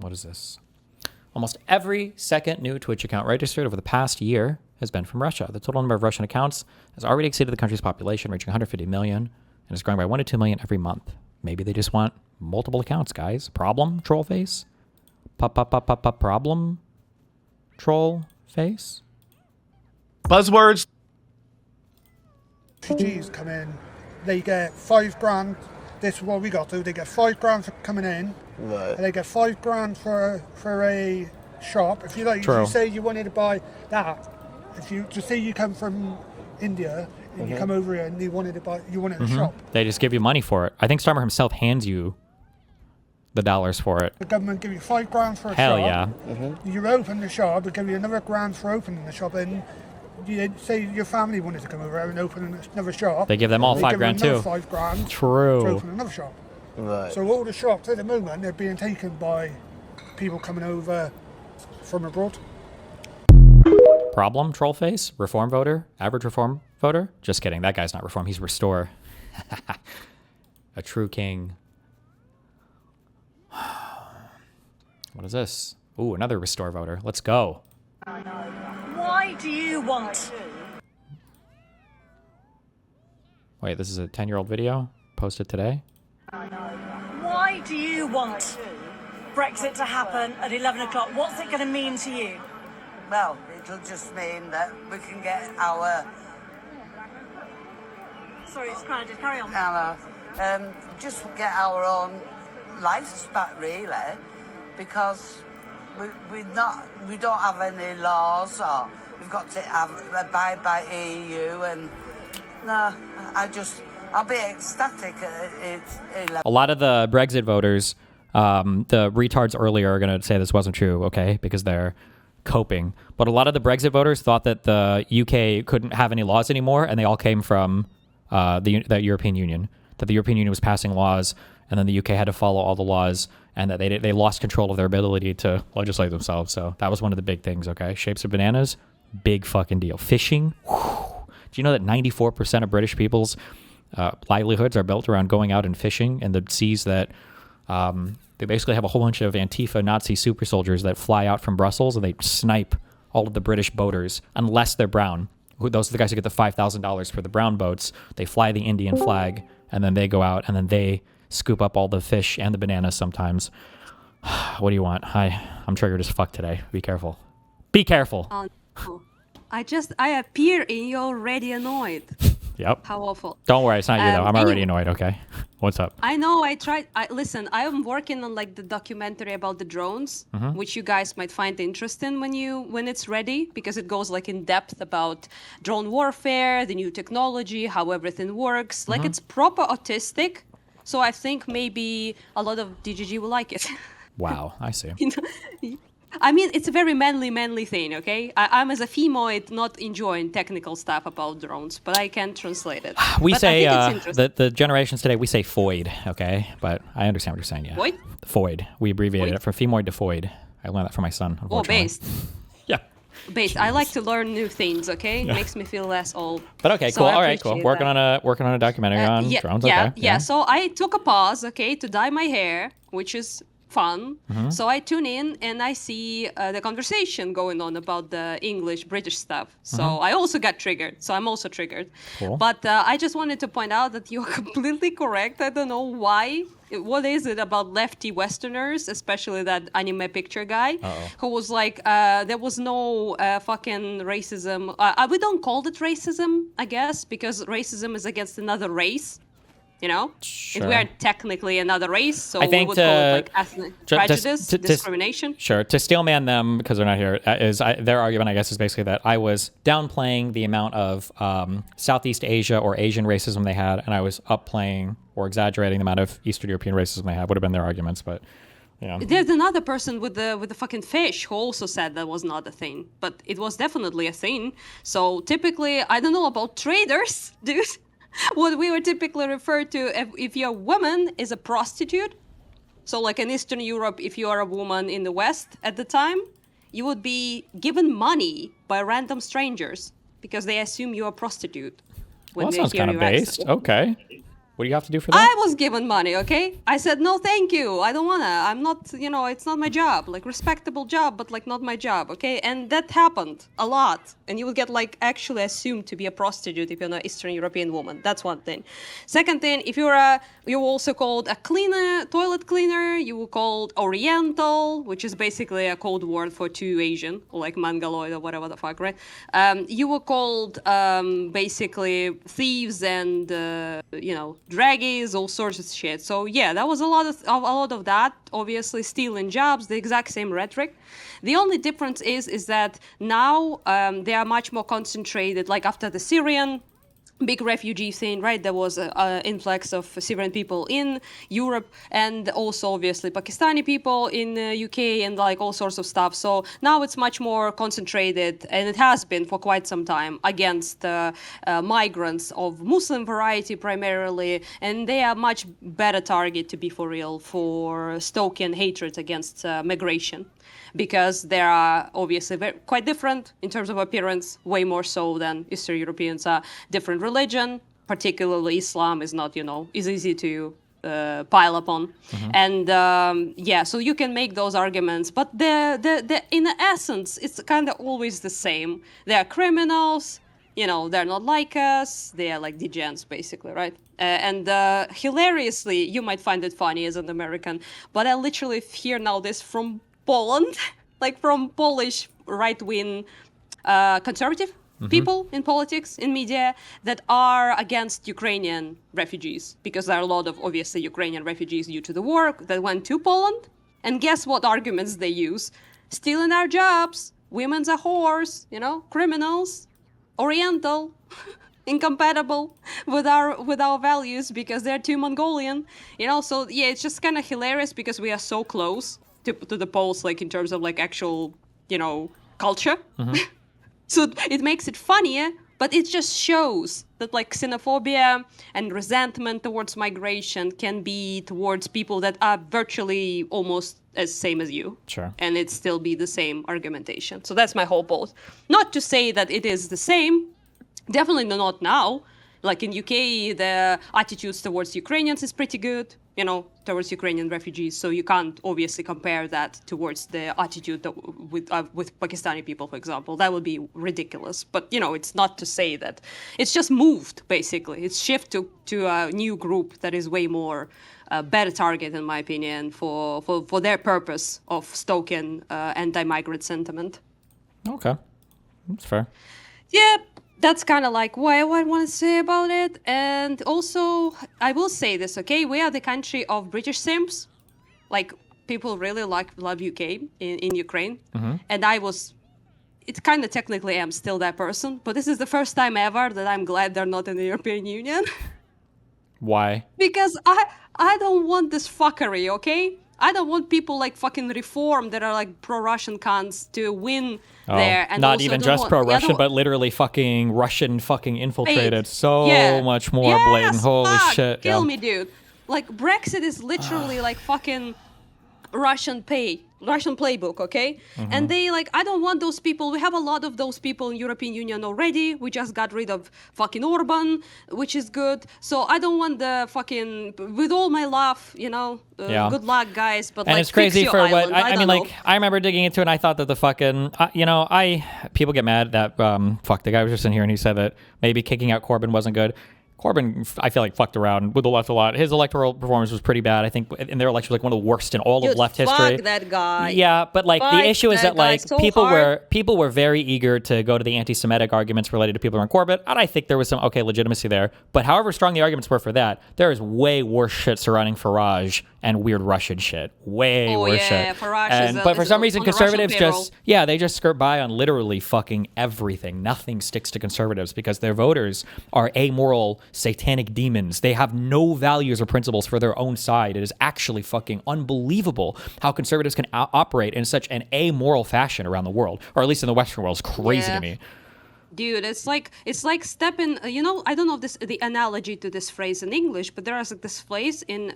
What is this? Almost every second new Twitch account registered over the past year has been from Russia. The total number of Russian accounts has already exceeded the country's population, reaching 150 million, and is growing by 1 to 2 million every month. Maybe they just want multiple accounts, guys. Problem? Troll face? Problem? Troll face? Buzzwords. Refugees come in, they get $5,000. This is what we got to. They get $5,000 for coming in. Right. And they get $5,000 for a shop. If you like, True. if you say you wanted to buy that, if you just say you come from India and you come over here and you wanted a shop. They just give you money for it. I think Starmer himself hands you the dollars for it. The government give you $5,000 for a Hell shop. yeah. You open the shop, they give you another grand for opening the shop, and you say your family wanted to come over and open another shop. They give them all $5,000 too. $5,000 True. to open another shop. Right. So all the shops at the moment, they're being taken by people coming over from abroad. Problem? Troll face? Reform voter? Average reform voter? Just kidding. That guy's not reform. He's restore. A true king. What is this? Ooh, another restore voter. Let's go. Why do you want? Wait, this is a 10-year-old video posted today? Why do you want Brexit to happen at 11 o'clock? What's it going to mean to you? Well, it'll just mean that we can get our Sorry, it's crowded. Carry on. just get our own lives back, really, because we don't have any laws, or we've got to abide by EU, and no, I'll be ecstatic at it's 11. A lot of the Brexit voters, the retards earlier are going to say this wasn't true, okay, because they're coping. But a lot of the Brexit voters thought that the UK couldn't have any laws anymore, and they all came from the European Union, that the European Union was passing laws, and then the UK had to follow all the laws, and that they lost control of their ability to legislate themselves. So that was one of the big things, okay? Shapes of bananas, big fucking deal. Fishing, whew. Do you know that 94% of British people's livelihoods are built around going out and fishing in the seas that they basically have a whole bunch of Antifa Nazi super soldiers that fly out from Brussels, and they snipe all of the British boaters unless they're brown. Those are the guys who get the $5,000 for the brown boats. They fly the Indian flag, and then they go out, and then they scoop up all the fish and the bananas sometimes. What do you want? I'm triggered as fuck today. Be careful. Be careful. I appear and you're already annoyed. Yep. How awful. Don't worry, it's not you though. I'm already anyway, annoyed, okay? What's up? I know, listen, I'm working on like the documentary about the drones, which you guys might find interesting when it's ready, because it goes like in depth about drone warfare, the new technology, how everything works. Like it's proper autistic. So I think maybe a lot of DGG will like it. Wow, I see. You know? I mean, it's a very manly thing, okay? I'm as a femoid not enjoying technical stuff about drones, but I can translate it. We but say, I think it's interesting. the generations today, we say foid, okay? But I understand what you're saying, yeah. Foid? Foid. We abbreviated Foid? it from femoid to foid. I learned that from my son, unfortunately. based. Yeah. Based. I like to learn new things, okay? Makes me feel less old. But okay, So cool. I All right, cool. appreciate Working that. on a documentary on drones, okay. Yeah. So I took a pause, okay, to dye my hair, which is fun. So I tune in and I see the conversation going on about the British stuff. So I also got triggered. So I'm also triggered. Cool. But I just wanted to point out that you're completely correct. I don't know why. What is it about lefty Westerners, especially that anime picture guy, who was like, there was no fucking racism. We don't call it racism, I guess, because racism is against another race. You know, Sure. if we are technically another race, so I think we would call it like ethnic prejudice, discrimination. Sure. To steelman them, because they're not here, their argument, I guess, is basically that I was downplaying the amount of Southeast Asia or Asian racism they had, and I was upplaying or exaggerating the amount of Eastern European racism they had. Would have been their arguments, but you know. There's another person with the fucking fish who also said that was not a thing, but it was definitely a thing. So typically, I don't know about traders, dude. What we would typically refer to if you're a woman is a prostitute. So like in Eastern Europe, if you are a woman in the West at the time, you would be given money by random strangers because they assume you're a prostitute. Well, that sounds kind of based. Okay. What do you have to do for that? I was given money, okay? I said, no, thank you. I don't wanna. I'm not, it's not my job. Like, respectable job, but, like, not my job, okay? And that happened a lot. And you would get, like, actually assumed to be a prostitute if you're an Eastern European woman. That's one thing. Second thing, if you're also called a cleaner, toilet cleaner. You were called Oriental, which is basically a code word for too Asian, or like Mongoloid or whatever the fuck, right? You were called basically thieves and draggies, all sorts of shit. So yeah, that was a lot of that. Obviously, stealing jobs, the exact same rhetoric. The only difference is that now they are much more concentrated. Like after the Syrian big refugee thing, right? There was an influx of Syrian people in Europe, and also obviously Pakistani people in the UK, and like all sorts of stuff. So now it's much more concentrated, and it has been for quite some time, against migrants of Muslim variety primarily, and they are much better target, to be for real, for stoking hatred against migration. Because they are obviously quite different in terms of appearance, way more so than Eastern Europeans are. Different religion, particularly Islam, is not, is easy to pile upon. And so you can make those arguments, but the in essence, it's kind of always the same. They are criminals, they're not like us, they are like degens, basically, right? And hilariously, you might find it funny as an American, but I literally hear now this from Poland, like from Polish right-wing conservative people in politics, in media, that are against Ukrainian refugees, because there are a lot of, obviously, Ukrainian refugees due to the war that went to Poland. And guess what arguments they use? Stealing our jobs, women's a whores, criminals, Oriental, incompatible with our values because they're too Mongolian, So yeah, it's just kind of hilarious because we are so close to the Poles, like in terms of like actual, culture. So it makes it funnier, but it just shows that like xenophobia and resentment towards migration can be towards people that are virtually almost as same as you. Sure. And it still be the same argumentation. So that's my whole point. Not to say that it is the same, definitely not now. Like in UK, the attitudes towards Ukrainians is pretty good, towards Ukrainian refugees. So you can't obviously compare that towards the attitude with Pakistani people, for example. That would be ridiculous. But, it's not to say that. It's just moved, basically. It's shifted to a new group that is way more better target, in my opinion, for their purpose of stoking anti-migrant sentiment. Okay. That's fair. Yeah. That's kind of like what I want to say about it. And also, I will say this, okay? We are the country of British simps. Like, people really love UK in Ukraine. And it kind of technically am still that person. But this is the first time ever that I'm glad they're not in the European Union. Why? Because I don't want this fuckery, okay? I don't want people like fucking Reform that are like pro-Russian cunts to win there. And not also even just pro-Russian, but literally fucking Russian fucking infiltrated. So much more blatant. Holy shit. Kill me, dude. Like, Brexit is literally like fucking Russian playbook, okay? And they like, I don't want those people. We have a lot of those people in European Union already. We just got rid of fucking Orban, which is good. So I don't want the fucking, with all my love, good luck, guys. But and like, it's crazy fix for your what island. I mean. know. Like, I remember digging into it, and I thought that the fucking, people get mad that the guy was just in here and he said that maybe kicking out Corbyn wasn't good. Corbyn, I feel like, fucked around with the left a lot. His electoral performance was pretty bad. I think in their election was like one of the worst in all of left history. Fuck that guy. Yeah, but like the issue is that like so people were very eager to go to the anti-Semitic arguments related to people around Corbyn, and I think there was some legitimacy there. But however strong the arguments were for that, there is way worse shit surrounding Farage and weird Russian shit. Way worse shit. Farage but for some reason, conservatives they just skirt by on literally fucking everything. Nothing sticks to conservatives because their voters are amoral, satanic demons. They have no values or principles for their own side. It is actually fucking unbelievable how conservatives can operate in such an amoral fashion around the world, or at least in the Western world. It's crazy to me. Dude, it's like stepping. I don't know the analogy to this phrase in English, but there is like this phrase in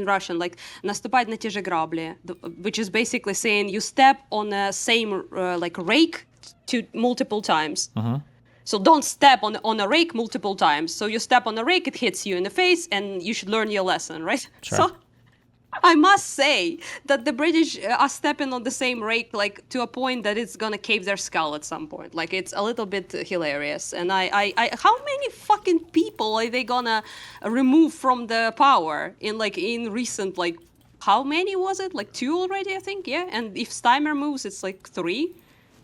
Russian, like "наступать на те же грабли," which is basically saying you step on the same like rake to multiple times. So don't step on a rake multiple times. So you step on a rake, it hits you in the face, and you should learn your lesson, right? Sure. So I must say that the British are stepping on the same rake, like to a point that it's gonna cave their skull at some point. Like it's a little bit hilarious. And I how many fucking people are they gonna remove from the power in recent, like, how many was it? Like 2 already, I think. Yeah. And if Steimer moves, it's like 3,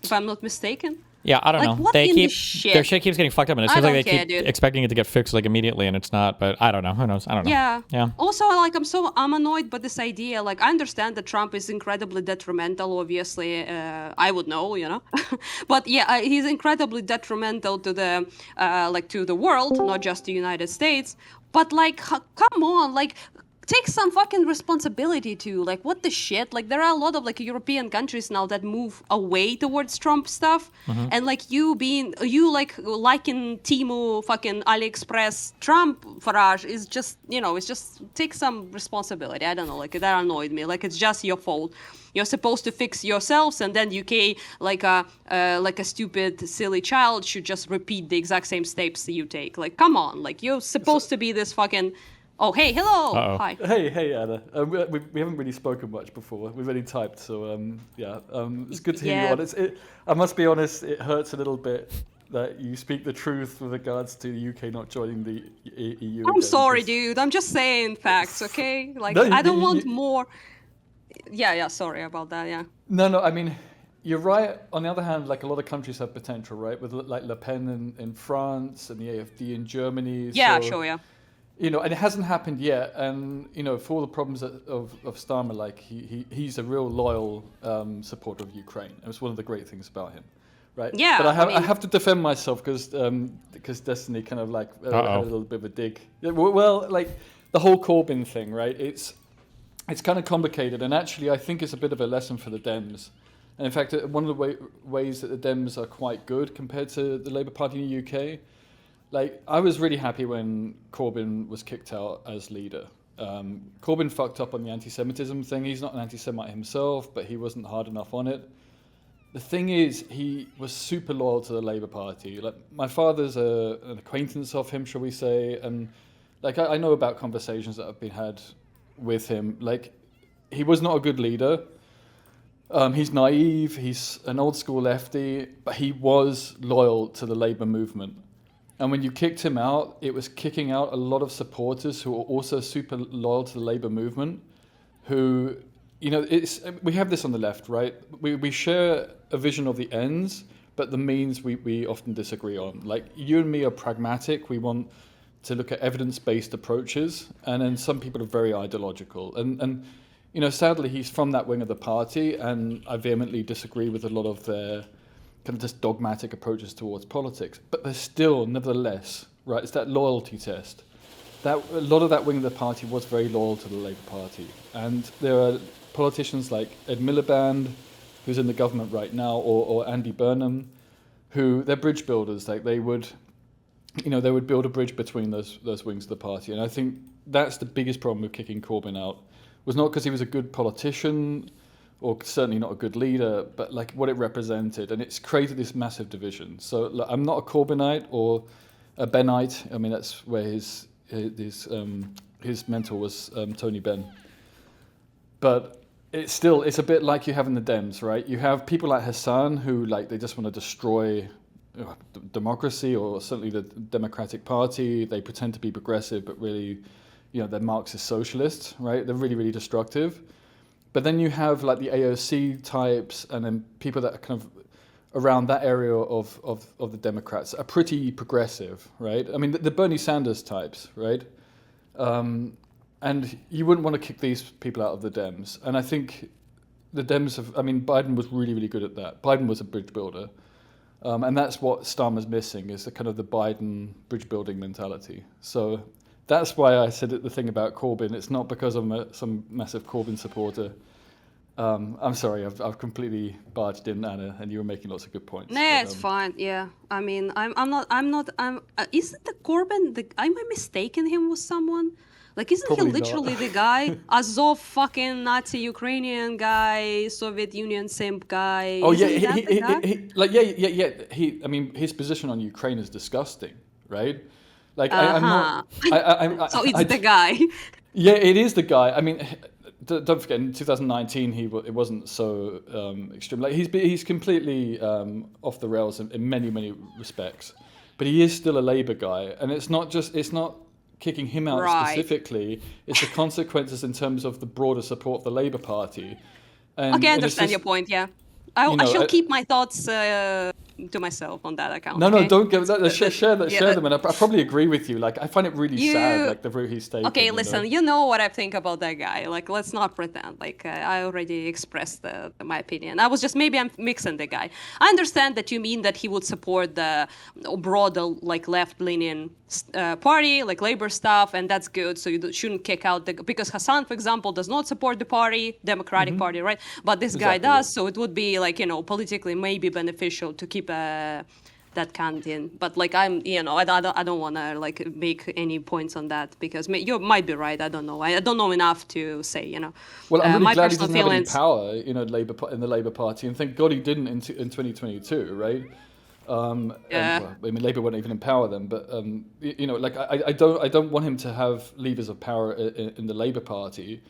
if I'm not mistaken. Yeah, I don't Like, know. what They in the keep shit? their shit keeps getting fucked up, and it I seems like don't they care, keep dude. expecting it to get fixed like immediately, and it's not. But I don't know. Who knows? I don't know. Yeah. Yeah. Also, like, I'm annoyed by this idea. Like, I understand that Trump is incredibly detrimental. Obviously, I would know, you know. But yeah, he's incredibly detrimental to the world, not just the United States. But like, come on, like. Take some fucking responsibility too. Like, what the shit? Like, there are a lot of like European countries now that move away towards Trump stuff, and like you liking Temu, fucking AliExpress, Trump Farage is just, it's just take some responsibility. I don't know, like that annoyed me. Like, it's just your fault. You're supposed to fix yourselves, and then UK, like a stupid, silly child, should just repeat the exact same steps you take. Like, come on, like you're supposed to be this fucking. Oh, hey, hello. Uh-oh. Hi. Hey, Anna. We haven't really spoken much before. We've only typed, so it's good to hear you Yeah. on. I must be honest, it hurts a little bit that you speak the truth with regards to the UK not joining the EU. I'm again, sorry, because- dude. I'm just saying facts, okay? Like, No, I don't you- want more. Yeah, sorry about that, yeah. No, I mean, you're right. On the other hand, like a lot of countries have potential, right? With like Le Pen in France and the AfD in Germany. Yeah, so, sure, yeah. And it hasn't happened yet. And, for all the problems of Starmer, like he's a real loyal supporter of Ukraine. It was one of the great things about him, right? Yeah, But I I mean- have to defend myself because Destiny kind of like had Uh-oh. a little bit of a dig. Yeah, well, like the whole Corbyn thing, right? It's kind of complicated. And actually, I think it's a bit of a lesson for the Dems. And in fact, one of the ways that the Dems are quite good compared to the Labour Party in the UK. Like, I was really happy when Corbyn was kicked out as leader. Corbyn fucked up on the anti-Semitism thing. He's not an anti-Semite himself, but he wasn't hard enough on it. The thing is, he was super loyal to the Labour Party. Like, my father's an acquaintance of him, shall we say, and like I know about conversations that have been had with him. Like, he was not a good leader. He's naive. He's an old school lefty, but he was loyal to the Labour movement. And when you kicked him out, it was kicking out a lot of supporters who were also super loyal to the Labour movement, who, we have this on the left, right? We share a vision of the ends, but the means we often disagree on. Like, you and me are pragmatic. We want to look at evidence-based approaches, and then some people are very ideological. And sadly, he's from that wing of the party, and I vehemently disagree with a lot of their kind of just dogmatic approaches towards politics, but there's still, nevertheless, right, it's that loyalty test. That a lot of that wing of the party was very loyal to the Labour Party, and there are politicians like Ed Miliband, who's in the government right now, or Andy Burnham, who they're bridge builders. Like they would build a bridge between those wings of the party, and I think that's the biggest problem with kicking Corbyn out. Was not because he was a good politician, or certainly not a good leader, but like what it represented, and it's created this massive division. So look, I'm not a Corbynite or a Bennite. I mean, that's where his mentor was Tony Benn. But it's a bit like you have in the Dems, right? You have people like Hassan who they just want to destroy democracy, or certainly the Democratic Party. They pretend to be progressive, but really, they're Marxist socialists, right? They're really, really destructive. But then you have like the AOC types, and then people that are kind of around that area of the Democrats are pretty progressive, right? I mean, the Bernie Sanders types, right? And you wouldn't want to kick these people out of the Dems. And I think the Dems Biden was really, really good at that. Biden was a bridge builder. And that's what Starmer's missing, is the kind of the Biden bridge building mentality. So that's why I said the thing about Corbyn. It's not because I'm some massive Corbyn supporter. I'm sorry, I've completely barged in, Anna, and you were making lots of good points. Nah, it's fine. Yeah, I mean, I'm not. Isn't the Corbyn? Am I mistaking him with someone? Like, isn't Probably he not. literally the guy? Azov fucking Nazi Ukrainian guy, Soviet Union simp guy. Oh yeah, Isn't that the guy? I mean, his position on Ukraine is disgusting, right? Like I'm Uh-huh. not. So it's the guy. Yeah, it is the guy. I mean, don't forget in 2019 it wasn't so extreme. Like he's completely off the rails in many respects, but he is still a Labour guy, and it's not kicking him out specifically. It's the consequences in terms of the broader support of the Labour Party. Okay, I understand your point. Yeah, I shall keep my thoughts to myself on that account. No, okay? don't give that. Share them, and I probably agree with you. Like, I find it really sad, like the route he's taking. Okay, listen, you know what I think about that guy. Like, let's not pretend. Like, I already expressed my opinion. Maybe I'm mixing the guy. I understand that you mean that he would support the broader, like, left-leaning party, like Labour stuff, and that's good. So you shouldn't kick out because Hassan, for example, does not support the party, Democratic Party, right? But this guy does, so it would be like, politically maybe beneficial to keep that count in. But like I don't want to like make any points on that because you might be right. I don't know. I don't know enough to say. Well, I'm really my glad he personal doesn't have any feelings. power, in the Labour Party, and thank God he didn't in 2022, right? And, well, I mean, Labour weren't even in power then, but like I don't want him to have levers of power in the Labour Party,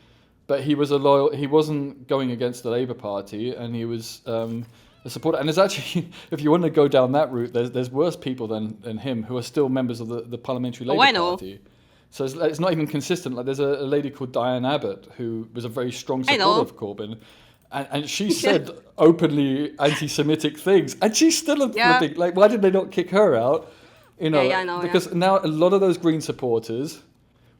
but he was he wasn't going against the Labour Party, and he was a supporter. And there's actually, if you want to go down that route, there's worse people than him who are still members of the Parliamentary Labour Party. So it's not even consistent. Like there's a lady called Diane Abbott who was a very strong supporter of Corbyn. And she said openly anti-Semitic things, and she's still a flipping. Like, why did they not kick her out? I know. Because now a lot of those Green supporters,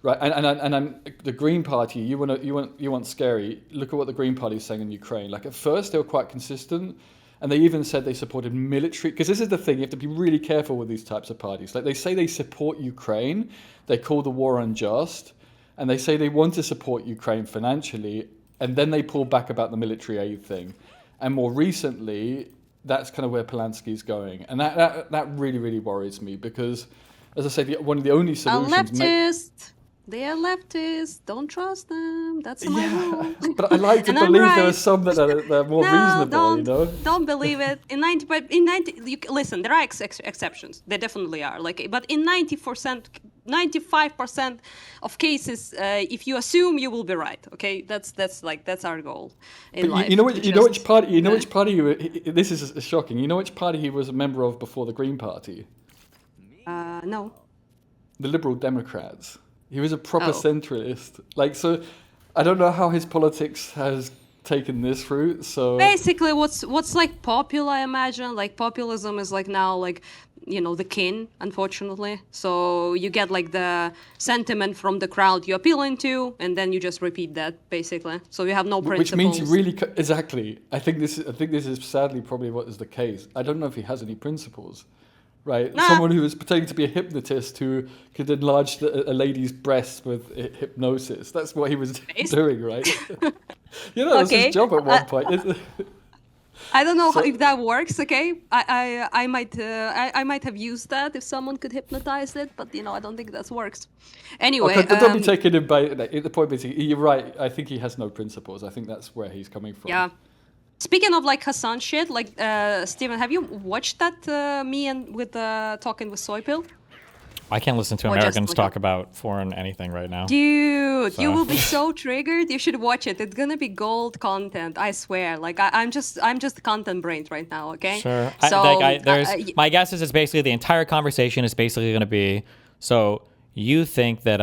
right? And the Green Party. You want scary. Look at what the Green Party is saying in Ukraine. Like at first they were quite consistent, and they even said they supported military. Because this is the thing, you have to be really careful with these types of parties. Like they say they support Ukraine, they call the war unjust, and they say they want to support Ukraine financially. And then they pull back about the military aid thing. And more recently, that's kind of where Polanski's going. And that really, really worries me because, as I said, one of the only solutions... They are leftists. Don't trust them. That's my rule. But I like to believe there are some that are more reasonable, Don't believe it. Listen, there are exceptions. There definitely are. But in 95% of cases, if you assume, you will be right. Okay, that's our goal in life. You know which party. This is shocking. You know which party he was a member of before the Green Party? No. The Liberal Democrats. He was a proper centralist. So I don't know how his politics has taken this route. So basically, what's like popular, I imagine, like populism is like now like the king, unfortunately. So you get like the sentiment from the crowd you're appealing to, and then you just repeat that basically. So you have no principles. Which means you really exactly. I think this is sadly probably what is the case. I don't know if he has any principles. Right, someone who is pretending to be a hypnotist who could enlarge a lady's breasts with hypnosis. That's what he was doing, right? That's his job at one point. I don't know if that works. Okay, I might have used that if someone could hypnotize it, but I don't think that works. Anyway, don't be taken in by the point. Is you're right. I think he has no principles. I think that's where he's coming from. Yeah. Speaking of like Hassan shit, like Steven, have you watched that me and with talking with Soypil? I can't listen to Americans talk about foreign anything right now. Dude, you will be so triggered. You should watch it. It's gonna be gold content. I swear. Like I'm just content brained right now. Okay. Sure. So my guess is it's basically the entire conversation is basically going to be. So you think that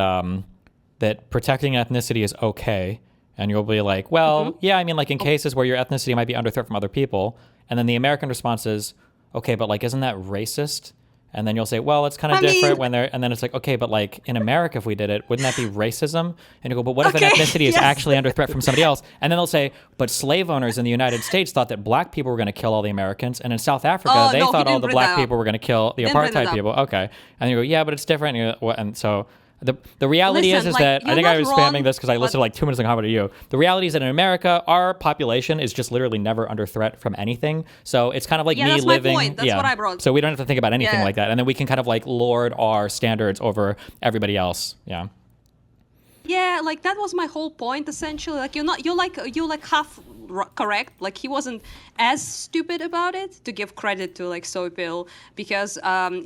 that protecting ethnicity is okay. And you'll be like, well, yeah, I mean, like in cases where your ethnicity might be under threat from other people. And then the American response is, okay, but like, isn't that racist? And then you'll say, well, it's kind of different when they're, and then it's like, okay, but like in America, if we did it, wouldn't that be racism? And you go, but what if an ethnicity is actually under threat from somebody else? And then they'll say, but slave owners in the United States thought that black people were going to kill all the Americans. And in South Africa, they thought all the black people were going to kill the apartheid people. Okay. And you go, yeah, but it's different. And so... The reality is that I think I was spamming this because I listened to like 2 minutes of comment to you. The reality is that in America, our population is just literally never under threat from anything. So it's kind of like me that's living. My point. That's what I brought. So we don't have to think about anything like that, and then we can kind of like lord our standards over everybody else. Yeah. Yeah, like that was my whole point essentially. Like you're like half correct. Like he wasn't as stupid about it, to give credit to like Soipil, because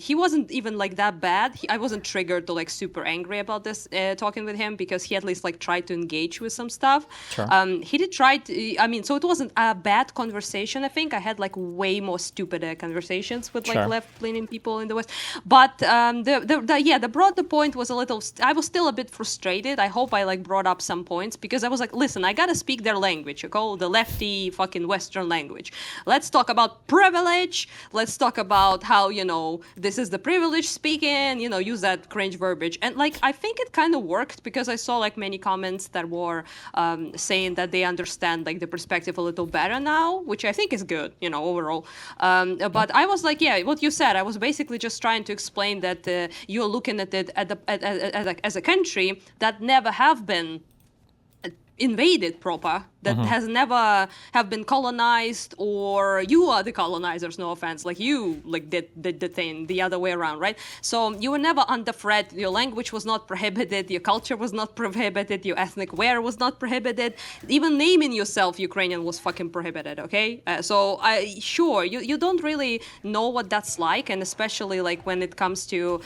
he wasn't even like that bad. I wasn't triggered to like super angry about this talking with him, because he at least like tried to engage with some stuff. Sure. He did try to. I mean, so it wasn't a bad conversation. I think I had like way more stupid conversations with like Sure. left-leaning people in the West. But the broader point was a little. I was still a bit frustrated. I hope I like brought up some points, because I was like, listen, I gotta speak their language, okay? The lefty fucking Western language. Let's talk about privilege. Let's talk about how, you know, this is the privilege speaking, you know, use that cringe verbiage. And like, I think it kind of worked, because I saw like many comments that were saying that they understand like the perspective a little better now, which I think is good, you know, overall. But I was like, yeah, what you said, I was basically just trying to explain that you're looking at it as a country that never have been invaded proper, that has never have been colonized, or you are the colonizers, no offense, like you like did the thing the other way around, right? So you were never under threat. Your language was not prohibited, your culture was not prohibited, your ethnic wear was not prohibited, even naming yourself Ukrainian was fucking prohibited, okay? So you don't really know what that's like, and especially like when it comes to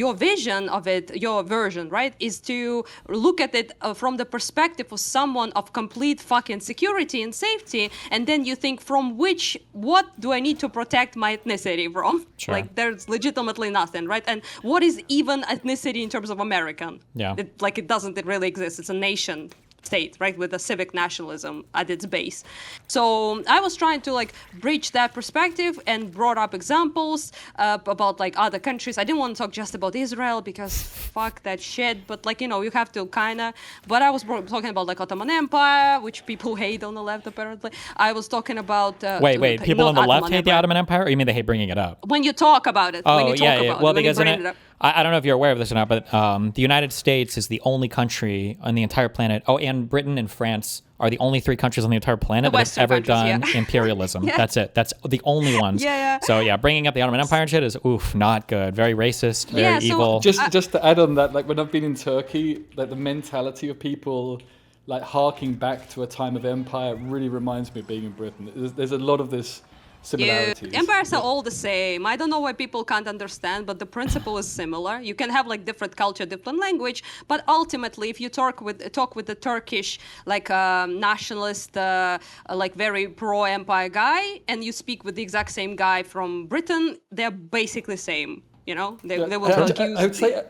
your vision of it, your version, right, is to look at it from the perspective of someone of complete fucking security and safety, and then you think, what do I need to protect my ethnicity from? Sure. Like there's legitimately nothing, right? And what is even ethnicity in terms of American? Yeah. It doesn't really exist. It's a nation state, right, with a civic nationalism at its base. So I was trying to like bridge that perspective and brought up examples about like other countries. I didn't want to talk just about Israel, because fuck that shit, but like, you know, you have to kind of. But I was talking about like Ottoman Empire, which people hate on the left apparently. I was talking about Wait, people on the left hate the Empire. Ottoman Empire, or you mean they hate bringing it up? When you talk about it. Oh, when you talk about Well, it, when you because bring it up. I don't know if you're aware of this or not, but the United States is the only country on the entire planet. Oh, and Britain and France are the only 3 countries on the entire planet that have Western ever countries, done yeah. imperialism. Yeah. That's it. That's the only ones. Yeah. So yeah, bringing up the Ottoman Empire and shit is not good. Very racist. Very Yeah, so evil. Just to add on that, like when I've been in Turkey, like the mentality of people like harking back to a time of empire really reminds me of being in Britain. There's a lot of this similarities. Dude, empires are all the same. I don't know why people can't understand, but the principle is similar. You can have like different culture, different language, but ultimately, if you talk with the Turkish like nationalist, like very pro-empire guy, and you speak with the exact same guy from Britain, they're basically same. You know, they will accuse. I would say.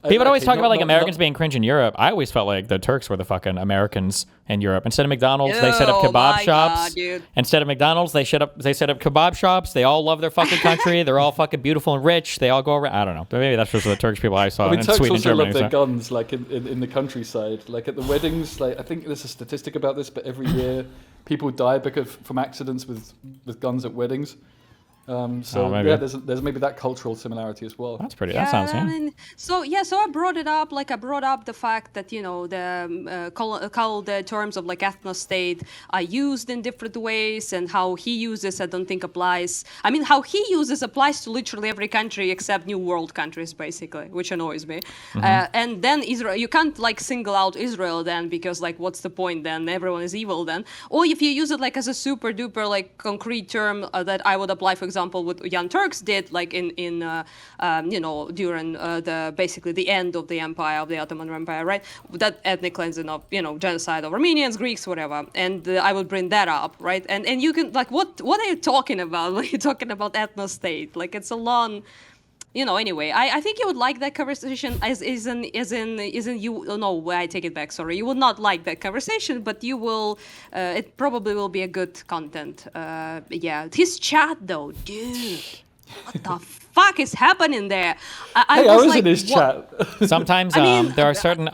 People always okay, talk about like not- Americans being cringe in Europe. I always felt like the Turks were the fucking Americans in Europe. Instead of McDonald's, they set up Oh kebab my shops. God, dude. Instead of McDonald's, they set up kebab shops. They all love their fucking country. They're all fucking beautiful and rich. They all go around. I don't know. But maybe that's just the Turkish people I saw I mean, in Turks Sweden and also Germany. love their so. guns, like in the countryside. Like at the weddings, like I think there's a statistic about this, but every year people die from accidents with guns at weddings. maybe. Yeah, there's maybe that cultural similarity as well. That's pretty. That sounds. I mean, so I brought it up. Like I brought up the fact that, you know, the terms of like ethnostate are used in different ways, and how he uses, I don't think applies. I mean, how he uses applies to literally every country except New World countries, basically, which annoys me. And then Israel, you can't like single out Israel then, because like, what's the point then? Everyone is evil then. Or if you use it like as a super duper like concrete term that I would apply, for example, what Young Turks did, like in you know, during basically the end of the empire, of the Ottoman Empire, right? That ethnic cleansing of, you know, genocide of Armenians, Greeks, whatever. And I would bring that up, right? And you can like, what are you talking about when you're talking about ethnostate? Like it's a long. You know, anyway, I think you would like that conversation as in you. No, I take it back. Sorry, you would not like that conversation, but you will. It probably will be a good content. Yeah, his chat though, dude. What the fuck is happening there? I was like, in his chat. Sometimes I mean,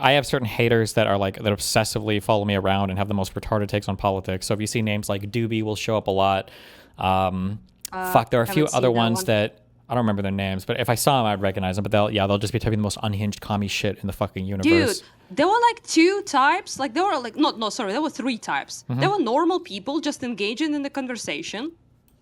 I have certain haters that are like that obsessively follow me around and have the most retarded takes on politics. So if you see names like Doobie will show up a lot. There are a few other ones that. I don't remember their names, but if I saw them, I'd recognize them. But they'll just be typing the most unhinged commie shit in the fucking universe. Dude, there were like 2 types. Like there were like there were 3 types. There were normal people just engaging in the conversation.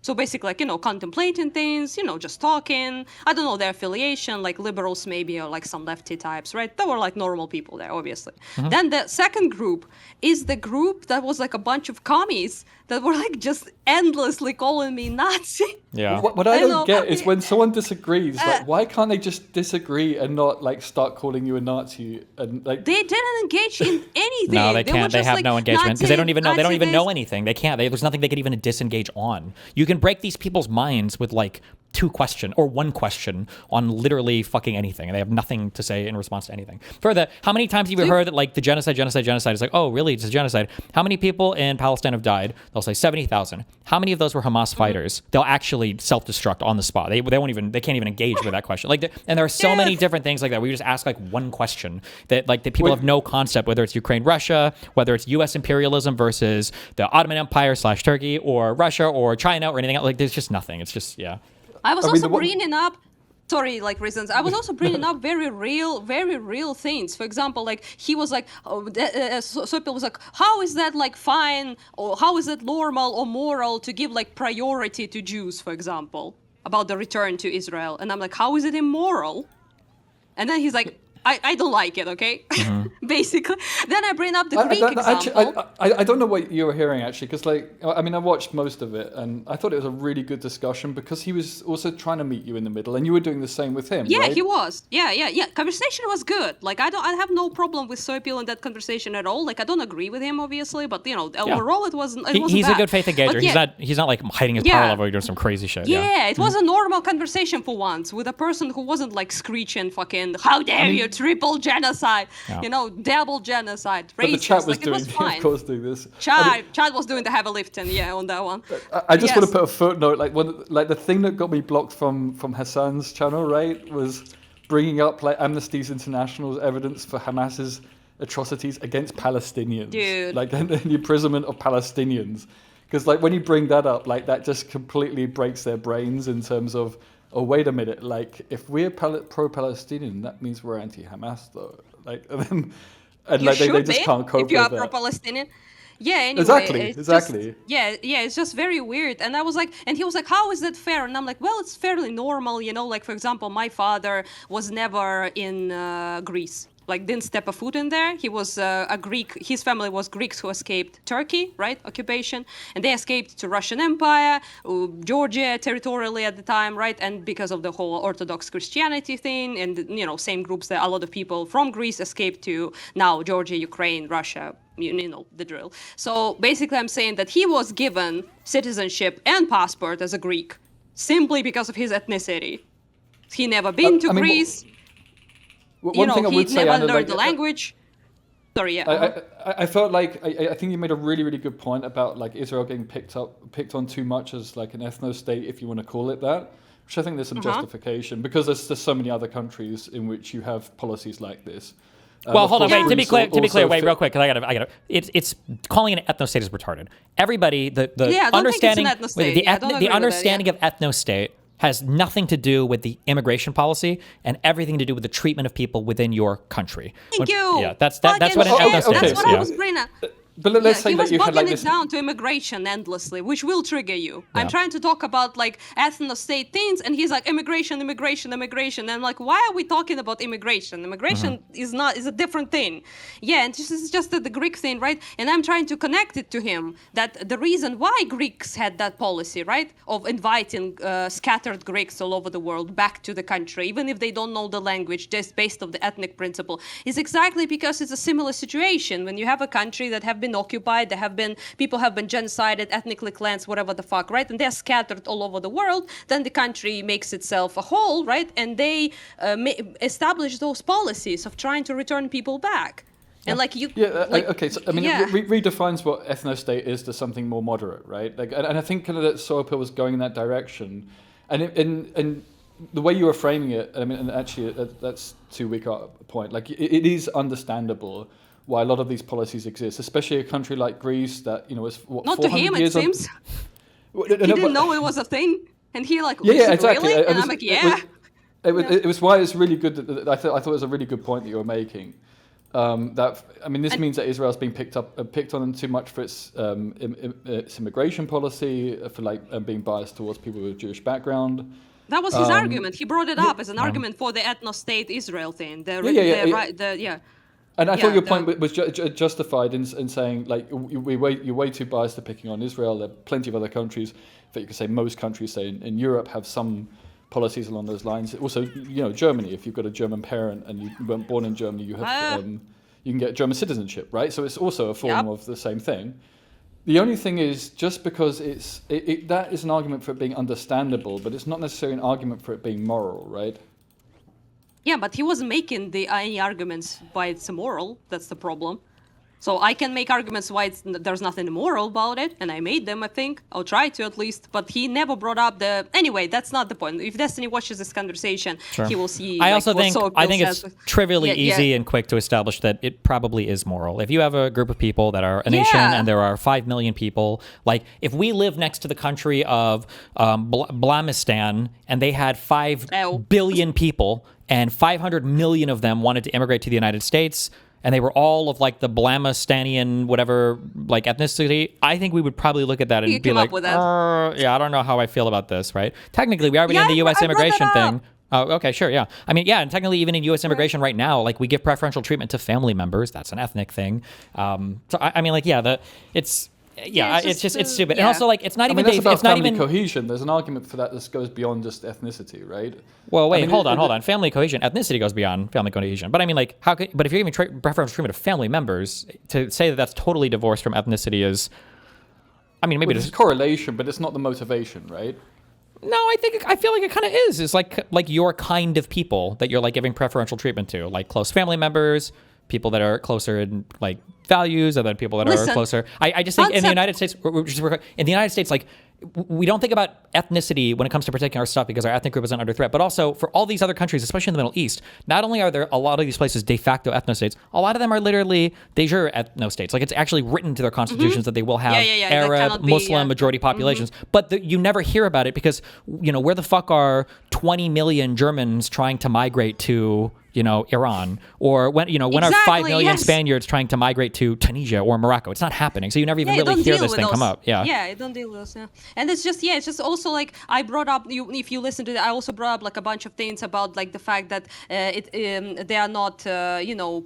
So basically, like, contemplating things, just talking. I don't know their affiliation, like liberals maybe, or like some lefty types, right? There were like normal people there, obviously. Then the second group is the group that was like a bunch of commies that were like just endlessly calling me Nazi. Yeah. What I don't get is when someone disagrees, like, why can't they just disagree and not like start calling you a Nazi and like? They didn't engage in anything. No, they can't. They have no engagement because they don't even know. They don't even know Nazi anything. They can't. There's nothing they could even disengage on. You can break these people's minds with like 2 questions or 1 question on literally fucking anything, and they have nothing to say in response to anything. Further, how many times have you heard that like the genocide is like, oh, really? It's a genocide. How many people in Palestine have died? They'll say 70,000. How many of those were Hamas fighters? They'll actually self-destruct on the spot. They can't even engage with that question. Like, and there are so many different things like that. We just ask like 1 question that like the people have no concept, whether it's Ukraine, Russia, whether it's U.S. imperialism versus the Ottoman Empire / Turkey or Russia or China or anything else. Like, there's just nothing. It's just I was also bringing up, reasons. I was also bringing up very real things. For example, like he was like, Sopel was like, how is that like fine, or how is it normal or moral to give like priority to Jews, for example, about the return to Israel? And I'm like, how is it immoral? And then he's like, I don't like it, okay? Basically. Then I bring up the Greek example. I don't know what you were hearing, actually, because, like, I mean, I watched most of it, and I thought it was a really good discussion because he was also trying to meet you in the middle, and you were doing the same with him, Yeah, right? he was. Yeah. Conversation was good. Like, I have no problem with Soipil in that conversation at all. Like, I don't agree with him, obviously, but, overall it wasn't he's bad. a good faith engager. He's not like hiding his power level or doing some crazy shit. Yeah, it was a normal conversation for once with a person who wasn't like screeching fucking, how dare you, triple genocide, double genocide, racist. But the chat was fine. of course, doing this. Chad was doing the heavy lifting, on that one. I just want to put a footnote, like the thing that got me blocked from Hassan's channel, right, was bringing up like Amnesty International's evidence for Hamas's atrocities against Palestinians, dude, like the imprisonment of Palestinians. Because like when you bring that up, like that just completely breaks their brains in terms of, oh, wait a minute, like if we're pro-Palestinian, that means we're anti-Hamas, though. Like, and like they just can't cope with that. If you are pro-Palestinian. Yeah, anyway. Exactly. It's just very weird. And I was like, and he was like, how is that fair? And I'm like, well, it's fairly normal, like, for example, my father was never in Greece. Like, didn't step a foot in there. He was a Greek. His family was Greeks who escaped Turkey, right, occupation, and they escaped to Russian Empire, Georgia territorially at the time, right, and because of the whole Orthodox Christianity thing, and same groups that a lot of people from Greece escaped to now Georgia, Ukraine, Russia. The drill. So basically, I'm saying that he was given citizenship and passport as a Greek simply because of his ethnicity. He never been to Greece. One thing I would say, never Anna, learned the language. Sorry, yeah. I felt like I think you made a really, really good point about like Israel getting picked on too much as like an ethno-state, if you want to call it that. Which I think there's some justification because there's so many other countries in which you have policies like this. Well, hold on, wait. To be clear, wait, real quick, because I gotta. It's calling it an ethno-state is retarded. Everybody, the understanding, the understanding of ethno-state has nothing to do with the immigration policy and everything to do with the treatment of people within your country. Thank you. Yeah, that's what an ethno-state is. That's what I was bringing up. But let's say that you had like it this. down to immigration endlessly, which will trigger you. Yeah. I'm trying to talk about like ethno-state things, and he's like immigration. And I'm like, why are we talking about immigration? Immigration is a different thing. Yeah, and this is just the Greek thing, right? And I'm trying to connect it to him that the reason why Greeks had that policy, right, of inviting scattered Greeks all over the world back to the country, even if they don't know the language, just based on the ethnic principle, is exactly because it's a similar situation when you have a country that have been occupied, people have been genocided, ethnically cleansed, whatever the fuck, right? And they're scattered all over the world. Then the country makes itself a whole, right? And they establish those policies of trying to return people back. And like you, okay. So I mean, it redefines what ethno-state is to something more moderate, right? Like, and I think kind of that Soapil was going in that direction, and the way you were framing it, I mean, and actually that's too weak a point. Like, it is understandable why a lot of these policies exist, especially a country like Greece that, was what, not 400 to him, years it seems. He didn't know it was a thing, and he like, exactly. Really? And I'm like, yeah. It was why it's really good that I thought it was a really good point that you were making. This means that Israel's being picked on too much for its immigration policy, for being biased towards people with Jewish background. That was his argument. He brought it up as an argument for the ethnostate Israel thing. And I thought your point was justified in saying, like, you're way too biased to picking on Israel. There are plenty of other countries. In fact, you could say most countries, say in Europe, have some policies along those lines. Also, Germany. If you've got a German parent and you weren't born in Germany, you have you can get German citizenship, right? So it's also a form of the same thing. The only thing is, just because that is an argument for it being understandable, but it's not necessarily an argument for it being moral, right? Yeah, but he wasn't making any arguments why it's immoral. That's the problem. So I can make arguments why there's nothing immoral about it, and I made them, I think. I'll try to at least. But he never brought up Anyway, that's not the point. If Destiny watches this conversation, he will see. I think it's trivially easy and quick to establish that it probably is moral. If you have a group of people that are a nation and there are 5 million people, like if we live next to the country of Blamistan and they had 5 billion people and 500 million of them wanted to immigrate to the United States, and they were all of like the Blamistanian whatever like ethnicity, I think we would probably look at that and be like, I don't know how I feel about this, right? Technically, we already in the U.S. immigration thing. Oh, okay, sure, yeah. I mean, yeah, and technically even in U.S. immigration right now, like we give preferential treatment to family members. That's an ethnic thing. So I mean, like, it's stupid. Yeah. And also, like, it's not even family cohesion. There's an argument for that goes beyond just ethnicity, right? Well, wait, hold on. Family cohesion, ethnicity goes beyond family cohesion. But I mean, like, but if you're giving preferential treatment to family members, to say that that's totally divorced from ethnicity is, I mean, maybe there's correlation, but it's not the motivation, right? No, I feel like it kind of is. It's like your kind of people that you're like giving preferential treatment to, like close family members, people that are closer in like values, and then people that are closer. I just think in the United States, like we don't think about ethnicity when it comes to protecting our stuff because our ethnic group isn't under threat. But also for all these other countries, especially in the Middle East, not only are there a lot of these places de facto ethnostates, a lot of them are literally de jure ethnostates. Like it's actually written to their constitutions that they will have Arab, Muslim majority populations. But you never hear about it because, where the fuck are 20 million Germans trying to migrate to Iran, or when are 5 million Spaniards trying to migrate to Tunisia or Morocco? It's not happening. So you never even really hear this thing come up. I don't deal with those. Yeah. And it's just also like I brought up. If you listen to it, I also brought up like a bunch of things about like the fact that they are not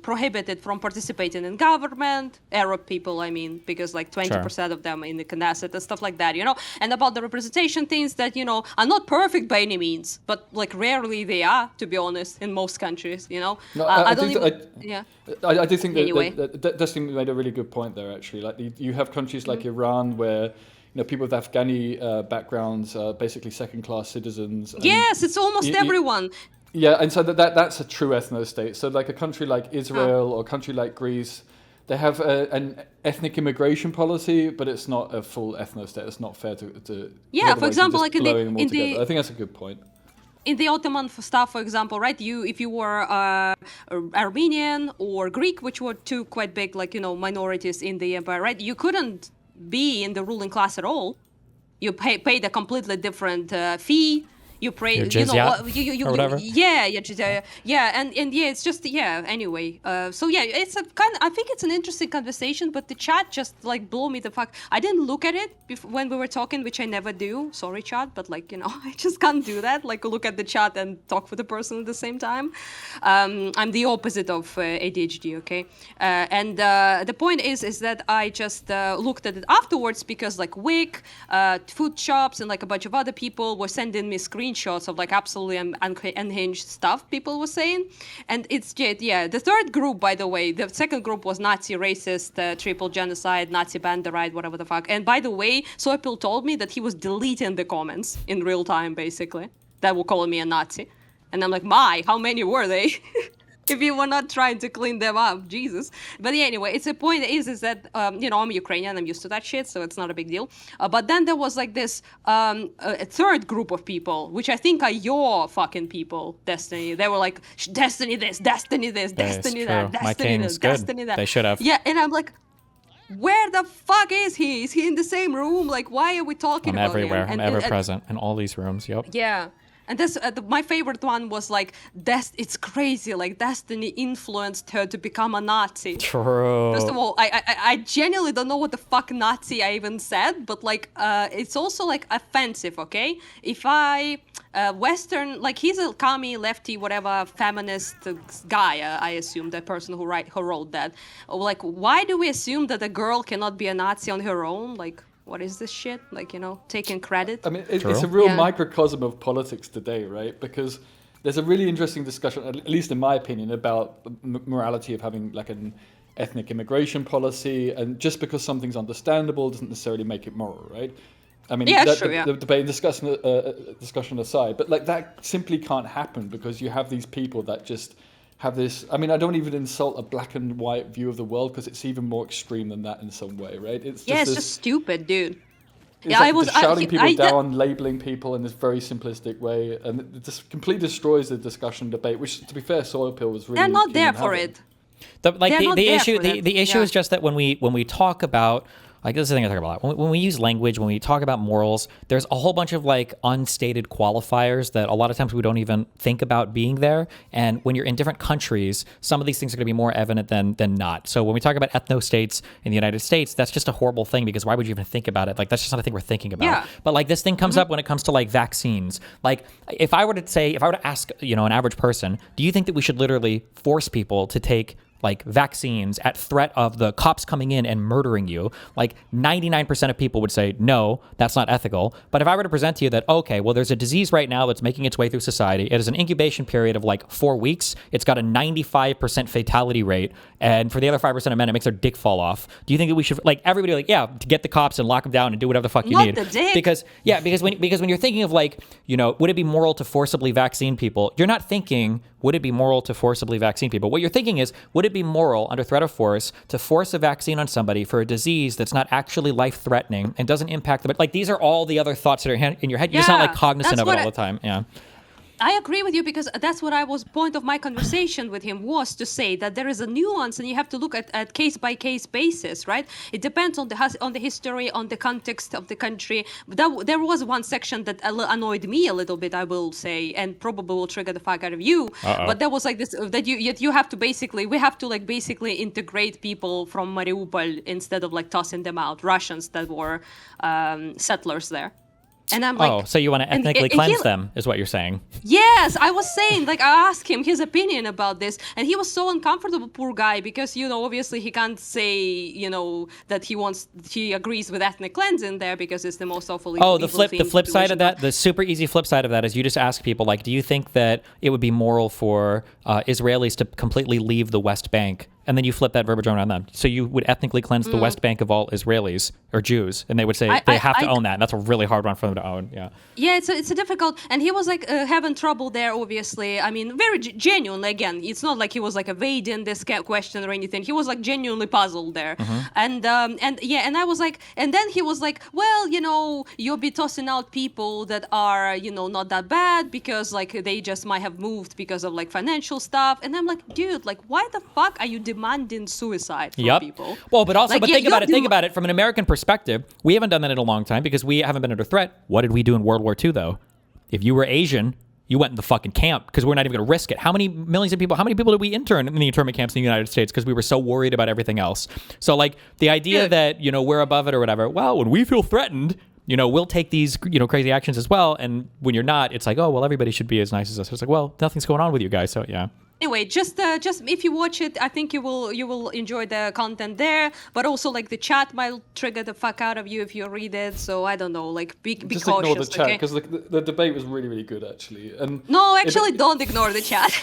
prohibited from participating in government. Arab people, I mean, because like 20% of them in the Knesset and stuff like that. And about the representation things that are not perfect by any means, but like rarely they are, to be honest, in most countries. No, I do think that Destiny made a really good point there. Actually, like you have countries like Iran where people with Afghani backgrounds are basically second-class citizens. Yes, it's almost everyone. Yeah, and so that's a true ethno-state. So like a country like Israel or a country like Greece, they have an ethnic immigration policy, but it's not a full ethno-state. It's not fair to for example, like I think that's a good point. In the Ottoman stuff, for example, right? If you were Armenian or Greek, which were two quite big, minorities in the empire, right? You couldn't be in the ruling class at all. You paid a completely different fee. You pray, or whatever. It's just Anyway, it's a kind. I think it's an interesting conversation, but the chat just like blew me the fuck. I didn't look at it when we were talking, which I never do. Sorry, chat, but I just can't do that. Like look at the chat and talk with the person at the same time. I'm the opposite of ADHD. Okay, and the point is that I just looked at it afterwards because like Wick, food shops, and like a bunch of other people were sending me screenshots of like absolutely unhinged stuff people were saying. And it's the third group, by the way, the second group was Nazi, racist, triple genocide, Nazi banderite, whatever the fuck. And by the way, Soipil told me that he was deleting the comments in real time, basically, that were calling me a Nazi. And I'm like, how many were they? If you were not trying to clean them up, Jesus. But anyway, it's the point is that, I'm Ukrainian, I'm used to that shit, so it's not a big deal. But then there was like this a third group of people, which I think are your fucking people, Destiny. They were like, Destiny this, Destiny this, Destiny that, Destiny this, Destiny that. They should have. Yeah, and I'm like, where the fuck is he? Is he in the same room? Like, why are we talking about him? I'm everywhere. him? I'm ever present in all these rooms, yep. Yeah. And this, my favorite one was like, it's crazy. Like destiny influenced her to become a Nazi. True. First of all, I genuinely don't know what the fuck Nazi I even said, but like, it's also like offensive. Okay, if Western, like he's a commie, lefty, whatever, feminist guy. I assume the person who wrote that. Like, why do we assume that a girl cannot be a Nazi on her own? Like, what is this shit? Like, taking credit. I mean, it's a real microcosm of politics today, right? Because there's a really interesting discussion, at least in my opinion, about morality of having like an ethnic immigration policy, and just because something's understandable doesn't necessarily make it moral, right? I mean, the debate and discussion aside, but like that simply can't happen because you have these people that just have this. I mean, I don't even insult a black and white view of the world because it's even more extreme than that in some way, right? It's just stupid, dude. It's like I was shouting people down, labeling people in this very simplistic way, and it just completely destroys the discussion debate. Which, to be fair, Soil Pill was really. They're not there for it. The issue is just that when we talk about. Like, this is the thing I talk about. When we use language, when we talk about morals, there's a whole bunch of like unstated qualifiers that a lot of times we don't even think about being there. And when you're in different countries, some of these things are going to be more evident than not. So when we talk about ethnostates in the United States, that's just a horrible thing because why would you even think about it? Like, that's just not a thing we're thinking about. Yeah. But like this thing comes up when it comes to like vaccines. Like, if I were to ask, an average person, do you think that we should literally force people to take like vaccines at threat of the cops coming in and murdering you? Like 99% of people would say, no, that's not ethical. But if I were to present to you that, okay, well, there's a disease right now that's making its way through society. It has an incubation period of like 4 weeks. It's got a 95% fatality rate. And for the other 5% of men, it makes their dick fall off. Do you think that we should, like, everybody, like, yeah, to get the cops and lock them down and do whatever the fuck you need? Not the dick. Because when you're thinking of like, would it be moral to forcibly vaccine people? You're not thinking, would it be moral to forcibly vaccine people? What you're thinking is, would it be moral under threat of force to force a vaccine on somebody for a disease that's not actually life-threatening and doesn't impact them? But like, these are all the other thoughts that are in your head. You're just not like cognizant of it all the time. Yeah. I agree with you because that's what point of my conversation with him was to say that there is a nuance and you have to look at case by case basis, right? It depends on the history, on the context of the country. There was one section that annoyed me a little bit, I will say, and probably will trigger the fuck out of you. Uh-oh. But there was like this that you have to we have to basically integrate people from Mariupol instead of like tossing them out, Russians that were settlers there. And I'm like, so you want to ethnically cleanse them, is what you're saying? Yes, I was saying, like, I asked him his opinion about this, and he was so uncomfortable, poor guy, because, obviously he can't say, that he agrees with ethnic cleansing there because it's the most awful. The flip side of that, the super easy flip side of that is you just ask people, like, do you think that it would be moral for Israelis to completely leave the West Bank? And then you flip that verbiage around them. So you would ethnically cleanse the West Bank of all Israelis or Jews, and they would say they have to own that. And that's a really hard one for them to own. Yeah. Yeah, it's a difficult. And he was like having trouble there, obviously. I mean, very genuinely. Again, it's not like he was like evading this question or anything. He was like genuinely puzzled there. Mm-hmm. And I was like, and then he was like, well, you'll be tossing out people that are, not that bad because like they just might have moved because of like financial stuff. And I'm like, dude, like why the fuck are you demanding suicide from people? Well, but also, think about it from an American perspective. We haven't done that in a long time because we haven't been under threat. What did we do in World War II, though? If you were Asian, you went in the fucking camp because we're not even going to risk it. How many people did we intern in the internment camps in the United States because we were so worried about everything else? So, like, the idea that, we're above it or whatever, well, when we feel threatened, we'll take these, crazy actions as well. And when you're not, it's like, oh, well, everybody should be as nice as us. It's like, well, nothing's going on with you guys. So, yeah. Anyway, just if you watch it, I think you will enjoy the content there. But also, like the chat might trigger the fuck out of you if you read it. So I don't know, like be just cautious. Ignore the chat because the debate was really, really good actually. And no, actually, don't ignore the chat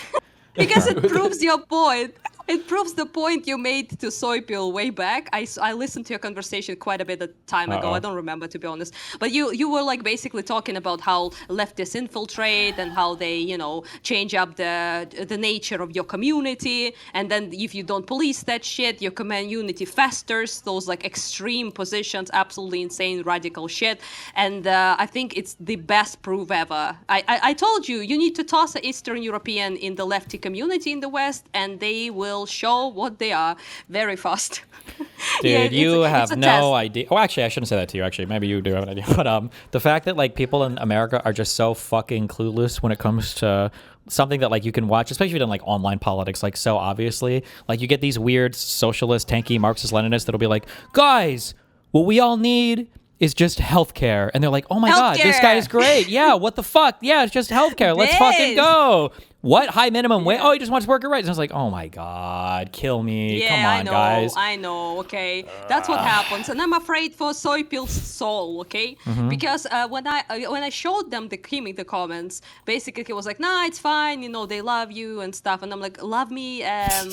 because it proves your point. It proves the point you made to Soypil way back. I listened to your conversation quite a bit of time ago. I don't remember, to be honest. But you were like basically talking about how leftists infiltrate and how they, change up the nature of your community. And then if you don't police that shit, your community festers. Those like extreme positions, absolutely insane, radical shit. And I think it's the best proof ever. I told you need to toss an Eastern European in the lefty community in the West, and they will will show what they are very fast. Dude, Yeah, you it's have a no test. idea. Well, actually, I shouldn't say that to you. Actually, maybe you do have an idea. But the fact that like people in America are just so fucking clueless when it comes to something that like you can watch, especially if you're in like online politics, like so obviously, like you get these weird socialist, tanky, Marxist, Leninists that'll be like, guys, what we all need is just healthcare, and they're like, oh my god, this guy is great. Yeah, what the fuck? Yeah, it's just healthcare. Let's fucking go. What? High minimum wage? Oh, he just wants worker rights. And I was like, oh my god, kill me. Yeah, Come on, guys. I know, okay. That's what happens. And I'm afraid for Soy Pill's soul, okay? Because when I showed them him in the comments, basically he was like, nah, it's fine, you know, they love you and stuff. And I'm like, love me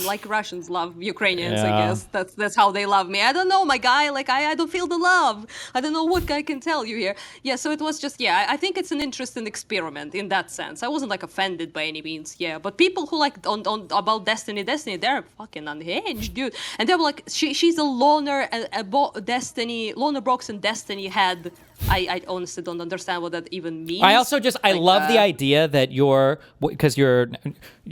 like Russians love Ukrainians, I Yeah. guess. That's how they love me. I don't know, my guy. Like, I don't feel the love. I don't know what I can tell you here. Yeah, so it was just, I think it's an interesting experiment in that sense. I wasn't like offended by any means. Yeah, but people who like on about Destiny, they're fucking unhinged, dude. And they were like, she's a loner, Destiny, loner Brox and Destiny head. I honestly don't understand what that even means. I also just I love the idea that because you're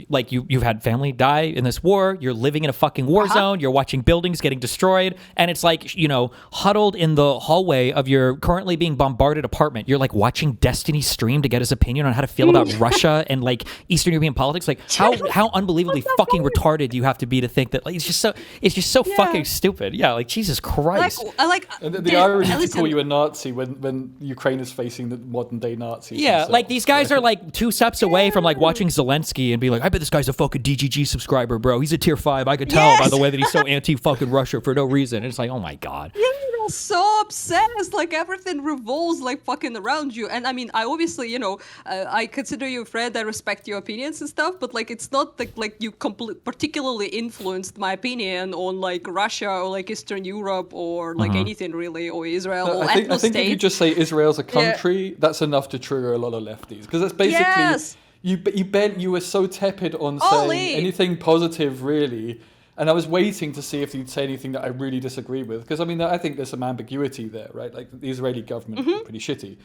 like you've had family die in this war, you're living in a fucking war zone, you're watching buildings getting destroyed, and it's like, you know, huddled in the hallway of your currently being bombarded apartment, you're like watching Destiny stream to get his opinion on how to feel about Russia and like Eastern European politics. Like how unbelievably fucking retarded do you have to be to think that like it's just so fucking stupid. Yeah, like Jesus Christ. And the irony to call you a Nazi when Ukraine is facing the modern day Nazis. Yeah, themselves. like these guys are like 2 steps away from like watching Zelensky and be like, I bet this guy's a fucking DGG subscriber, bro. He's a tier 5. I could tell by the way that he's so anti-fucking Russia for no reason. And it's like, oh my god. You're so obsessed, like everything revolves like fucking around you. And I mean, I obviously, you know, I consider you a friend, I respect your opinions and stuff, but like it's not like you particularly influenced my opinion on like Russia or like Eastern Europe or like anything really, or Israel or I think if you Ethnostates. just say Israel's a country, that's enough to trigger a lot of lefties. Because that's basically, you were so tepid on saying anything positive, really. And I was waiting to see if you'd say anything that I really disagree with. Because, I mean, I think there's some ambiguity there, right? Like, the Israeli government is pretty shitty.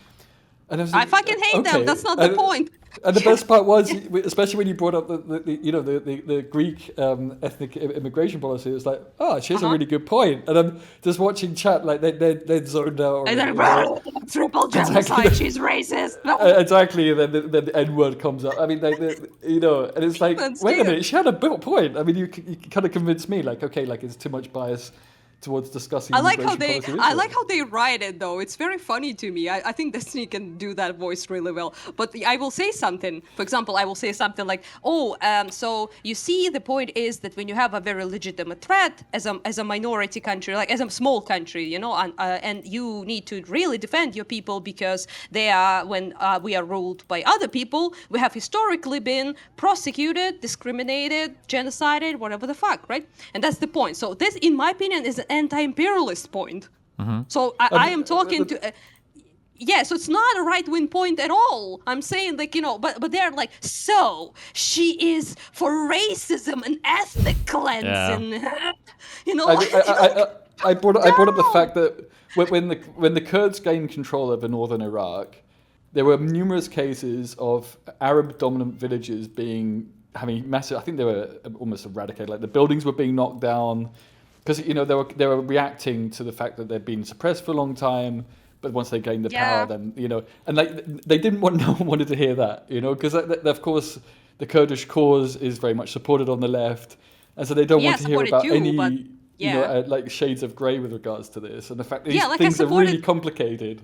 And I fucking hate them. That's not the point. And the best part was, especially when you brought up the Greek ethnic immigration policy, it was like, oh, she has a really good point. And I'm just watching chat, like they're zoned out. And then, triple genocide, she's racist. Exactly, and then the N word comes up. I mean, and it's like, wait a minute, she had a point. I mean, you kind of convinced me, like, okay, like it's too much bias towards discussing. I like how they write it though. It's very funny to me. I think Destiny can do that voice really well. But I will say something. For example, I will say something like, so you see, the point is that when you have a very legitimate threat as a minority country, like as a small country, you know, and you need to really defend your people because they are, when we are ruled by other people, we have historically been prosecuted, discriminated, genocided, whatever the fuck, right? And that's the point. So this, in my opinion, is an anti-imperialist point. So I am talking to... so it's not a right-wing point at all. I'm saying, like, you know, but they're like, so she is for racism and ethnic cleansing. You know, I brought up the fact that when the Kurds gained control over northern Iraq, there were numerous cases of Arab-dominant villages having massive. I think they were almost eradicated. Like the buildings were being knocked down. Because, you know, they were reacting to the fact that they'd been suppressed for a long time, but once they gained the power, then, you know, and like they didn't want, no one wanted to hear that, you know, because of course the Kurdish cause is very much supported on the left, and so they don't want to hear about any, like shades of grey with regards to this, and the fact that these things are really complicated.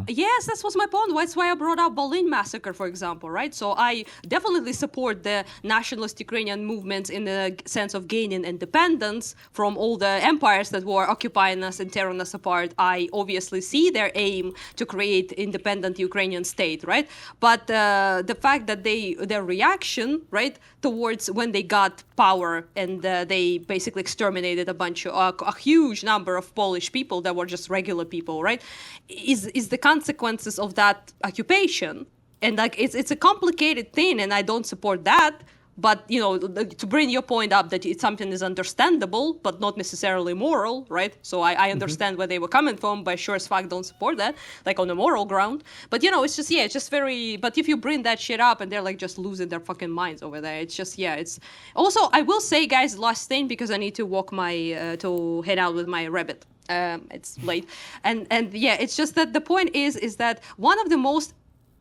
Yes, that was my point. That's why I brought up Berlin massacre, for example, right? So I definitely support the nationalist Ukrainian movements in the sense of gaining independence from all the empires that were occupying us and tearing us apart. I obviously see their aim to create independent Ukrainian state, right? But the fact that their reaction, right, towards when they got power and they basically exterminated a huge number of Polish people that were just regular people, right, is the consequences of that occupation. And like it's a complicated thing, and I don't support that. But, to bring your point up that it's something is understandable, but not necessarily moral, right? So I understand where they were coming from, but sure as fuck don't support that, like on a moral ground. But, it's just very, but if you bring that shit up and they're like just losing their fucking minds over there, it's just, it's, also, I will say, guys, last thing, because I need to walk to head out with my rabbit. It's late. And it's just that the point is that one of the most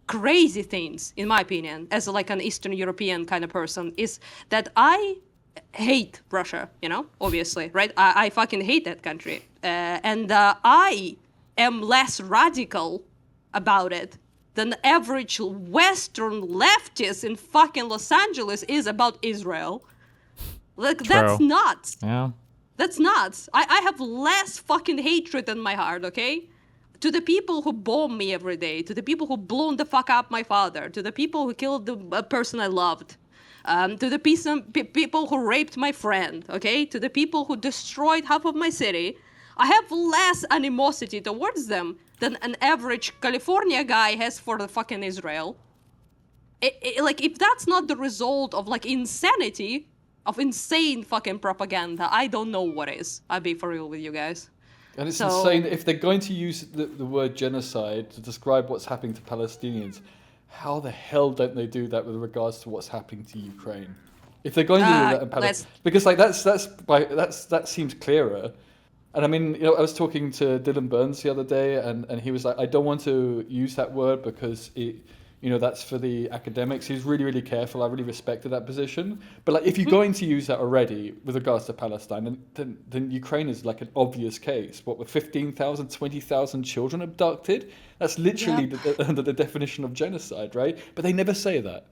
crazy things, in my opinion, as like an Eastern European kind of person, is that I hate Russia, obviously, right? I fucking hate that country. And I am less radical about it than the average Western leftist in fucking Los Angeles is about Israel. Like, True. That's nuts. Yeah. That's nuts. I have less fucking hatred in my heart, okay? To the people who bomb me every day, to the people who blown the fuck up my father, to the people who killed the person I loved, to the people who raped my friend, okay? To the people who destroyed half of my city, I have less animosity towards them than an average California guy has for the fucking Israel. Like, if that's not the result of, like, insanity, of insane fucking propaganda, I don't know what is. I'll be for real with you guys. And it's insane, if they're going to use the word genocide to describe what's happening to Palestinians, how the hell don't they do that with regards to what's happening to Ukraine? If they're going to do that in Palestine, because like that seems clearer. And I mean, I was talking to Dylan Burns the other day, and he was like, I don't want to use that word because it, that's for the academics. He's really, really careful. I really respected that position. But like, if you're going to use that already with regards to Palestine, then Ukraine is like an obvious case. What, with 15,000, 20,000 children abducted? That's literally under the definition of genocide, right? But they never say that.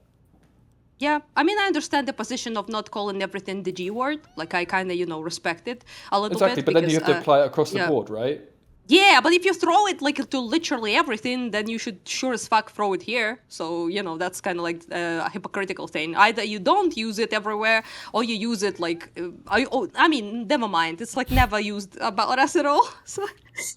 Yeah, I mean, I understand the position of not calling everything the G word. Like, I kind of respect it a little bit. Exactly, but then you have to apply it across the board, right? Yeah, but if you throw it like to literally everything, then you should sure as fuck throw it here. So, that's kind of like a hypocritical thing. Either you don't use it everywhere, or you use it like, I mean, never mind. It's like never used about us at all. So,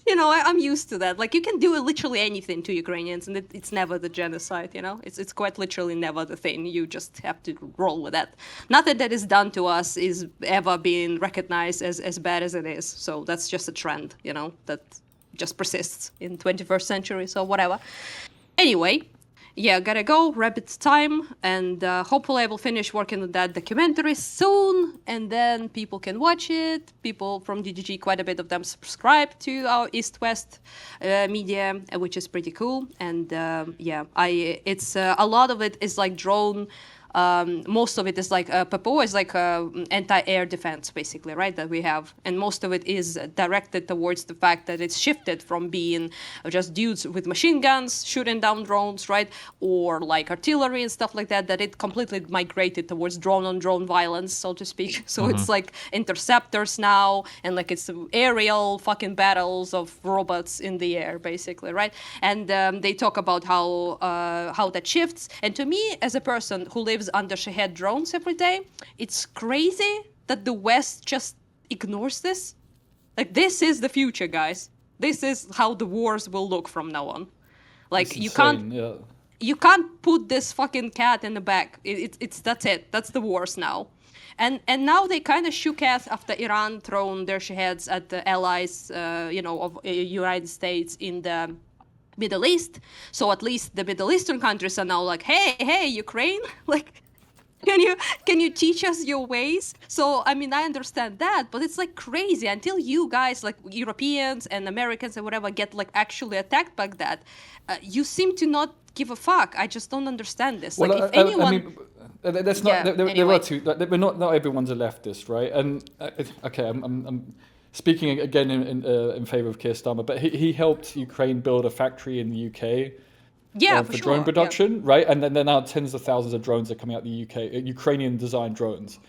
I'm used to that. Like, you can do literally anything to Ukrainians, and it's never the genocide, It's quite literally never the thing. You just have to roll with that. Nothing that is done to us is ever being recognized as bad as it is. So that's just a trend, that just persists in 21st century, so whatever. Anyway, gotta go, rabbit's time, and hopefully I will finish working on that documentary soon, and then people can watch it. People from DGG, quite a bit of them subscribe to our East-West media, which is pretty cool, and it's a lot of it is like drone. Most of it is like PPO is like anti-air defense, basically, right, that we have. And most of it is directed towards the fact that it's shifted from being just dudes with machine guns shooting down drones, right, or like artillery and stuff like that it completely migrated towards drone-on-drone violence, so to speak. So it's like interceptors now, and like it's aerial fucking battles of robots in the air, basically, right? And they talk about how that shifts. And to me, as a person who lives under Shahed drones every day, it's crazy that the West just ignores this. Like, this is the future, guys. This is how the wars will look from now on. Like, you can't put this fucking cat in the bag. That's it. That's the wars now. And now they kind of shook ass after Iran thrown their Shaheds at the allies, of United States in the Middle East. So at least the Middle Eastern countries are now like, hey, Ukraine, like, can you teach us your ways? So, I mean, I understand that, but it's like crazy until you guys, like Europeans and Americans and whatever, get like actually attacked like that. You seem to not give a fuck. I just don't understand this. Well, like, if anyone... I mean, that's not. There are two. Like, we're not everyone's a leftist, right? And okay, I'm speaking again in favor of Keir Starmer, but he helped Ukraine build a factory in the UK. For drone production, right? And then now tens of thousands of drones are coming out the UK, Ukrainian-designed drones,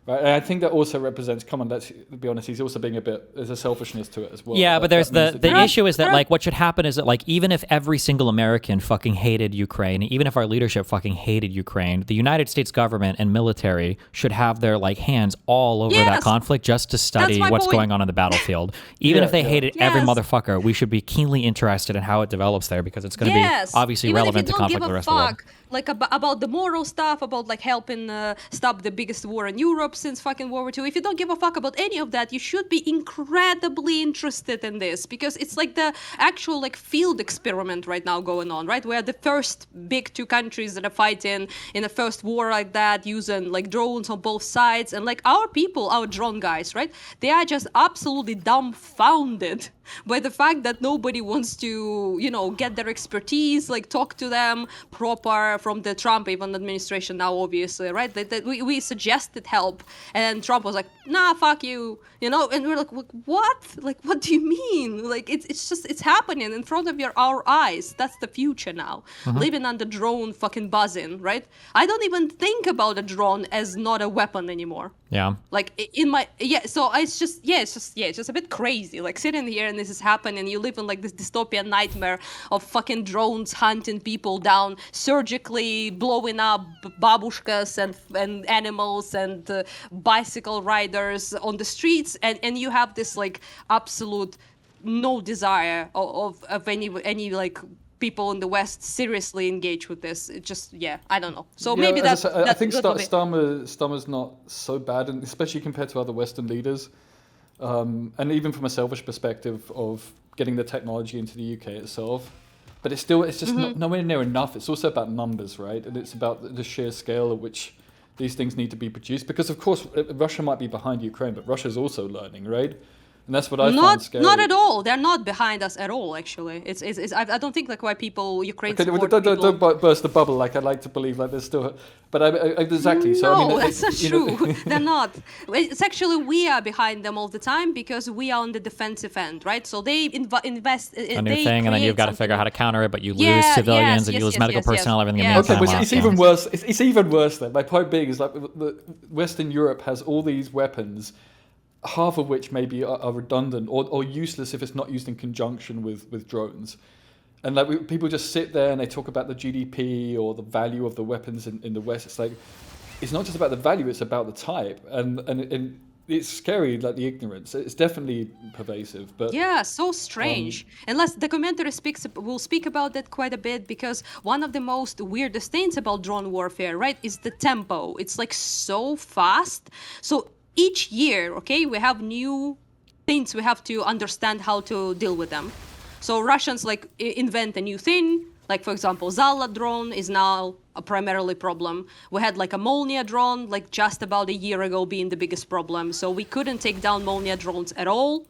right? And I think that also represents, let's be honest, he's also being there's a selfishness to it as well. Yeah, but there's the issue is that, like, what should happen is that, like, even if every single American fucking hated Ukraine, even if our leadership fucking hated Ukraine, the United States government and military should have their, like, hands all over that conflict just to study what's going on the battlefield. Even if they hated every motherfucker, we should be keenly interested in how it develops there, because it's going to be obviously even relevant to conflict the the rest of the world. like about the moral stuff, about like helping stop the biggest war in Europe since fucking World War II. If you don't give a fuck about any of that, you should be incredibly interested in this, because it's like the actual like field experiment right now going on, right? We're the first big two countries that are fighting in the first war like that, using like drones on both sides, and like our people, our drone guys, right? They are just absolutely dumbfounded by the fact that nobody wants to, you know, get their expertise, like talk to them proper from the Trump even administration now, obviously, right? That we suggested help, and Trump was like, nah, fuck you, you know, and we're like, what? Like, what do you mean? Like, it's just, it's happening in front of our eyes. That's the future now. Living on the drone fucking buzzing, right? I don't even think about a drone as not a weapon anymore. Yeah. Like in my, so it's just a bit crazy, like sitting here and this is happening, you live in like this dystopian nightmare of fucking drones hunting people down, surgically blowing up babushkas and animals and bicycle riders on the streets, and you have this like absolute no desire of any like people in the West seriously engage with this. It just, I don't know. So maybe that's... I think Starmer's not so bad, and especially compared to other Western leaders. And even from a selfish perspective of getting the technology into the UK itself. But it's just nowhere near enough. It's also about numbers, right? And it's about the sheer scale at which these things need to be produced. Because, of course, Russia might be behind Ukraine, but Russia's also learning, right? And that's what I find scary. Not at all. They're not behind us at all, actually. It's I don't think like why people, Ukraine support people... Don't burst the bubble. Like, I'd like to believe like there's still... But exactly. So, no, I mean, that's not true. They're not. It's actually, we are behind them all the time because we are on the defensive end, right? So they invest... a new thing, and then you've got to figure out how to counter it, but you lose civilians and you lose medical personnel, everything in the meantime. Okay, but it's even worse. It's even worse then. My point being is like Western Europe has all these weapons, half of which maybe are redundant or useless if it's not used in conjunction with drones. And like people just sit there and they talk about the GDP or the value of the weapons in the West. It's like, it's not just about the value, it's about the type. And it's scary, like the ignorance. It's definitely pervasive. But yeah, so strange. Unless the commentary will speak about that quite a bit, because one of the most weirdest things about drone warfare, right, is the tempo. It's like so fast. So each year, okay, we have new things we have to understand how to deal with them. So Russians like invent a new thing, like for example, Zala drone is now a primarily problem. We had like a Molnia drone, like just about a year ago being the biggest problem. So we couldn't take down Molnia drones at all.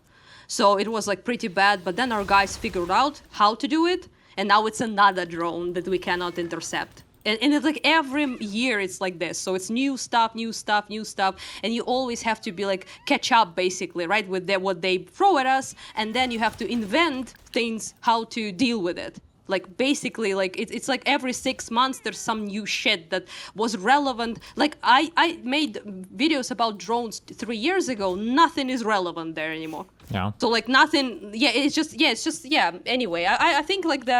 So it was like pretty bad, but then our guys figured out how to do it. And now it's another drone that we cannot intercept. And it's like every year it's like this. So it's new stuff. And you always have to be like catch up basically, right? With what they throw at us. And then you have to invent things how to deal with it. Like basically like it's like every 6 months there's some new shit that was relevant. Like I made videos about drones 3 years ago. Nothing is relevant there anymore. Yeah. So like nothing. Anyway, I think like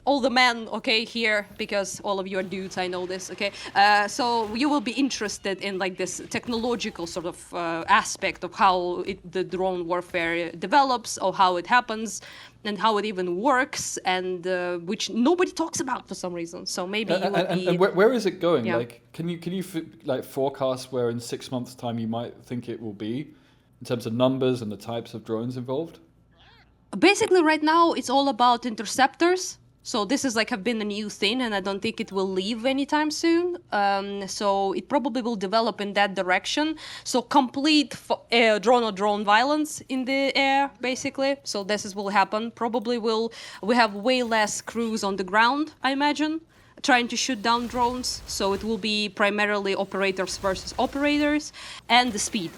all the men, okay, here, because all of you are dudes, I know this, okay? So you will be interested in like this technological sort of aspect of how the drone warfare develops, or how it happens, and how it even works, and which nobody talks about for some reason. So maybe you will be... And where is it going? Yeah. Like, can you like forecast where in 6 months' time you might think it will be, in terms of numbers and the types of drones involved? Basically, right now, it's all about interceptors. So this is like have been a new thing, and I don't think it will leave anytime soon. So it probably will develop in that direction. So complete drone-on-drone violence in the air, basically. So this will happen. Probably we have way less crews on the ground, I imagine, trying to shoot down drones. So it will be primarily operators versus operators, and the speed.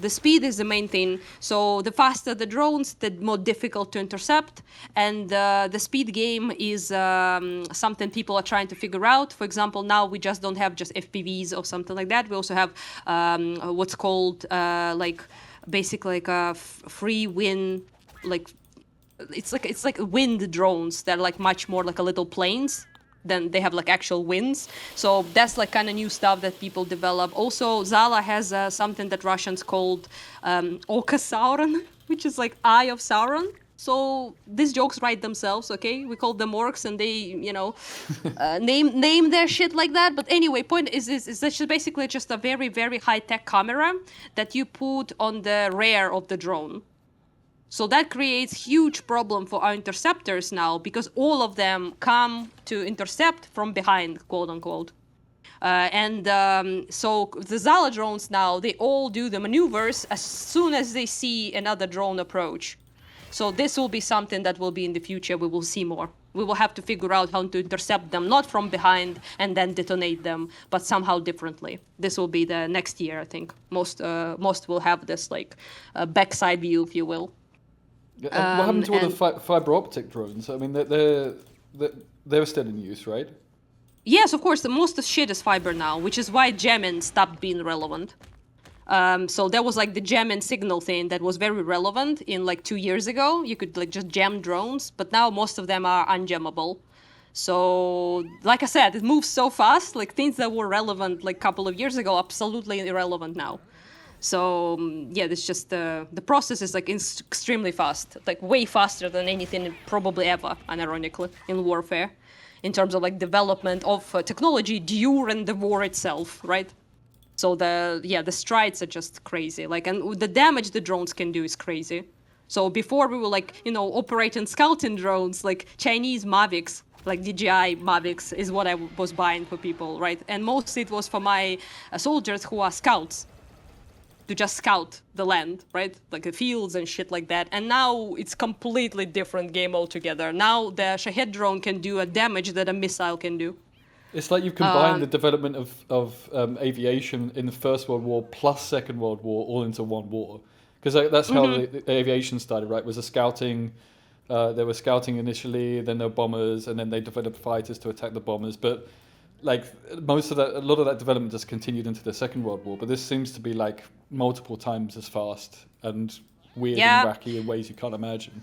The speed is the main thing. So the faster the drones, the more difficult to intercept. And the speed game is something people are trying to figure out. For example, now we just don't have just FPVs or something like that. We also have what's called basically like a free wind, like it's like wind drones that are like much more like a little planes. Then they have like actual winds. So that's like kind of new stuff that people develop. Also, Zala has something that Russians called Oka Sauron, which is like Eye of Sauron. So these jokes write themselves, okay? We call them orcs, and they, name their shit like that. But anyway, point is that it's basically just a very, very high-tech camera that you put on the rear of the drone. So that creates huge problem for our interceptors now, because all of them come to intercept from behind, quote unquote. So the Zala drones now, they all do the maneuvers as soon as they see another drone approach. So this will be something that will be in the future. We will see more. We will have to figure out how to intercept them, not from behind and then detonate them, but somehow differently. This will be the next year, I think. Most will have this backside view, if you will. What happened to all the fiber optic drones? I mean, they're still in use, right? Yes, of course. Most of shit is fiber now, which is why jamming stopped being relevant. So there was the jamming signal thing that was very relevant in 2 years ago. You could just jam drones, but now most of them are unjammable. So, like I said, it moves so fast. Things that were relevant a couple of years ago, absolutely irrelevant now. So yeah, it's just the process is extremely fast, way faster than anything probably ever, unironically, in warfare, in terms of development of technology during the war itself, right? So the strides are just crazy, and the damage the drones can do is crazy. So before we were operating scouting drones, Chinese Mavics, DJI Mavics is what I was buying for people, right? And mostly it was for my soldiers who are scouts, to just scout the land, right? The fields and shit like that. And now it's completely different game altogether. Now the Shahed drone can do a damage that a missile can do. It's like you've combined the development of aviation in the First World War plus Second World War all into one war. Because that's how the aviation started, right? Was a scouting. They were scouting initially, then there were bombers, and then they developed fighters to attack the bombers. But a lot of that development just continued into the Second World War. But this seems to be multiple times as fast and weird and wacky in ways you can't imagine.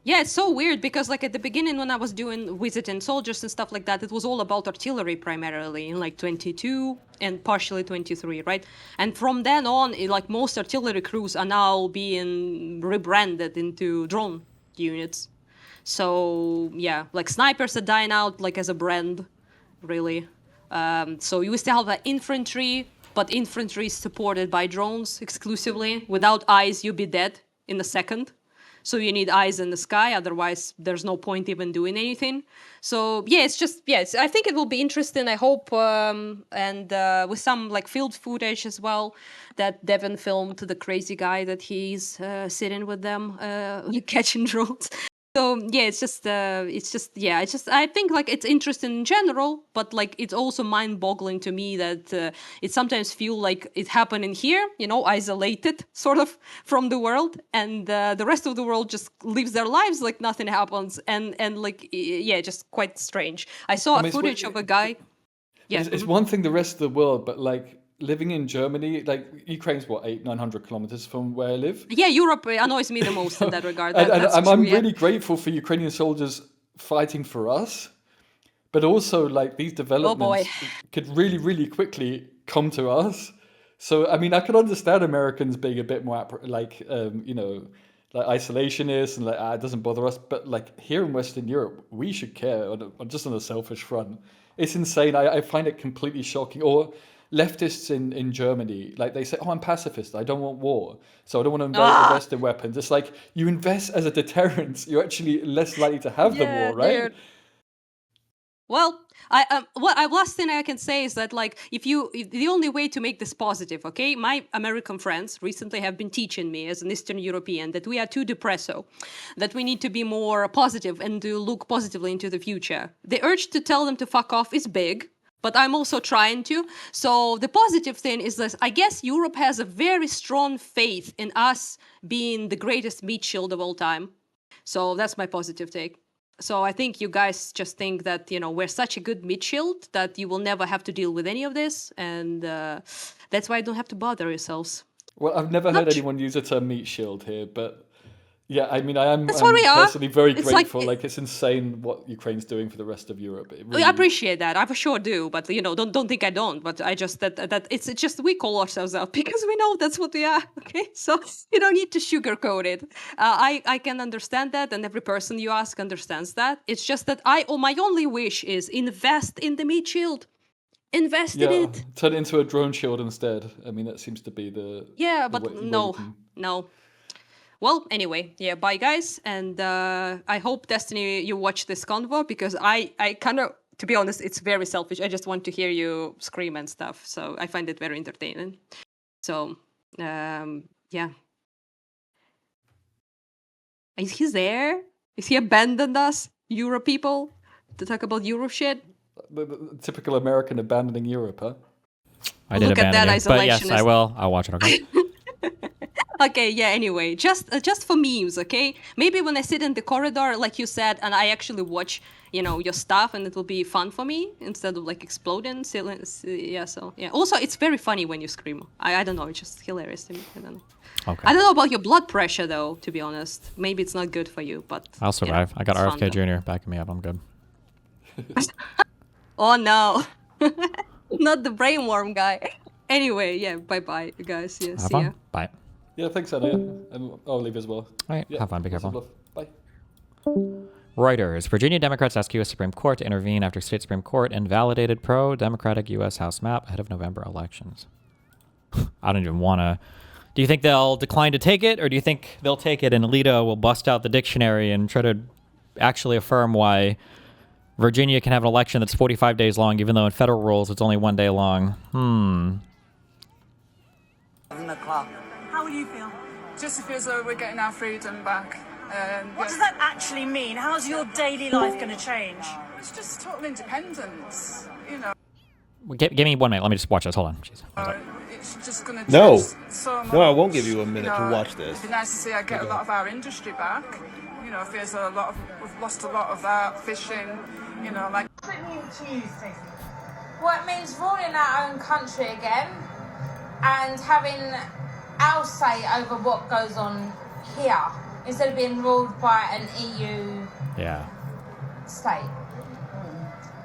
Yeah, it's so weird because at the beginning when I was visiting soldiers and stuff like that, it was all about artillery primarily in 22 and partially 23, right? And from then on, most artillery crews are now being rebranded into drone units. So yeah, snipers are dying out as a brand, really. So you still have infantry, but infantry is supported by drones exclusively. Without eyes, you'll be dead in a second. So you need eyes in the sky, otherwise there's no point even doing anything. So yeah, I think it will be interesting, I hope, and with some field footage as well that Devin filmed, the crazy guy that he's sitting with them catching drones. So yeah, I think it's interesting in general, but it's also mind-boggling to me that it sometimes feel like it happening here, isolated sort of from the world, and the rest of the world just lives their lives like nothing happens, and just quite strange. I saw footage of a guy. Yeah, it's one thing the rest of the world, but living in Germany, Ukraine's 800-900 kilometers from where I live. Yeah, Europe annoys me the most in that regard. I'm really grateful for Ukrainian soldiers fighting for us, but also these developments could really, really quickly come to us. So I mean, I can understand Americans being a bit more isolationist and it doesn't bother us, but here in Western Europe, we should care just on a selfish front. It's insane. I find it completely shocking. Or leftists in Germany, they say, I'm pacifist, I don't want war, so I don't want to invest in weapons. It's you invest as a deterrent, you're actually less likely to have the war, right? Dude. Well, last thing I can say is that if the only way to make this positive, okay, my American friends recently have been teaching me as an Eastern European that we are too depresso, that we need to be more positive and to look positively into the future. The urge to tell them to fuck off is big, but I'm also trying to. So the positive thing is that I guess Europe has a very strong faith in us being the greatest meat shield of all time. So that's my positive take. So I think you guys just think that, we're such a good meat shield that you will never have to deal with any of this. And that's why you don't have to bother yourselves. Well, I've never heard anyone use the term meat shield here, but Yeah, I mean, I'm That's what we are. personally very It's grateful. like- It's insane what Ukraine's doing for the rest of Europe. It I really, appreciate that. I for sure do, but don't think I don't. But I just that it's just we call ourselves out because we know that's what we are. Okay, so you don't need to sugarcoat it. I can understand that, and every person you ask understands that. It's just that my only wish is invest in the meat shield. Invest in it. turn it into a drone shield instead. I mean, that seems to be the But way you no, can- no. Well, anyway, yeah, bye guys, and I hope Destiny you watch this convo because I kind of, to be honest, it's very selfish. I just want to hear you scream and stuff, so I find it very entertaining. So, yeah. Is he there? Is he abandoned us, Euro people, to talk about Euro shit? the typical American abandoning Europe, huh? I did Look at abandon that you, but yes, I isolationist. will. I'll watch it. Okay. Okay, yeah, anyway, just for memes, okay? Maybe when I sit in the corridor, like you said, and I actually watch, your stuff, and it will be fun for me instead of like exploding. Yeah, so, yeah. Also, it's very funny when you scream. I don't know, it's just hilarious to me. I don't know. Okay. I don't know about your blood pressure, though, to be honest. Maybe it's not good for you, but... I'll survive. I got it's fun, RFK though. Jr. backing me up. I'm good. Oh, no. Not the brainworm guy. Anyway, yeah, bye-bye, you guys. Yeah, Have see fun. ya. Bye. Yeah, thanks, Anna. And I'll leave as well. All right. Yeah, Have fun. Be lots of careful. love. Bye. Reuters. Virginia Democrats ask U.S. Supreme Court to intervene after state Supreme Court invalidated pro-Democratic U.S. House map ahead of November elections. I don't even want to... Do you think they'll decline to take it, or do you think they'll take it and Alito will bust out the dictionary and try to actually affirm why Virginia can have an election that's 45 days long, even though in federal rules it's only 1 day long? 11 o'clock. How will you feel? Just feels though we're getting our freedom back. What does that actually mean? How's your daily life going to change? It's just total independence, Give me 1 minute. Let me just watch this. Hold on. Jeez. One sec. It's just going to No. so much. No, I won't give you a minute to watch this. It'd be nice to see I get a lot of our industry back. It feels we've lost a lot of our fishing. Like. What does it mean to you, Stacey? Well, it means ruling our own country again and having our say over what goes on here instead of being ruled by an EU Yeah. state.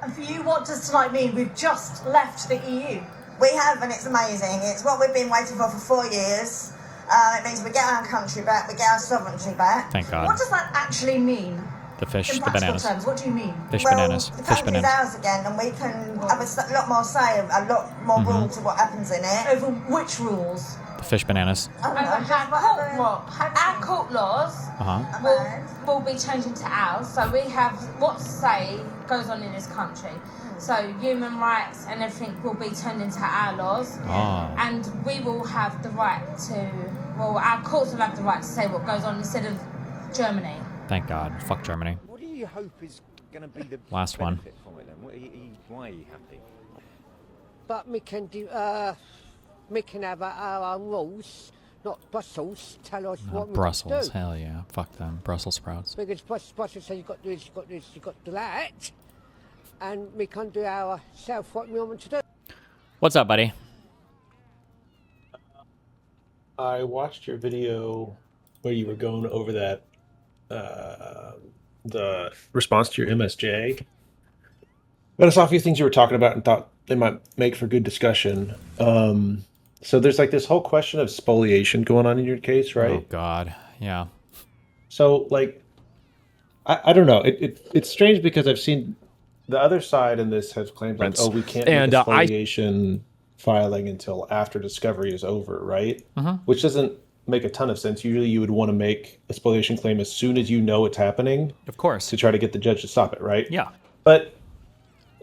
And for you, what does tonight mean? We've just left the EU. We have, and it's amazing. It's what we've been waiting for 4 years. It means we get our country back, we get our sovereignty back. Thank God. What does that actually mean? The fish, In the practical bananas. terms, what do you mean? Fish Well, bananas. the Fish country's bananas. ours again, and we can have a lot more say, a lot more rule to what happens in it. Over which rules? The fish bananas. I don't know, just whatever. Our court laws will be changing to ours, so we have what say goes on in this country. So human rights and everything will be turned into our laws, and we will have the right to. Well, our courts will have the right to say what goes on instead of Germany. Thank God. Fuck Germany. What do you hope is going to be the Last one. benefit from it then? Why are you happy? But we can do, we can have our own rules, not Brussels tell us what we Brussels. can do. Hell yeah. Fuck them. Brussels sprouts. Because Brussels says you've got to do this, you've got to do this, you've got to do that, and we can do ourselves what we want to do. What's up, buddy? I watched your video where you were going over that, the response to your MSJ. But I saw a few things you were talking about and thought they might make for good discussion. So there's like this whole question of spoliation going on in your case, right? Oh, God. Yeah. So, like, I don't know. It's strange because I've seen the other side in this has claimed like, oh, we can't make a spoliation filing until after discovery is over, right? Which doesn't make a ton of sense. Usually you would want to make a spoliation claim as soon as you know it's happening. Of course. To try to get the judge to stop it, right? Yeah. But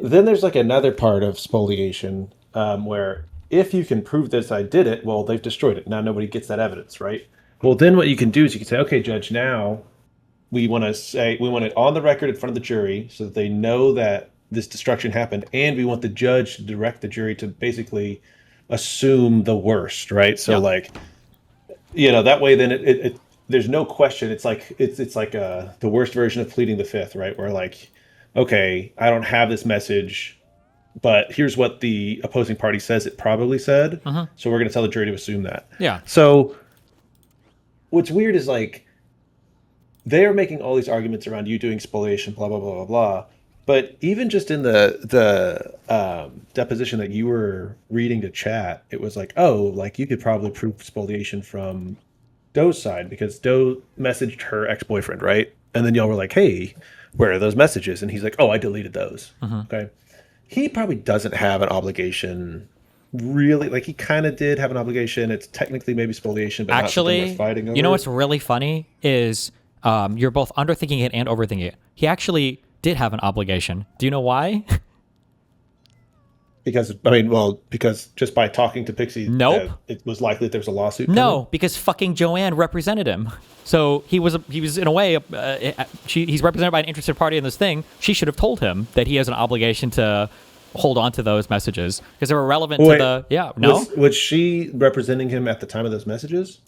then there's like another part of spoliation where if you can prove this, I did it, well, they've destroyed it. Now nobody gets that evidence, right? Well, then what you can do is you can say, okay, judge, now we want it on the record in front of the jury so that they know that this destruction happened, and we want the judge to direct the jury to basically assume the worst, right? So like, that way then it there's no question. It's like the worst version of pleading the fifth, right? Where like, okay, I don't have this message, but here's what the opposing party says it probably said. So we're going to tell the jury to assume that. Yeah. So what's weird is like, they are making all these arguments around you doing spoliation, blah blah blah blah blah. But even just in the deposition that you were reading to chat, it was like, oh, like you could probably prove spoliation from Doe's side because Doe messaged her ex-boyfriend, right? And then y'all were like, hey, where are those messages? And he's like, oh, I deleted those. Okay. He probably doesn't have an obligation, really. Like, he kind of did have an obligation. It's technically maybe spoliation, but actually, not something worth fighting over. You know what's really funny is you're both underthinking it and overthinking it. He actually did have an obligation. Do you know why? Because just by talking to Pixie, nope, it was likely that there was a lawsuit. No, because fucking Joanne represented him. So he was in a way, he's represented by an interested party in this thing. She should have told him that he has an obligation to hold on to those messages because they were relevant to the. Yeah, no. Was she representing him at the time of those messages?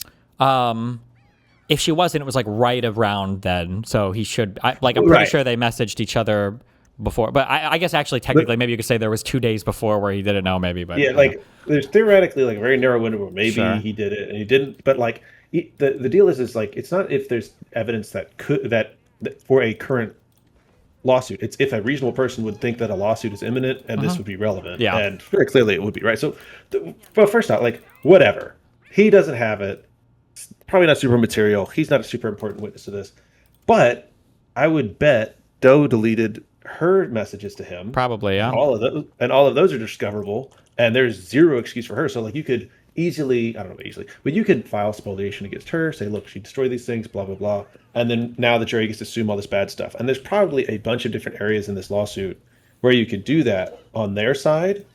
If she wasn't, it was like right around then. So he should. I'm pretty sure they messaged each other before, but I guess actually technically maybe you could say there was 2 days before where he didn't know, maybe. But yeah, like there's theoretically like a very narrow window where maybe he did it and he didn't. But like the deal is like it's not if there's evidence that for a current lawsuit. It's if a reasonable person would think that a lawsuit is imminent and this would be relevant. Yeah, and very clearly it would be, right? So, but first off, like whatever, he doesn't have it. It's probably not super material. He's not a super important witness to this, but I would bet Doe deleted her messages to him. Probably, yeah. All of those are discoverable, and there's zero excuse for her. So like you could easily, I don't know easily, but you could file spoliation against her, say, look, she destroyed these things, blah, blah, blah. And then now the jury gets to assume all this bad stuff. And there's probably a bunch of different areas in this lawsuit where you could do that on their side.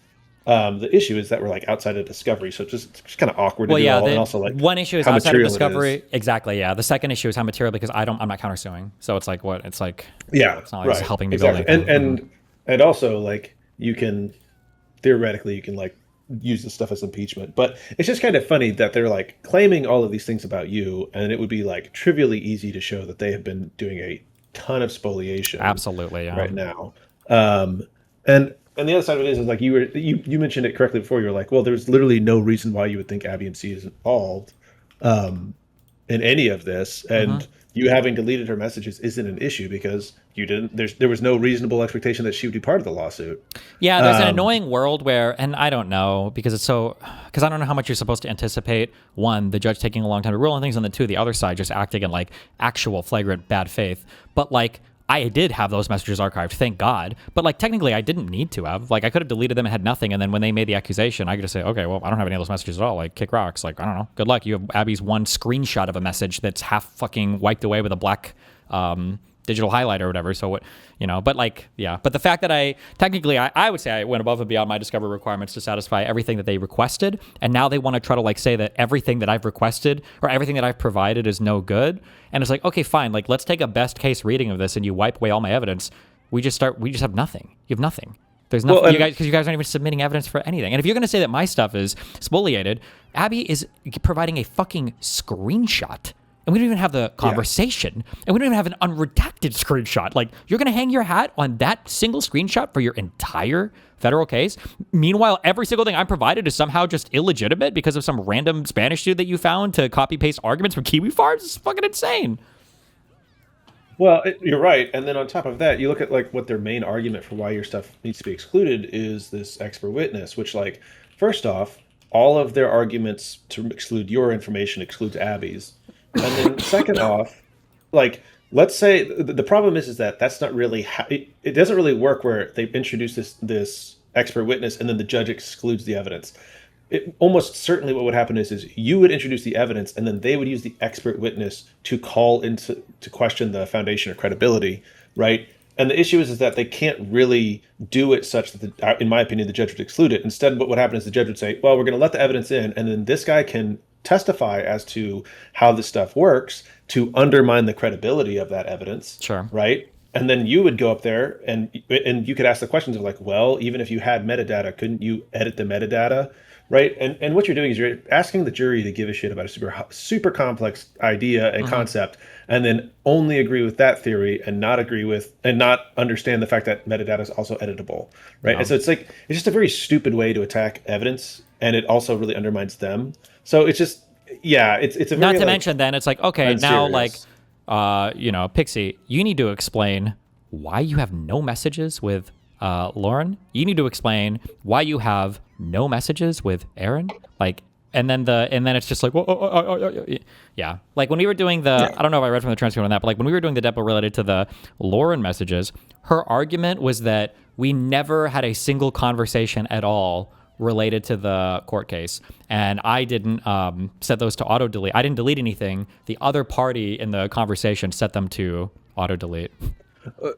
The issue is that we're like outside of discovery, so it's just kind of awkward to do all. And also like one issue is outside of discovery. Exactly, yeah. The second issue is how material, because I'm not countersuing. So it's like what? It's like it's not like it's helping me build anything. And also like you can theoretically like use this stuff as impeachment. But it's just kind of funny that they're like claiming all of these things about you, and it would be like trivially easy to show that they have been doing a ton of spoliation. Absolutely, yeah. Right now. And the other side of it is like you mentioned it correctly before. You're like, well, there's literally no reason why you would think Abby and C is involved in any of this, and you having deleted her messages isn't an issue because you didn't. There was no reasonable expectation that she would be part of the lawsuit. Yeah, there's an annoying world where, and I don't know because I don't know how much you're supposed to anticipate. One, the judge taking a long time to rule on things, and then two, the other side just acting in like actual flagrant bad faith. But like, I did have those messages archived, thank God. But like technically I didn't need to have. Like I could have deleted them and had nothing, and then when they made the accusation, I could just say, okay, well, I don't have any of those messages at all. Like kick rocks. Like, I don't know. Good luck. You have Abby's one screenshot of a message that's half fucking wiped away with a black digital highlight or whatever. So what, but like, yeah. But the fact that I would say I went above and beyond my discovery requirements to satisfy everything that they requested. And now they want to try to like say that everything that I've requested or everything that I've provided is no good. And it's like, okay, fine. Like, let's take a best case reading of this and you wipe away all my evidence. We just have nothing. You have nothing. There's nothing, because you guys aren't even submitting evidence for anything. And if you're going to say that my stuff is spoliated, Abby is providing a fucking screenshot. And we don't even have the conversation. And we don't even have an unredacted screenshot. Like, you're going to hang your hat on that single screenshot for your entire federal case? Meanwhile, every single thing I provided is somehow just illegitimate because of some random Spanish dude that you found to copy-paste arguments from Kiwi Farms? It's fucking insane. Well, you're right. And then on top of that, you look at like what their main argument for why your stuff needs to be excluded is this expert witness, which like, first off, all of their arguments to exclude your information excludes Abby's. And then second off, like, let's say the problem is that that's not really how it doesn't really work where they introduce this expert witness and then the judge excludes the evidence. It almost certainly what would happen is you would introduce the evidence and then they would use the expert witness to call into to question the foundation or credibility, right? And the issue is that they can't really do it such that, in my opinion, the judge would exclude it. Instead, what would happen is the judge would say, well, we're going to let the evidence in, and then this guy can testify as to how this stuff works to undermine the credibility of that evidence. Sure. Right? And then you would go up there and you could ask the questions of like, well, even if you had metadata, couldn't you edit the metadata? Right. And what you're doing is you're asking the jury to give a shit about a super complex idea and concept, and then only agree with that theory and not understand the fact that metadata is also editable. Right. No. And so it's just a very stupid way to attack evidence. And it also really undermines them. So it's just, it's a very, not to mention then it's like, okay, now like Pixie, you need to explain why you have no messages with Lauren. You need to explain why you have no messages with Aaron. Like, and then it's just like, yeah. Like when we were doing I don't know if I read from the transcript on that, but like when we were doing the depo related to the Lauren messages, her argument was that we never had a single conversation at all related to the court case. And I didn't set those to auto delete. I didn't delete anything. The other party in the conversation set them to auto delete.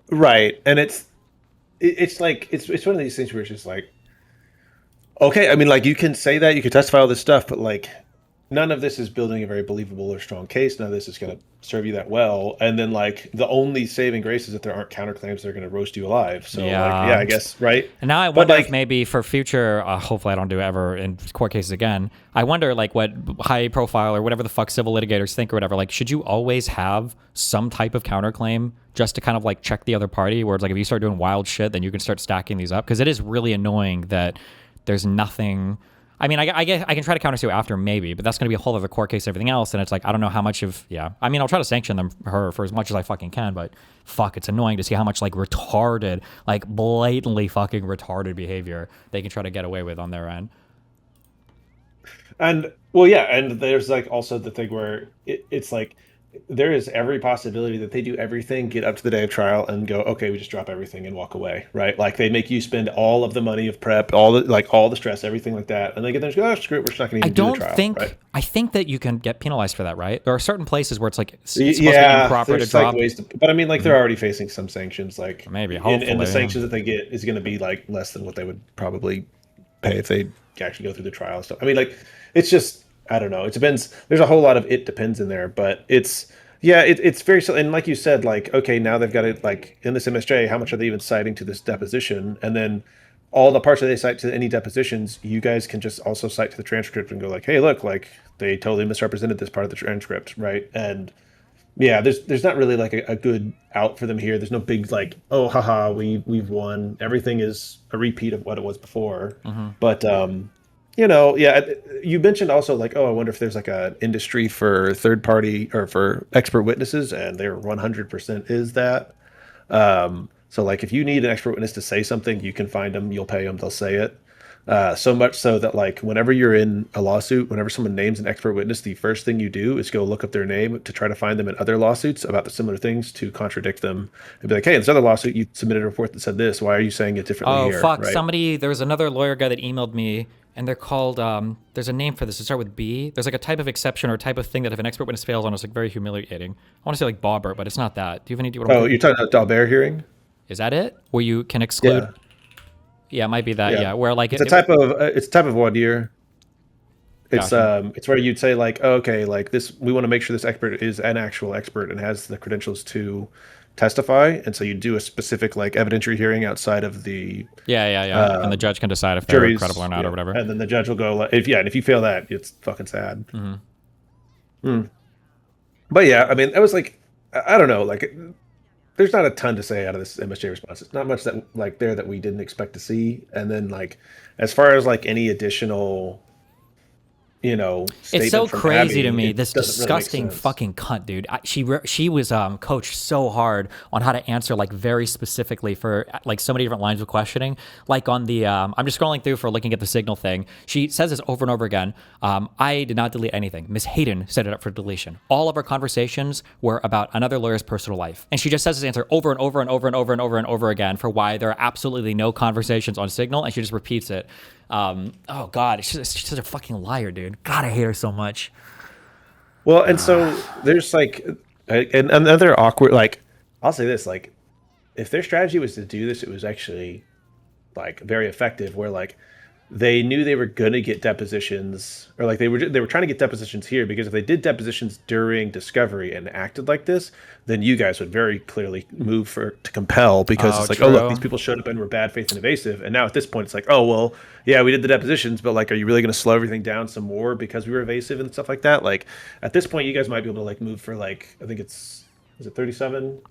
Right. And it's like, it's one of these things where it's just like, okay, I mean, like, you can say that, you can testify all this stuff, but like, none of this is building a very believable or strong case. None of this is going to serve you that well. And then, like, the only saving grace is that there aren't counterclaims that are going to roast you alive. So, I guess, right? And now I wonder if maybe for future, hopefully I don't do ever in court cases again, I wonder, like, what high profile or whatever the fuck civil litigators think or whatever, like, should you always have some type of counterclaim just to kind of, like, check the other party? Where it's like, if you start doing wild shit, then you can start stacking these up. Because it is really annoying that there's nothing. I mean, I guess I can try to countersue after maybe, but that's going to be a whole other court case and everything else. And it's like, I don't know how much of, I mean, I'll try to sanction her for as much as I fucking can, but fuck, it's annoying to see how much like retarded, like blatantly fucking retarded behavior they can try to get away with on their end. And well, yeah. And there's like also the thing where it's like, there is every possibility that they do everything, get up to the day of trial and go, okay, we just drop everything and walk away, right? Like they make you spend all of the money of prep, all the stress, everything like that. And they get there and go, oh, screw it, we're just not going to even do the trial. Right? I think that you can get penalized for that, right? There are certain places where it's like, it's supposed to be improper to drop. But I mean, like they're already facing some sanctions, like maybe, hopefully. And the sanctions that they get is going to be like less than what they would probably pay if they actually go through the trial stuff. I mean, like, it's just, I don't know. It depends. There's a whole lot of it depends in there, but it's very, and like you said, like, okay, now they've got it like in this MSJ, how much are they even citing to this deposition? And then all the parts that they cite to any depositions, you guys can just also cite to the transcript and go like, hey, look, like they totally misrepresented this part of the transcript, right? And yeah, there's not really like a good out for them here. There's no big like, oh, haha, we've won. Everything is a repeat of what it was before. But you mentioned also like, oh, I wonder if there's like an industry for third party or for expert witnesses, and there 100% is that. So like if you need an expert witness to say something, you can find them, you'll pay them, they'll say it. So much so that like whenever you're in a lawsuit, whenever someone names an expert witness, the first thing you do is go look up their name to try to find them in other lawsuits about the similar things to contradict them and be like, hey, in this other lawsuit, you submitted a report that said this. Why are you saying it differently here? Oh, fuck. Right? There was another lawyer guy that emailed me, and they're called, there's a name for this. It starts with B. There's like a type of exception or type of thing that if an expert witness fails on, it's like very humiliating. I want to say like Bobber, but it's not that. Do you have any idea what you're talking about Dalbert hearing? Is that it? Where you can exclude? Yeah, it might be that. Yeah, where like it's a type of voir dire. It's it's where you'd say like, oh, okay, like this, we want to make sure this expert is an actual expert and has the credentials to testify, and so you do a specific like evidentiary hearing outside of the and the judge can decide if they're credible or not or whatever. And then the judge will go like, if you fail that, it's fucking sad. But yeah, I mean, it was like, I don't know, like. There's not a ton to say out of this MSJ response. It's not much that like there that we didn't expect to see. And then like, as far as like any additional, it's so crazy Abby, to me. This disgusting really fucking cunt, dude. She was coached so hard on how to answer like very specifically for like so many different lines of questioning. Like on the, I'm just scrolling through for looking at the signal thing. She says this over and over again. I did not delete anything. Miss Hayden set it up for deletion. All of our conversations were about another lawyer's personal life, and she just says this answer over and over and over and over and over and over again for why there are absolutely no conversations on signal, and she just repeats it. Oh God, she's such a fucking liar, dude. God, I hate her so much. Well, and so there's like another awkward, like, I'll say this, like, if their strategy was to do this, it was actually like very effective, where like they knew they were going to get depositions, or like they were trying to get depositions here, because if they did depositions during discovery and acted like this, then you guys would very clearly move to compel, because it's like, oh, look, these people showed up and were bad faith and evasive. And now at this point, it's like, oh, well, yeah, we did the depositions, but like, are you really going to slow everything down some more because we were evasive and stuff like that? Like at this point, you guys might be able to like move for like, I think is it 37?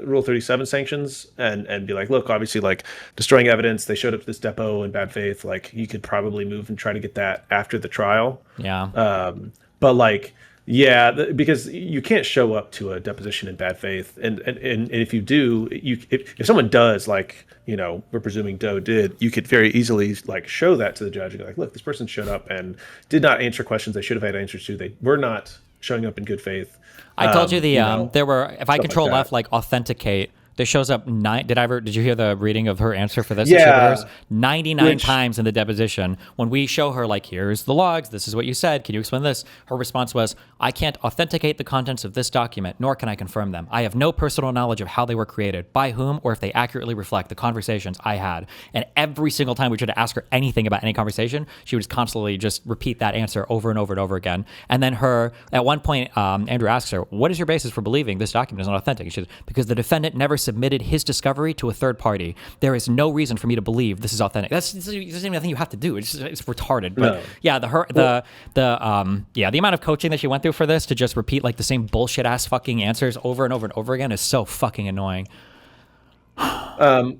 Rule 37 sanctions, and be like, look, obviously, like destroying evidence, they showed up to this depot in bad faith, like you could probably move and try to get that after the trial. Yeah. But like Yeah, because you can't show up to a deposition in bad faith, and if you do, if someone does, like, we're presuming Doe did, you could very easily like show that to the judge and be like, look, this person showed up and did not answer questions they should have had answers to. They were not showing up in good faith. I told you there were, if I control like left, like authenticate, there shows up did you hear the reading of her answer for this? Yeah. 99 times in the deposition. When we show her, like, here's the logs, this is what you said, can you explain this? Her response was, I can't authenticate the contents of this document, nor can I confirm them. I have no personal knowledge of how they were created, by whom, or if they accurately reflect the conversations I had. And every single time we tried to ask her anything about any conversation, she would just constantly just repeat that answer over and over and over again. And then at one point, Andrew asks her, what is your basis for believing this document is not authentic? And she says, because the defendant never submitted his discovery to a third party. There is no reason for me to believe this is authentic. This isn't even a thing you have to do. It's retarded. But No. yeah, the amount of coaching that she went through for this to just repeat like the same bullshit ass fucking answers over and over and over again is so fucking annoying. Well,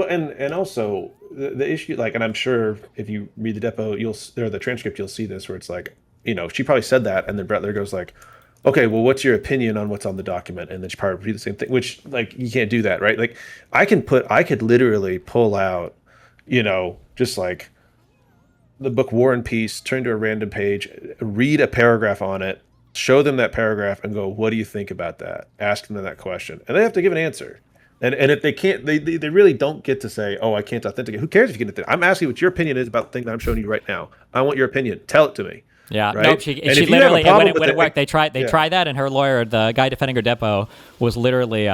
and also the issue, like, and I'm sure if you read the depo, the transcript, you'll see this where it's like, she probably said that, and then Brettler goes like, okay, well, what's your opinion on what's on the document? And then she probably repeat the same thing, which, like, you can't do that, right? Like, I could literally pull out, just like the book War and Peace, turn to a random page, read a paragraph on it, show them that paragraph, and go, what do you think about that? Ask them that question. And they have to give an answer. And if they can't, they really don't get to say, oh, I can't authenticate. Who cares if you can? I'm asking what your opinion is about the thing that I'm showing you right now. I want your opinion. Tell it to me. Yeah, right? nope. She literally, when it worked, they tried that, and her lawyer, the guy defending her depo, was literally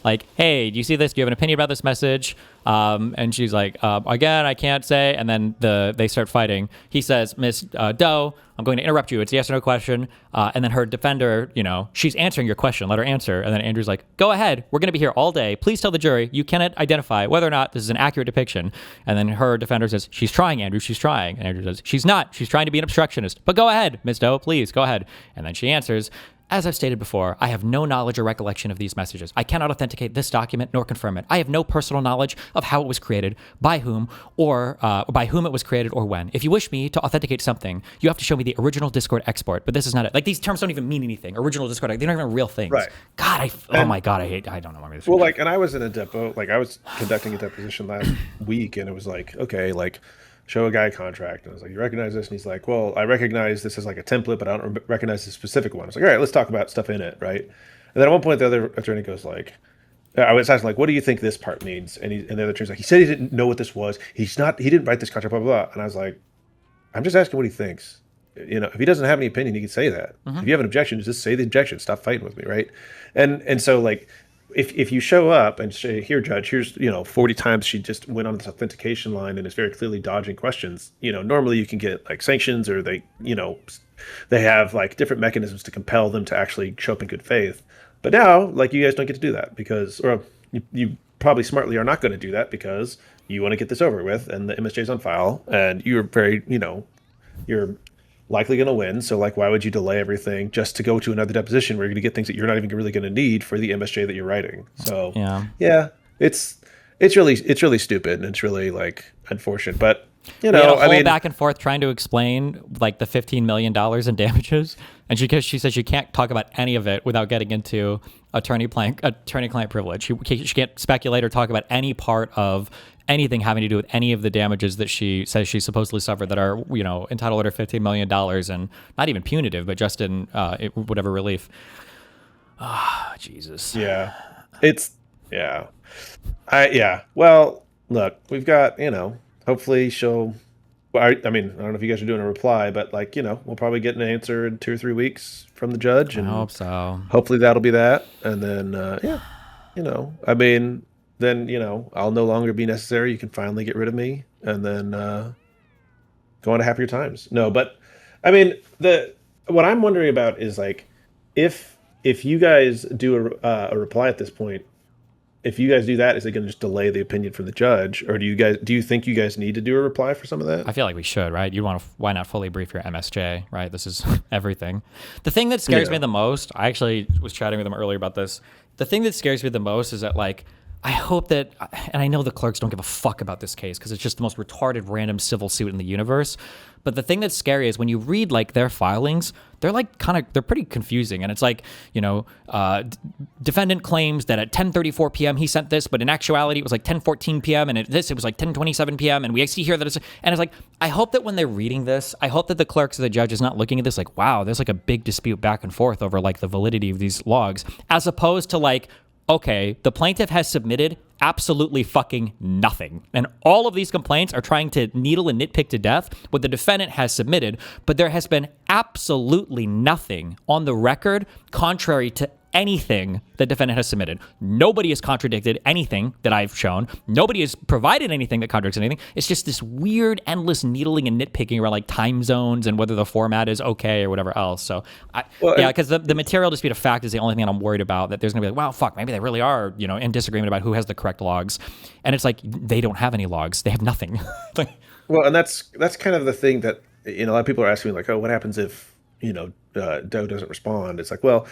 like, hey, do you see this? Do you have an opinion about this message? And she's like, again, I can't say. And then they start fighting. He says, Miss Doe, I'm going to interrupt you. It's a yes or no question. And then her defender, she's answering your question. Let her answer. And then Andrew's like, go ahead. We're going to be here all day. Please tell the jury you cannot identify whether or not this is an accurate depiction. And then her defender says, she's trying, Andrew. She's trying. And Andrew says, she's not. She's trying to be an obstructionist. But go ahead, Miss Doe. Please go ahead. And then she answers, as I've stated before, I have no knowledge or recollection of these messages. I cannot authenticate this document nor confirm it. I have no personal knowledge of how it was created, by whom, or by whom it was created, or when. If you wish me to authenticate something, you have to show me the original Discord export. But this is not it. Like, these terms don't even mean anything. Original Discord, they're not even real things. Right. God, oh my God, I don't know. Well, like, and I was in a depo, like, I was conducting a deposition last week, and it was like, okay, like, show a guy a contract. And I was like, you recognize this? And he's like, well, I recognize this as like a template, but I don't recognize the specific one. I was like, all right, let's talk about stuff in it, right? And then at one point, the other attorney goes like, I was asking, like, what do you think this part means? And the other attorney's like, he said he didn't know what this was. He didn't write this contract, blah, blah, blah. And I was like, I'm just asking what he thinks. If he doesn't have any opinion, he can say that. If you have an objection, just say the objection. Stop fighting with me, right? And so, like, if you show up and say, here, judge, here's, 40 times she just went on this authentication line and is very clearly dodging questions, normally you can get like sanctions, or they have like different mechanisms to compel them to actually show up in good faith. But now, like, you guys don't get to do that or you probably smartly are not going to do that because you want to get this over with and the MSJ is on file and you're very, you're likely going to win. So, like, why would you delay everything just to go to another deposition where you're going to get things that you're not even really going to need for the MSJ that you're writing? So, yeah, it's really stupid and it's really, like, unfortunate. But we had a whole back and forth trying to explain like the $15 million in damages, and she says she can't talk about any of it without getting into attorney-client privilege. She can't speculate or talk about any part of anything having to do with any of the damages that she says she supposedly suffered that are, entitled her $15 million and not even punitive, but just in whatever relief. Jesus. Yeah. Well, look, we've got, hopefully she'll, I mean, I don't know if you guys are doing a reply, but like, we'll probably get an answer in 2 or 3 weeks from the judge. And I hope so. Hopefully that'll be that. And then, I mean, then, I'll no longer be necessary. You can finally get rid of me and then go on to happier times. No, but I mean, what I'm wondering about is like, if you guys do a reply at this point, if you guys do that, is it going to just delay the opinion from the judge, or do you think you guys need to do a reply for some of that? I feel like we should, right? Why not fully brief your MSJ, right? This is everything. The thing that scares me the most, I actually was chatting with them earlier about this. The thing that scares me the most is that, like, I hope that, and I know the clerks don't give a fuck about this case because it's just the most retarded random civil suit in the universe. But the thing that's scary is when you read like their filings, they're like they're pretty confusing. And it's like, defendant claims that at 10:34 p.m. he sent this, but in actuality it was like 10:14 p.m. and it was like 10:27 p.m. And we see here that it's like, I hope that when they're reading this, I hope that the clerks or the judge is not looking at this like, wow, there's like a big dispute back and forth over like the validity of these logs, as opposed to like, okay, the plaintiff has submitted absolutely fucking nothing. And all of these complaints are trying to needle and nitpick to death what the defendant has submitted, but there has been absolutely nothing on the record contrary to anything the defendant has submitted. Nobody has contradicted anything that I've shown. Nobody has provided anything that contradicts anything. It's just this weird, endless needling and nitpicking around like time zones and whether the format is okay or whatever else. So, because the material dispute of fact is the only thing that I'm worried about, that there's going to be like, wow, fuck, maybe they really are, in disagreement about who has the correct logs. And it's like, they don't have any logs. They have nothing. Well, and that's kind of the thing that, a lot of people are asking me like, oh, what happens if, Doe doesn't respond? It's like, well,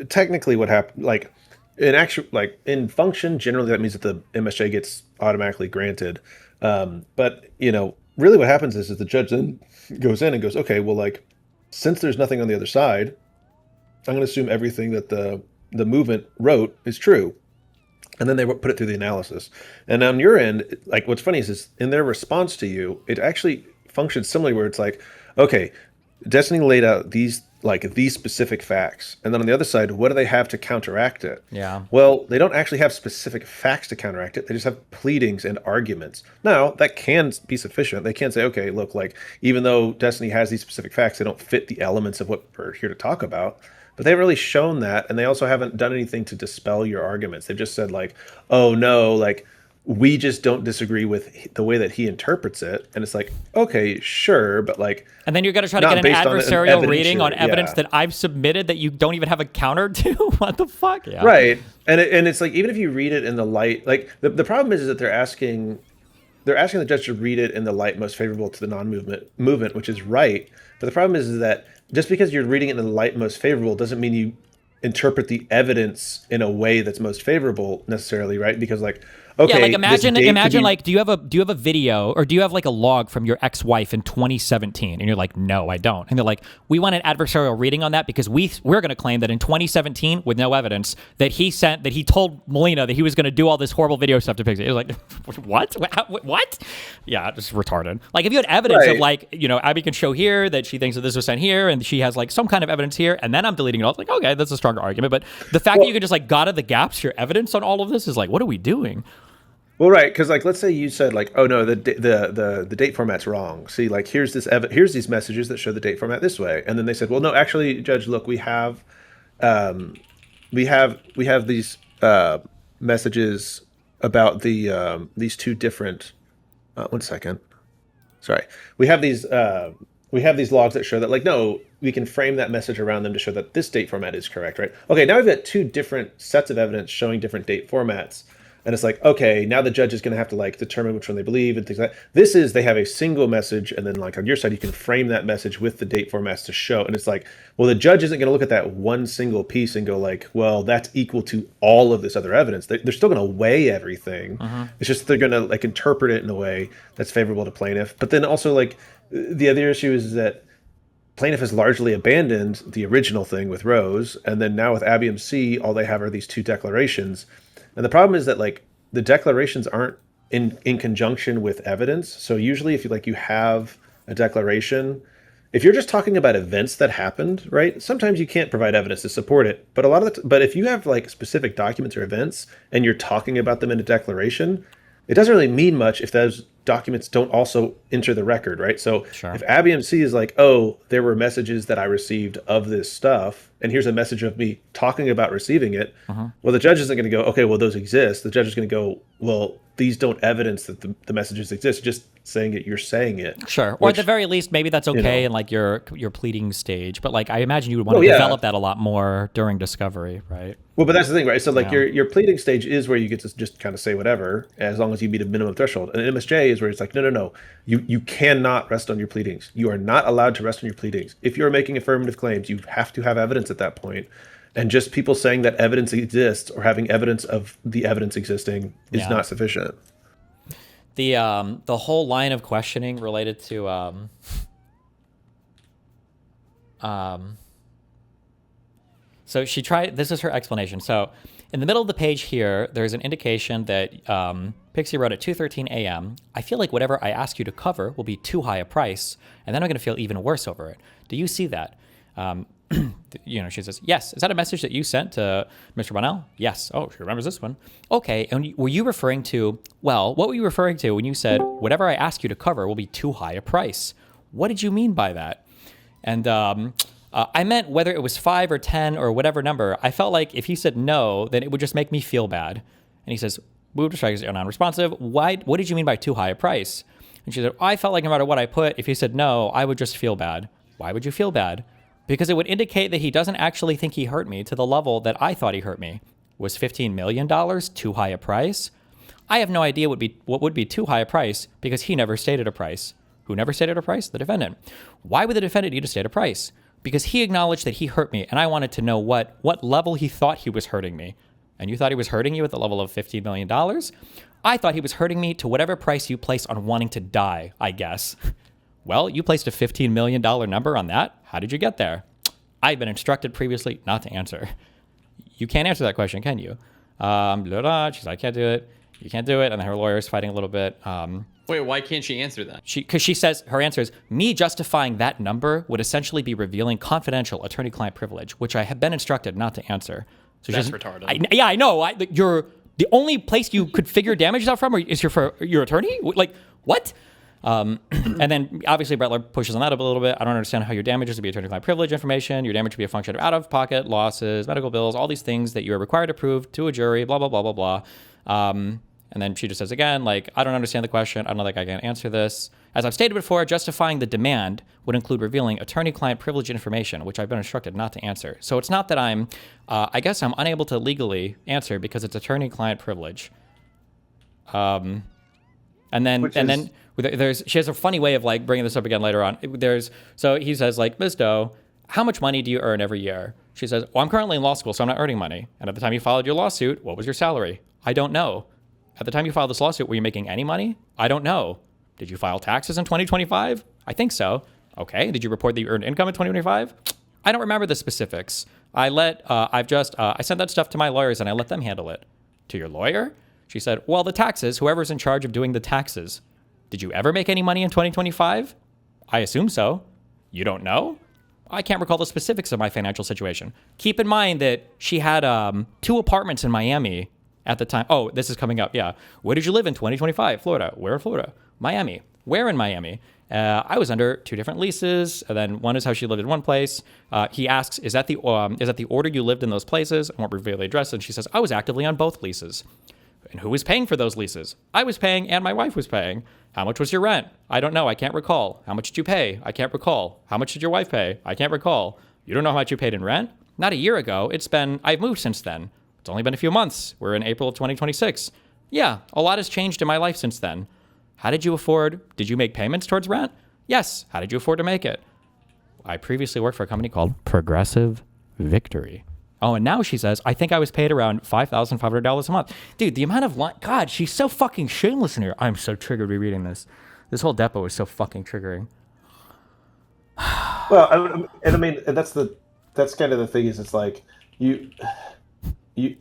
technically what happened, like in function, generally that means that the MSJ gets automatically granted. But, really what happens is the judge then goes in and goes, okay, well, like, since there's nothing on the other side, I'm going to assume everything that the movement wrote is true. And then they put it through the analysis. And on your end, like, what's funny is in their response to you, it actually functions similarly, where it's like, okay, Destiny laid out these specific facts, and then on the other side, what do they have to counteract it? Yeah. Well, they don't actually have specific facts to counteract it. They just have pleadings and arguments. Now, that can be sufficient. They can say, okay, look, like, even though Destiny has these specific facts, they don't fit the elements of what we're here to talk about. But they haven't really shown that, and they also haven't done anything to dispel your arguments. They've just said like, oh no, like, we just don't disagree with the way that he interprets it. And it's like, okay, sure, but like... And then you're going to try to get an adversarial reading on evidence that I've submitted that you don't even have a counter to? What the fuck? Yeah. Right. And it's like, even if you read it in the light... Like, the problem is that they're asking the judge to read it in the light most favorable to the movement, which is right. But the problem is that just because you're reading it in the light most favorable doesn't mean you interpret the evidence in a way that's most favorable necessarily, right? Because like... Okay, yeah, like imagine like, do you have a video, or do you have like a log from your ex-wife in 2017? And you're like, no, I don't. And they're like, we want an adversarial reading on that because we're going to claim that in 2017, with no evidence, that he told Melina that he was going to do all this horrible video stuff to fix it. It was like, what? Yeah, just retarded. Like, if you had evidence of like, Abby can show here that she thinks that this was sent here, and she has like some kind of evidence here, and then I'm deleting it all. It's like, okay, that's a stronger argument. But the fact that you could just like got at the gaps, your evidence on all of this is like, what are we doing? Well, right, because like, let's say you said like, oh no, the date format's wrong. See, like, here's these messages that show the date format this way, and then they said, well, no, actually, Judge, look, we have these messages about these two different. One second, sorry, we have these logs that show that, like, no, we can frame that message around them to show that this date format is correct, right? Okay, now we've got two different sets of evidence showing different date formats. And it's like, okay, now the judge is going to have to like determine which one they believe and things like that. They have a single message, and then like on your side, you can frame that message with the date formats to show. And it's like, well, the judge isn't going to look at that one single piece and go like, well, that's equal to all of this other evidence. They're still going to weigh everything. It's just they're going to like interpret it in a way that's favorable to plaintiff. But then also like the other issue is that plaintiff has largely abandoned the original thing with Rose, and then now with Abby MC, all they have are these two declarations. And the problem is that like the declarations aren't in conjunction with evidence. So usually if you have a declaration, if you're just talking about events that happened, right? Sometimes you can't provide evidence to support it. But but if you have like specific documents or events and you're talking about them in a declaration, it doesn't really mean much if those documents don't also enter the record, right? So if Abby MC is like, oh, there were messages that I received of this stuff, and here's a message of me talking about receiving it, well, the judge isn't going to go, okay, well, those exist. The judge is going to go, well, these don't evidence that the messages exist. Just saying it, you're saying it. Sure. Or at the very least, maybe that's okay in like your pleading stage. But like, I imagine you would want to develop that a lot more during discovery, right? Well, but that's the thing, right? So like your pleading stage is where you get to just kind of say whatever, as long as you meet a minimum threshold. And MSJ is where it's like, no. You cannot rest on your pleadings. You are not allowed to rest on your pleadings. If you're making affirmative claims, you have to have evidence at that point And just people saying that evidence exists or having evidence of the evidence existing is not sufficient. The whole line of questioning related to so she tried, this is her explanation. So in the middle of the page here, there's an indication that Pixie wrote at 2:13 a.m. I feel like whatever I ask you to cover will be too high a price, and then I'm going to feel even worse over it. Do you see that? She says, yes. Is that a message that you sent to Mr. Bonnell? Yes. Oh, she remembers this one. Okay. And were you referring to, what were you referring to when you said, whatever I ask you to cover will be too high a price? What did you mean by that? And I meant whether it was 5 or 10 or whatever number. I felt like if he said no, then it would just make me feel bad. And he says, move to strikes are non-responsive. What did you mean by too high a price? And she said, I felt like no matter what I put, if he said no, I would just feel bad. Why would you feel bad? Because it would indicate that he doesn't actually think he hurt me to the level that I thought he hurt me. Was $15 million too high a price? I have no idea what would be too high a price because he never stated a price. Who never stated a price? The defendant. Why would the defendant need to state a price? Because he acknowledged that he hurt me, and I wanted to know what level he thought he was hurting me. And you thought he was hurting you at the level of $15 million? I thought he was hurting me to whatever price you place on wanting to die, I guess. Well, you placed a $15 million number on that. How did you get there? I've been instructed previously not to answer. You can't answer that question, can you? She's like, I can't do it. You can't do it. And then her lawyer is fighting a little bit. Wait, why can't she answer that? Because she says, her answer is, me justifying that number would essentially be revealing confidential attorney-client privilege, which I have been instructed not to answer. So that's retarded. I know. You're the only place you could figure damages out from is your attorney? Like, what? And then obviously Bretler pushes on that up a little bit. I don't understand how your damages would be attorney-client privilege information. Your damage would be a function of out-of-pocket losses, medical bills, all these things that you are required to prove to a jury, blah, blah, blah, blah, blah. And then she just says again, like, I don't understand the question. I don't think I can answer this. As I've stated before, justifying the demand would include revealing attorney-client privilege information, which I've been instructed not to answer. So it's not that I guess I'm unable to legally answer because it's attorney-client privilege. And then she has a funny way of like bringing this up again later on. So he says like, Ms. Doe, how much money do you earn every year? She says, well, I'm currently in law school, so I'm not earning money. And at the time you filed your lawsuit, what was your salary? I don't know. At the time you filed this lawsuit, were you making any money? I don't know. Did you file taxes in 2025? I think so. Okay. Did you report that you earned income in 2025? I don't remember the specifics. I sent that stuff to my lawyers and I let them handle it. To your lawyer? She said, well, the taxes, whoever's in charge of doing the taxes. Did you ever make any money in 2025? I assume so. You don't know? I can't recall the specifics of my financial situation. Keep in mind that she had 2 apartments in Miami at the time. Oh, this is coming up. Yeah. Where did you live in 2025? Florida. Where in Florida? Miami. Where in Miami? I was under 2 different leases. And then one is how she lived in one place. He asks, is that the order you lived in those places? I won't reveal the address. And she says, I was actively on both leases. And who was paying for those leases? I was paying and my wife was paying. How much was your rent? I don't know. I can't recall. How much did you pay? I can't recall. How much did your wife pay? I can't recall. You don't know how much you paid in rent? Not a year ago. I've moved since then. It's only been a few months. We're in April of 2026. Yeah, a lot has changed in my life since then. How did you make payments towards rent? Yes. How did you afford to make it? I previously worked for a company called Progressive Victory. Oh, and now she says, I think I was paid around $5,500 a month. Dude, the amount of God, she's so fucking shameless in here. I'm so triggered rereading this. This whole depot is so fucking triggering. Well, and that's kind of the thing is it's like you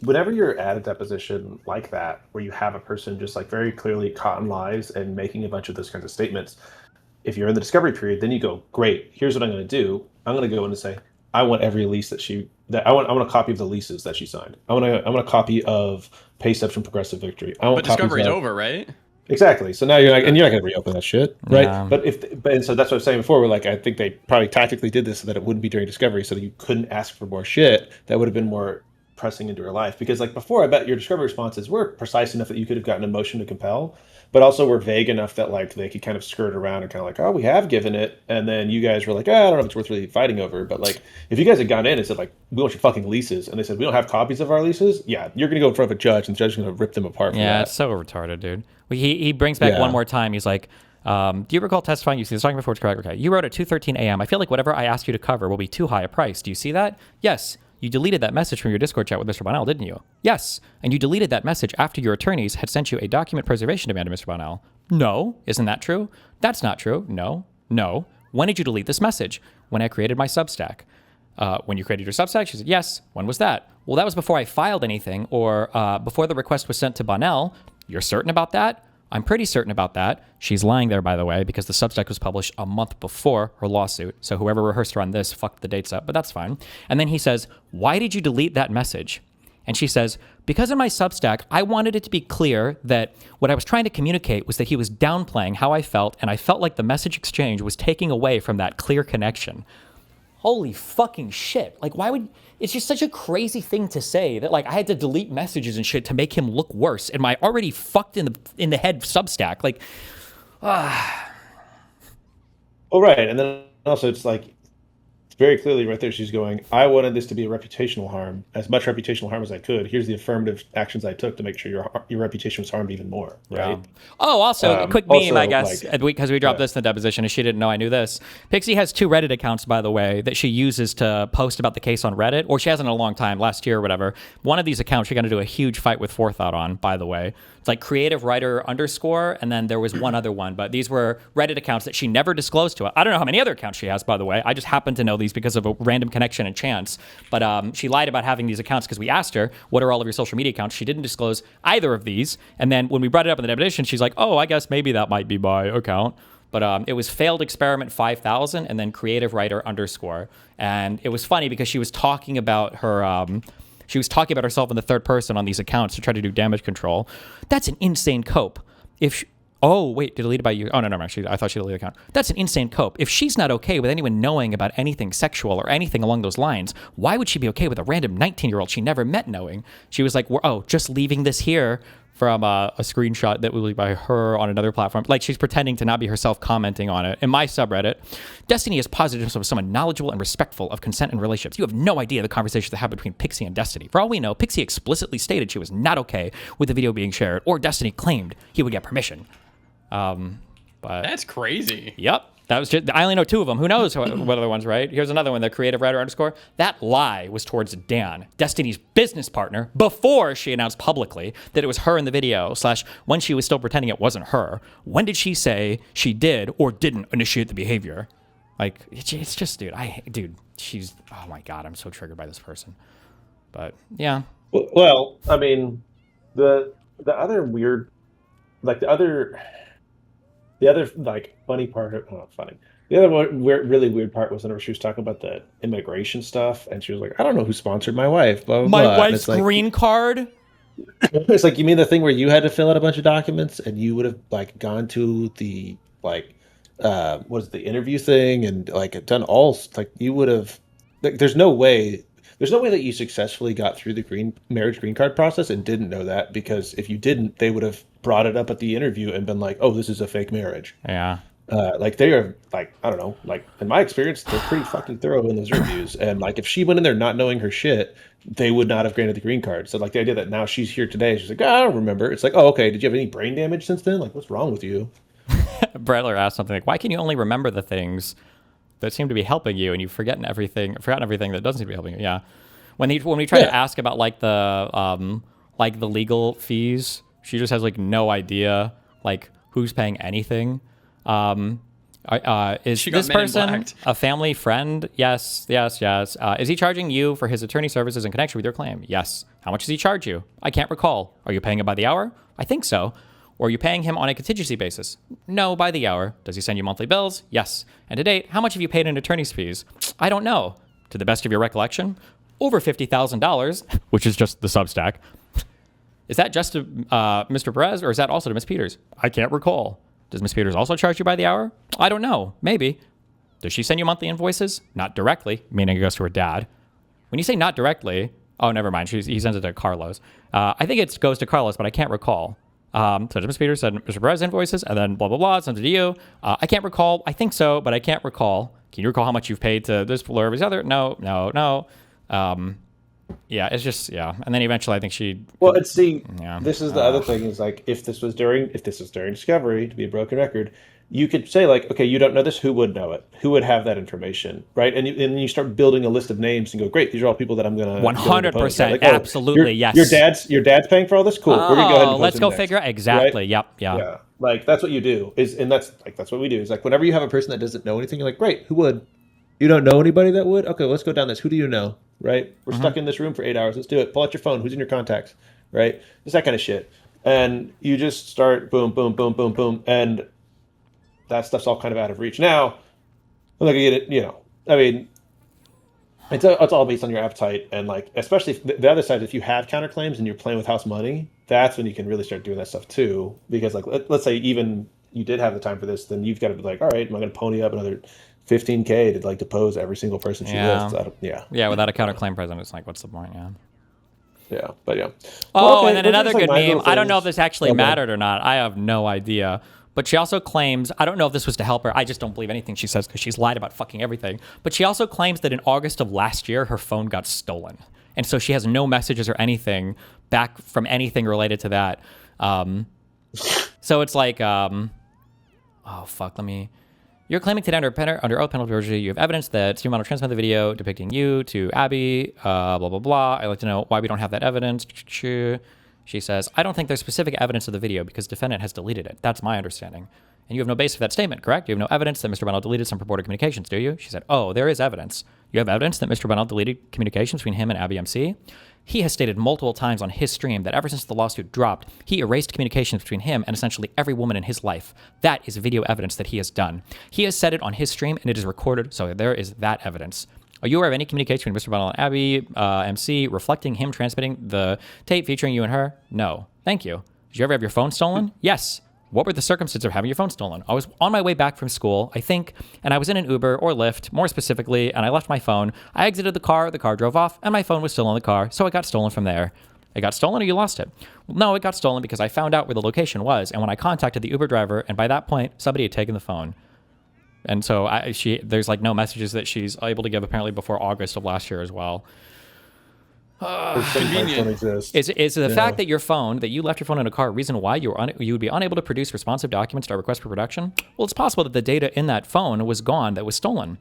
whenever you're at a deposition like that, where you have a person just like very clearly caught in lies and making a bunch of those kinds of statements, if you're in the discovery period, then you go, great, here's what I'm going to do. I'm going to go in and say, I want every lease I want a copy of the leases that she signed. I want a copy of pay stubs from Progressive Victory. But discovery's over, right? Exactly. So now you're not going to reopen that shit, right? Yeah. And so that's what I was saying before. We're like, I think they probably tactically did this so that it wouldn't be during discovery, so that you couldn't ask for more shit. That would have been more pressing into her life. Because like before, I bet your discovery responses were precise enough that you could have gotten a motion to compel, but also were vague enough that like they could kind of skirt around and kind of like, oh, we have given it, and then you guys were like, I don't know if it's worth really fighting over. But like, if you guys had gone in and said like, we want your fucking leases, and they said we don't have copies of our leases, yeah, you're gonna go in front of a judge, and the judge is gonna rip them apart. Yeah, it's so retarded, dude. He brings back one more time. He's like, do you recall testifying? You see this talking before it's correct. Okay, you wrote at 2:13 a.m. I feel like whatever I ask you to cover will be too high a price. Do you see that? Yes. you deleted that message from your Discord chat with Mr. Bonnell, didn't you? Yes. And you deleted that message after your attorneys had sent you a document preservation demand to Mr. Bonnell. No. Isn't that true? That's not true. No. No. When did you delete this message? When I created my Substack. When you created your Substack? She said, yes. When was that? Well, that was before I filed anything or before the request was sent to Bonnell. You're certain about that? I'm pretty certain about that. She's lying there, by the way, because the Substack was published a month before her lawsuit. So whoever rehearsed her on this fucked the dates up, but that's fine. And then he says, why did you delete that message? And she says, because in my Substack, I wanted it to be clear that what I was trying to communicate was that he was downplaying how I felt, and I felt like the message exchange was taking away from that clear connection. Holy fucking shit. Like, why would... It's just such a crazy thing to say that, like, I had to delete messages and shit to make him look worse in my already fucked in the head Substack. Like, Well, right. And then also it's like, it's very clearly right there. She's going, I wanted this to be a reputational harm, as much reputational harm as I could. Here's the affirmative actions I took to make sure your reputation was harmed even more. Right. Yeah. Oh, also a quick meme, I guess, because we dropped this in the deposition and she didn't know I knew this. Pixie has 2 Reddit accounts, by the way, that she uses to post about the case on Reddit, or she hasn't in a long time, last year or whatever. One of these accounts she got into a huge fight with Forethought on, by the way. It's like creative writer _, and then there was one other one, but these were Reddit accounts that she never disclosed to us. I don't know how many other accounts she has, by the way. I just happen to know these because of a random connection and chance. But she lied about having these accounts because we asked her, what are all of your social media accounts? She didn't disclose either of these. And then when we brought it up in the deposition, she's like, oh, I guess maybe that might be my account. But it was failed experiment 5000 and then creative writer _. And it was funny because she was talking about her... She was talking about herself in the third person on these accounts to try to do damage control. That's an insane cope. Oh, wait, deleted by you. Oh, no, I thought she deleted the account. That's an insane cope. If she's not okay with anyone knowing about anything sexual or anything along those lines, why would she be okay with a random 19-year-old she never met knowing? She was like, just leaving this here from a screenshot that was by her on another platform. Like, she's pretending to not be herself commenting on it. In my subreddit, Destiny is positive himself as someone knowledgeable and respectful of consent and relationships. You have no idea the conversations that happened between Pixie and Destiny. For all we know, Pixie explicitly stated she was not okay with the video being shared, or Destiny claimed he would get permission. But that's crazy. Yep. That was just, I only know 2 of them. Who knows what other ones, right? Here's another one, the creative writer _. That lie was towards Dan, Destiny's business partner, before she announced publicly that it was her in the video, / when she was still pretending it wasn't her. When did she say she did or didn't initiate the behavior? Like, it's just, she's, oh my God, I'm so triggered by this person. But, yeah. Well, I mean, the other weird, like, the other like funny part, not funny. The other one, really weird part was whenever she was talking about the immigration stuff, and she was like, "I don't know who sponsored my wife." Blah, blah, my blah. wife's green card. It's like, you mean the thing where you had to fill out a bunch of documents, and you would have like gone to the what is the interview thing, and like done all like you would have. Like, there's no way that you successfully got through the marriage green card process and didn't know that, because if you didn't, they would have brought it up at the interview and been like, oh, this is a fake marriage. Yeah. Like, they are like, I don't know, like in my experience, they're pretty fucking thorough in those reviews. And like, if she went in there not knowing her shit, they would not have granted the green card. So like, the idea that now she's here today, she's like, I don't remember. It's like, oh, okay. Did you have any brain damage since then? Like, what's wrong with you? Bradler asked something like, why can you only remember the things that seem to be helping you and you've forgotten everything that doesn't seem to be helping you? Yeah. When we try to ask about like the legal fees, she just has like no idea like who's paying anything. Is this person a family friend? Yes. Is he charging you for his attorney services in connection with your claim? Yes. How much does he charge you? I can't recall. Are you paying him by the hour? I think so. Or are you paying him on a contingency basis? No, by the hour. Does he send you monthly bills? Yes. And to date, how much have you paid in attorney's fees? I don't know. To the best of your recollection, over $50,000, which is just the Substack. Is that just to Mr. Perez, or is that also to Ms. Peters? I can't recall. Does Ms. Peters also charge you by the hour? I don't know. Maybe. Does she send you monthly invoices? Not directly, meaning it goes to her dad. When you say not directly, oh, never mind. He sends it to Carlos. I think it goes to Carlos, but I can't recall. So does Ms. Peters send Mr. Perez invoices, and then blah, blah, blah, sends it to you? I can't recall. I think so, but I can't recall. Can you recall how much you've paid to this or this other? No. Yeah, it's just and then eventually I think she. Well, it's yeah. This is the other thing is like if this was during Discovery, to be a broken record, you could say like, okay, you don't know this, who would know it? Who would have that information, right? And you start building a list of names and go, great, these are all people that I'm gonna 100%, like, absolutely, yes. Your dad's paying for all this, cool. We're gonna go ahead and let's go next, figure out exactly. Right? Yep, yeah. Yeah, like that's what you do and that's what we do. Is like whenever you have a person that doesn't know anything, you're like, great, who would? You don't know anybody that would? Okay, let's go down this. Who do you know? Right? We're stuck in this room for 8 hours. Let's do it. Pull out your phone. Who's in your contacts? Right? Just that kind of shit. And you just start boom, boom, boom, boom, boom, and that stuff's all kind of out of reach. Now, I'm not gonna get it. I mean, it's all based on your appetite, and like, especially if the other side. If you have counterclaims and you're playing with house money, that's when you can really start doing that stuff too. Because like, let's say even you did have the time for this, then you've got to be like, all right, am I going to pony up another 15K to like depose every single person she lists? Yeah, without a counterclaim present, it's like, what's the point? Yeah, but yeah. Oh, okay, and then another good meme. I don't know if things. this actually mattered or not. I have no idea. But she also claims, I don't know if this was to help her. I just don't believe anything she says because she's lied about fucking everything. But she also claims that in August of last year, her phone got stolen. And so she has no messages or anything back from anything related to that. So it's like, oh, fuck, You're claiming today under oath penalty perjury, you have evidence that Steve Model transmitted the video depicting you to Abby, blah, blah, blah. I'd like to know why we don't have that evidence. She says, I don't think there's specific evidence of the video because defendant has deleted it. That's my understanding. And you have no basis for that statement, correct? You have no evidence that Mr. Bennell deleted some purported communications, do you? She said, oh, there is evidence. You have evidence that Mr. Bennell deleted communications between him and Abby MC? He has stated multiple times on his stream that ever since the lawsuit dropped, he erased communications between him and essentially every woman in his life. That is video evidence that he has done. He has said it on his stream and it is recorded, so there is that evidence. Are you aware of any communication between Mr. Bennell and Abby MC reflecting him transmitting the tape featuring you and her? No. Thank you. Did you ever have your phone stolen? Yes. What were the circumstances of having your phone stolen? I was on my way back from school, I think, and I was in an Uber or Lyft, more specifically, and I left my phone. I exited the car drove off, and my phone was still in the car, so it got stolen from there. It got stolen or you lost it? Well, no, it got stolen because I found out where the location was, and when I contacted the Uber driver, and by that point, somebody had taken the phone. And so there's like no messages that she's able to give apparently before August of last year as well. Convenient. Is the fact that your phone, that you left your phone in a car, a reason why you would be unable to produce responsive documents to our request for production? Well, it's possible that the data in that phone was gone, that was stolen.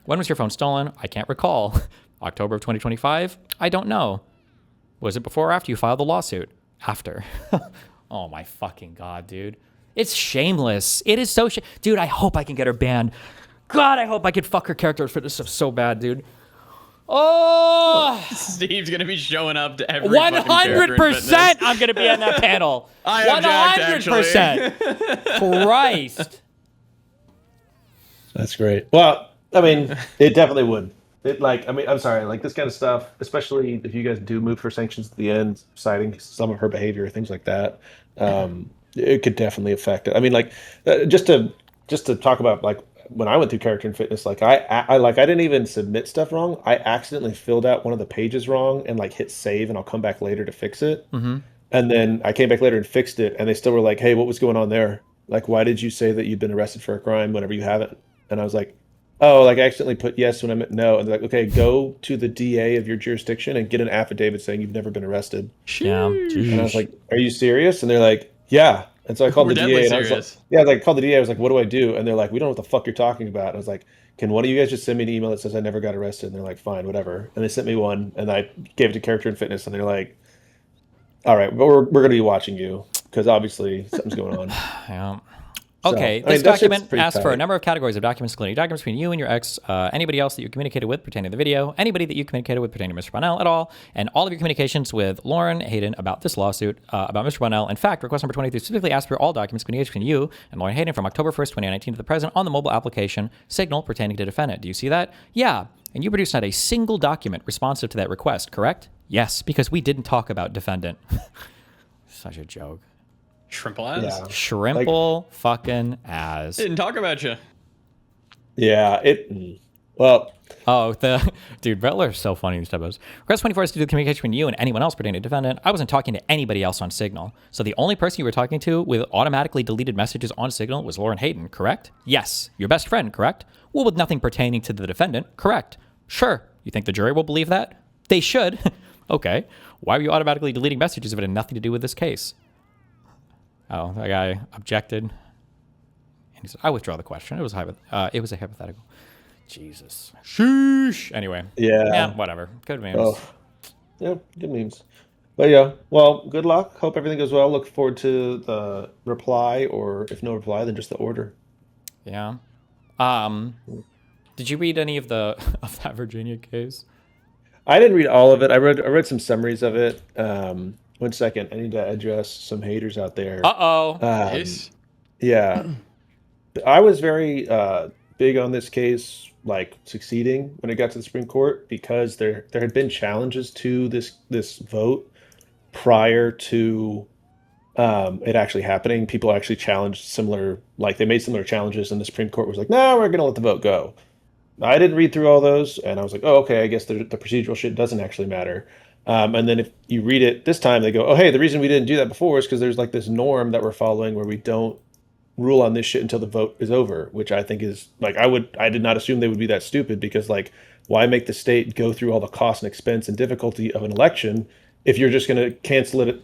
When was your phone stolen? I can't recall. October of 2025? I don't know. Was it before or after you filed the lawsuit? After. Oh my fucking God, dude. It's shameless. It is so dude, I hope I can get her banned. God, I hope I could fuck her character for this stuff so bad, dude. Oh, Steve's gonna be showing up to every 100%. I'm gonna be on that panel. 100%. Christ. That's great. Well, I mean, it definitely would. I'm sorry, like this kind of stuff, especially if you guys do move for sanctions at the end, citing some of her behavior, things like that, it could definitely affect it. I mean, like, just to talk about like when I went through character and fitness, like I didn't even submit stuff wrong. I accidentally filled out one of the pages wrong and like hit save, and I'll come back later to fix it. Mm-hmm. And then I came back later and fixed it, and they still were like, "Hey, what was going on there? Like, why did you say that you'd been arrested for a crime whenever you haven't?" And I was like, "Oh, like I accidentally put yes when I meant no." And they're like, "Okay, go to the DA of your jurisdiction and get an affidavit saying you've never been arrested." Yeah. And I was like, "Are you serious?" And they're like, "Yeah." And so I called the DA, and I was like, I called the DA. I was like, "What do I do?" And they're like, "We don't know what the fuck you're talking about." And I was like, "Can one of you guys just send me an email that says I never got arrested?" And they're like, "Fine, whatever." And they sent me one, and I gave it to Character and Fitness, and they're like, "All right, but we're going to be watching you because obviously something's going on." Yeah. Okay, this document asks for a number of categories of documents, including documents between you and your ex, anybody else that you communicated with pertaining to the video, anybody that you communicated with pertaining to Mr. Bonnell at all, and all of your communications with Lauren Hayden about this lawsuit, about Mr. Bonnell. In fact, request number 23 specifically asks for all documents communicated between you and Lauren Hayden from October 1st, 2019 to the present on the mobile application Signal pertaining to defendant. Do you see that? Yeah. And you produced not a single document responsive to that request, correct? Yes, because we didn't talk about defendant. Such a joke. Shrimple ass. Yeah. Shrimple fucking ass. Didn't talk about you. Yeah, well. Oh, dude, Butler is so funny in these typos. Request 24 is to do the communication between you and anyone else pertaining to defendant. I wasn't talking to anybody else on Signal. So the only person you were talking to with automatically deleted messages on Signal was Lauren Hayden, correct? Yes. Your best friend, correct? Well, with nothing pertaining to the defendant, correct. Sure. You think the jury will believe that? They should. Okay. Why are you automatically deleting messages if it had nothing to do with this case? Oh, that guy objected. And he said, I withdraw the question. It was a hypothetical. Jesus. Sheesh. Anyway. Yeah. Whatever. Good memes. Oh. Yeah, good memes. But yeah, well, good luck. Hope everything goes well. Look forward to the reply, or if no reply, then just the order. Yeah. Did you read any of that Virginia case? I didn't read all of it. I read some summaries of it. 1 second. I need to address some haters out there. Uh-oh. Yes. Yeah. I was very big on this case, like succeeding when it got to the Supreme Court, because there had been challenges to this vote prior to it actually happening. People actually challenged they made similar challenges, and the Supreme Court was like, no, we're going to let the vote go. I didn't read through all those, and I was like, oh, okay, I guess the procedural shit doesn't actually matter. And then if you read it this time, they go, oh, hey, the reason we didn't do that before is because there's like this norm that we're following where we don't rule on this shit until the vote is over, which I think is like, I did not assume they would be that stupid, because like, why make the state go through all the cost and expense and difficulty of an election if you're just going to cancel it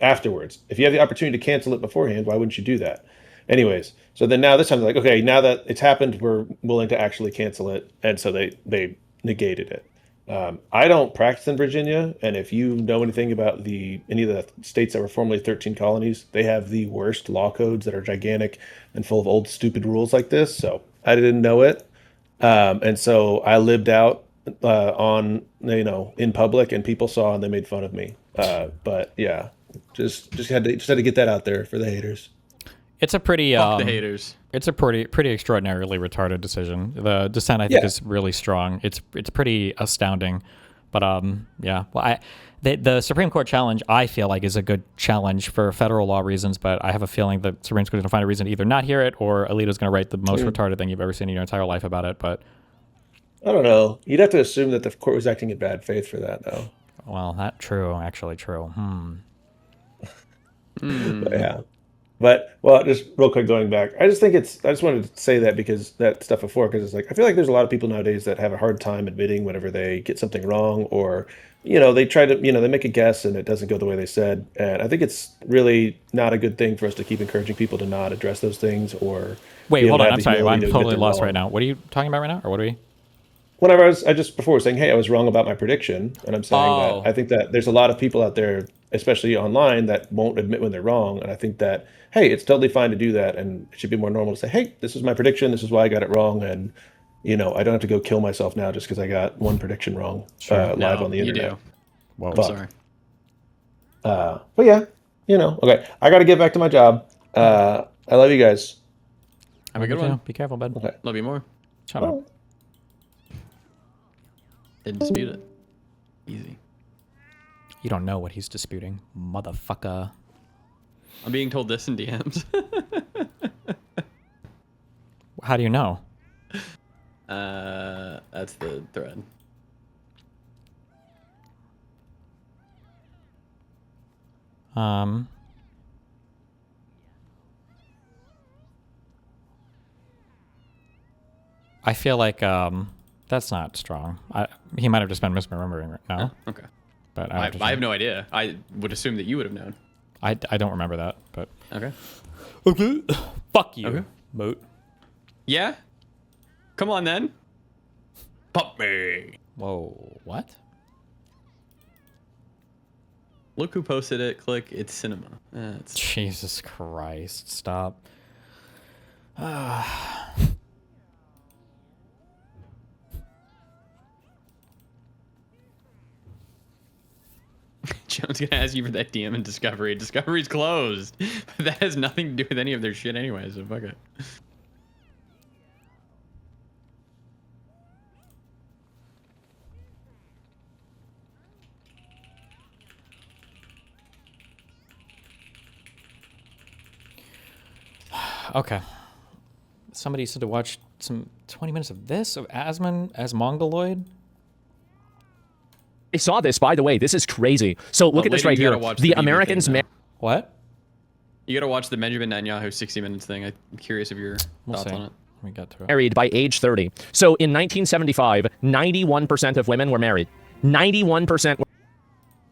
afterwards? If you have the opportunity to cancel it beforehand, why wouldn't you do that? Anyways, so then now this time they're like, okay, now that it's happened, we're willing to actually cancel it. And so they negated it. I don't practice in Virginia, and if you know anything about any of the states that were formerly 13 colonies, they have the worst law codes that are gigantic and full of old stupid rules like this. So I didn't know it, and so I lived out in public, and people saw and they made fun of me. But yeah, just had to get that out there for the haters. It's a pretty Fuck the haters. It's a pretty extraordinarily retarded decision. The dissent, I think, is really strong. It's pretty astounding. But yeah, well, the Supreme Court challenge, I feel like, is a good challenge for federal law reasons. But I have a feeling the Supreme Court is going to find a reason to either not hear it, or Alito's going to write the most retarded thing you've ever seen in your entire life about it. But I don't know. You'd have to assume that the court was acting in bad faith for that, though. Well, actually true. But yeah. But, well, just real quick going back, I just wanted to say that because that stuff before, because it's like, I feel like there's a lot of people nowadays that have a hard time admitting whenever they get something wrong, or, they try to, they make a guess and it doesn't go the way they said. And I think it's really not a good thing for us to keep encouraging people to not address those things, or... Wait, hold on, I'm sorry, I'm totally lost right now. What are you talking about right now, or what are we... Whenever I just before saying, hey, I was wrong about my prediction, and I'm saying that I think that there's a lot of people out there, especially online, that won't admit when they're wrong, and I think that, hey, it's totally fine to do that, and it should be more normal to say, hey, this is my prediction, this is why I got it wrong, and I don't have to go kill myself now just because I got one prediction wrong live on the internet. You do. Whoa, I'm sorry. But yeah, okay, I got to get back to my job. I love you guys. Have a good one. Be careful, bud. Okay. Love you more. Shut up. Didn't dispute it. Easy. You don't know what he's disputing, motherfucker. I'm being told this in DMs. How do you know? That's the thread. I feel like that's not strong. He might have just been misremembering right now. Oh, okay. But I have no idea. I would assume that you would have known. I don't remember that, but okay. Okay. Fuck you, okay. Moot. Yeah. Come on then. Pump me. Whoa. What? Look who posted it. Click. It's cinema. Jesus Christ! Stop. Jones gonna ask you for that DM in Discovery. Discovery's closed. But that has nothing to do with any of their shit anyway, so fuck it. Okay. Somebody said to watch some 20 minutes of this, of Asmongold. I saw this, by the way. This is crazy. So look at this right here. The Americans... What? You gotta watch the Benjamin Netanyahu 60 Minutes thing. I'm curious of your thoughts on it. We got to it. Married by age 30. So in 1975, 91% of women were married. 91%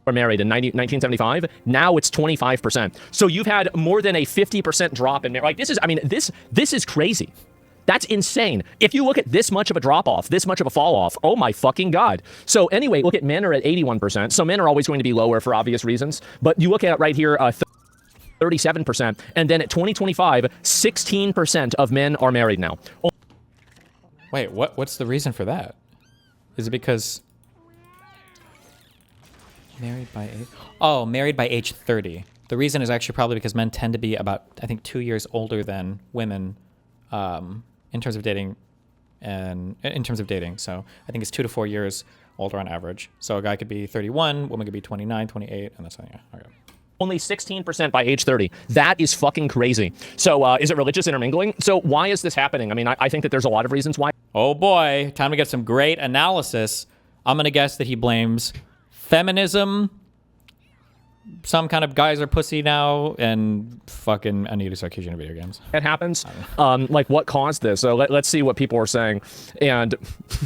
were married in 1975. Now it's 25%. So you've had more than a 50% drop in marriage. Like, this is, I mean, this is crazy. That's insane. If you look at this much of a drop-off, this much of a fall-off, oh my fucking God. So anyway, look at men are at 81%. So men are always going to be lower for obvious reasons. But you look at right here, 37%. And then at 2025, 16% of men are married now. Wait, what's the reason for that? Is it because... Married by age? Oh, married by age 30. The reason is actually probably because men tend to be about, I think, 2 years older than women in terms of dating. So I think it's 2 to 4 years older on average. So a guy could be 31, woman could be 29, 28, and that's yeah. Okay. Only 16% by age 30. That is fucking crazy. So is it religious intermingling? So why is this happening? I mean, I think that there's a lot of reasons why. Oh boy, time to get some great analysis. I'm going to guess that he blames feminism, some kind of guys are pussy now, and fucking Anita Sarkeesian video games. It happens. Like, what caused this? So let's see what people are saying. And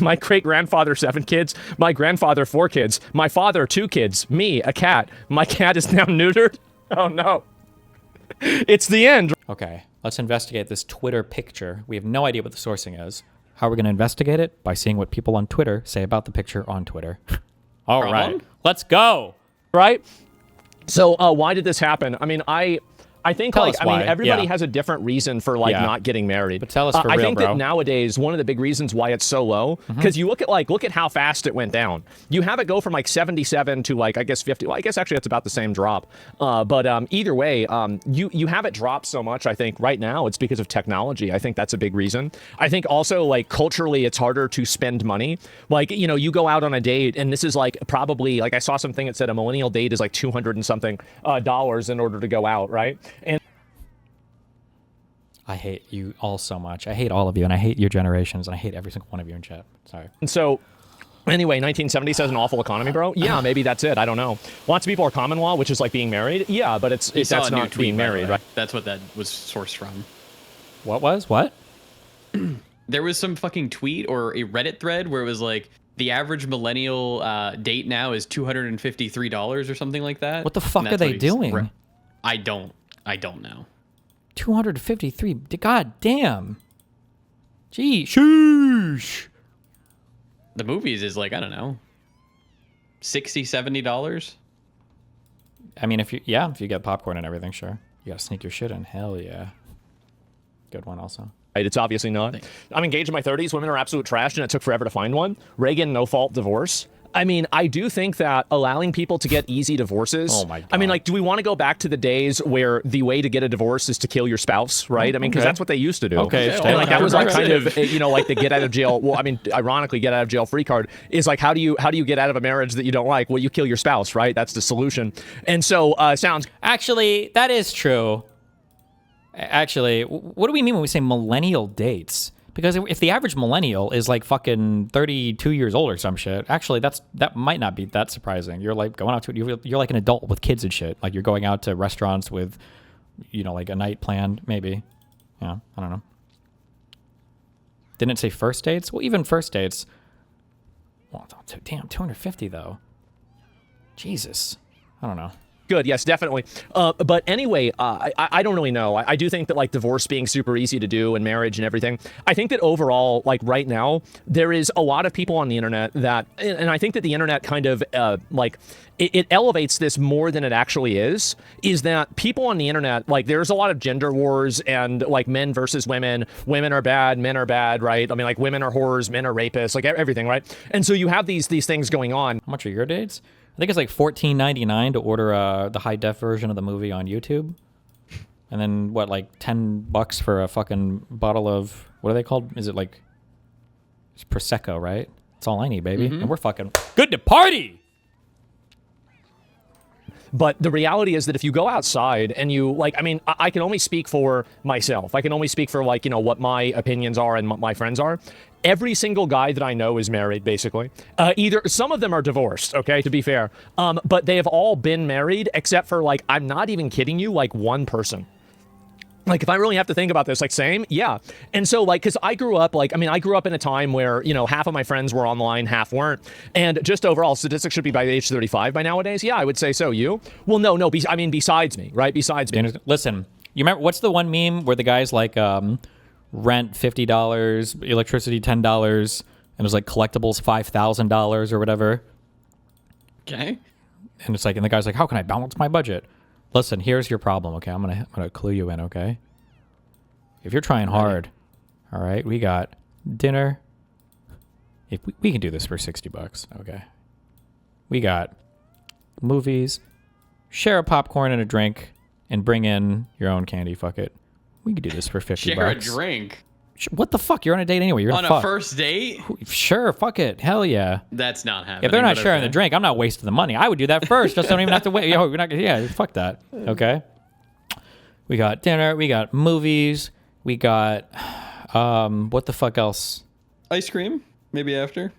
my great-grandfather, 7 kids. My grandfather, 4 kids. My father, 2 kids. Me, a cat. My cat is now neutered. Oh, no. It's the end. Okay, let's investigate this Twitter picture. We have no idea what the sourcing is. How are we going to investigate it? By seeing what people on Twitter say about the picture on Twitter. All right, let's go. Right? So why did this happen? I mean, I think everybody has a different reason for not getting married. But tell us for real, I think bro. that nowadays one of the big reasons why it's so low, because you look at how fast it went down. You have it go from like 77 to like I guess 50. Well, I guess actually it's about the same drop. But either way, you have it drop so much. I think right now it's because of technology. I think that's a big reason. I think also like culturally it's harder to spend money. Like you go out on a date and this is like probably like I saw something that said a millennial date is like $200 and something dollars in order to go out, right? And I hate you all so much. I hate all of you, and I hate your generations, and I hate every single one of you in chat. Sorry. And so, anyway, 1970 says an awful economy, bro. Yeah, maybe that's it. I don't know. Lots of people are common law, which is like being married. Yeah, but that's not being married, right? That's what that was sourced from. What? There was some fucking tweet or a Reddit thread where it was like, the average millennial date now is $253 or something like that. What the fuck are they doing? I don't know. 253. God damn. Gee, sheesh. The movies is like, I don't know, $60, $70. I mean, if you get popcorn and everything, sure. You gotta sneak your shit in. Hell yeah. Good one also. It's obviously not. I'm engaged in my 30s. Women are absolute trash, and it took forever to find one. Reagan, no-fault divorce. I mean, I do think that allowing people to get easy divorces... Oh, my God. I mean, like, do we want to go back to the days where the way to get a divorce is to kill your spouse, right? I mean, because that's what they used to do. Okay. And, like, that was, like, kind of, like the get out of jail... Well, I mean, ironically, get out of jail free card is, like, how do you get out of a marriage that you don't like? Well, you kill your spouse, right? That's the solution. And so, sounds... Actually, that is true. Actually, what do we mean when we say millennial dates? Because if the average millennial is like fucking 32 years old or some shit, actually that might not be that surprising. You're like going out to you're like an adult with kids and shit. Like you're going out to restaurants with, like a night planned maybe. Yeah, I don't know. Didn't it say first dates? Well, even first dates. Well, damn, 250 though. Jesus, I don't know. Good, yes, definitely. But anyway, I don't really know. I do think that like divorce being super easy to do and marriage and everything. I think that overall, like right now, there is a lot of people on the internet that, and I think that the internet kind of it elevates this more than it actually is that people on the internet, like there's a lot of gender wars and like men versus women are bad, men are bad, right? I mean, like women are whores, men are rapists, like everything, right? And so you have these things going on. How much are your dates? I think it's like $14.99 to order the high def version of the movie on YouTube, and then what, like $10 for a fucking bottle of what are they called? Is it like it's Prosecco, right? That's all I need, baby, and we're fucking good to party. But the reality is that if you go outside and you like, I mean, I can only speak for myself. I can only speak for like, what my opinions are and what my friends are. Every single guy that I know is married, basically. Either some of them are divorced, okay, to be fair. But they have all been married except for like, I'm not even kidding you, like one person. Like, if I really have to think about this, like, same, yeah. And so, like, because I grew up, like, I grew up in a time where, you know, half of my friends were online, half weren't. And just overall, statistics should be by age 35 by nowadays. Yeah, I would say so. You? Well, no, besides me, right? Besides me. Listen, you remember, what's the one meme where the guy's like, rent $50, electricity $10, and it was like collectibles $5,000 or whatever? Okay. And it's like, and the guy's like, how can I balance my budget? Listen, here's your problem, okay? I'm gonna clue you in, okay? If you're trying hard, all right, we got dinner. If we can do this for $60, okay? We got movies, share a popcorn and a drink, and bring in your own candy. Fuck it. We could do this for $50. Share a drink. What the fuck? You're on a date anyway. You're on a first date? Sure, fuck it. Hell yeah. That's not happening. If they're not sharing the drink, I'm not wasting the money. I would do that first. Just don't even have to wait. Yo, we're not. Yeah, fuck that. Okay. We got dinner. We got movies. We got what the fuck else? Ice cream, maybe after.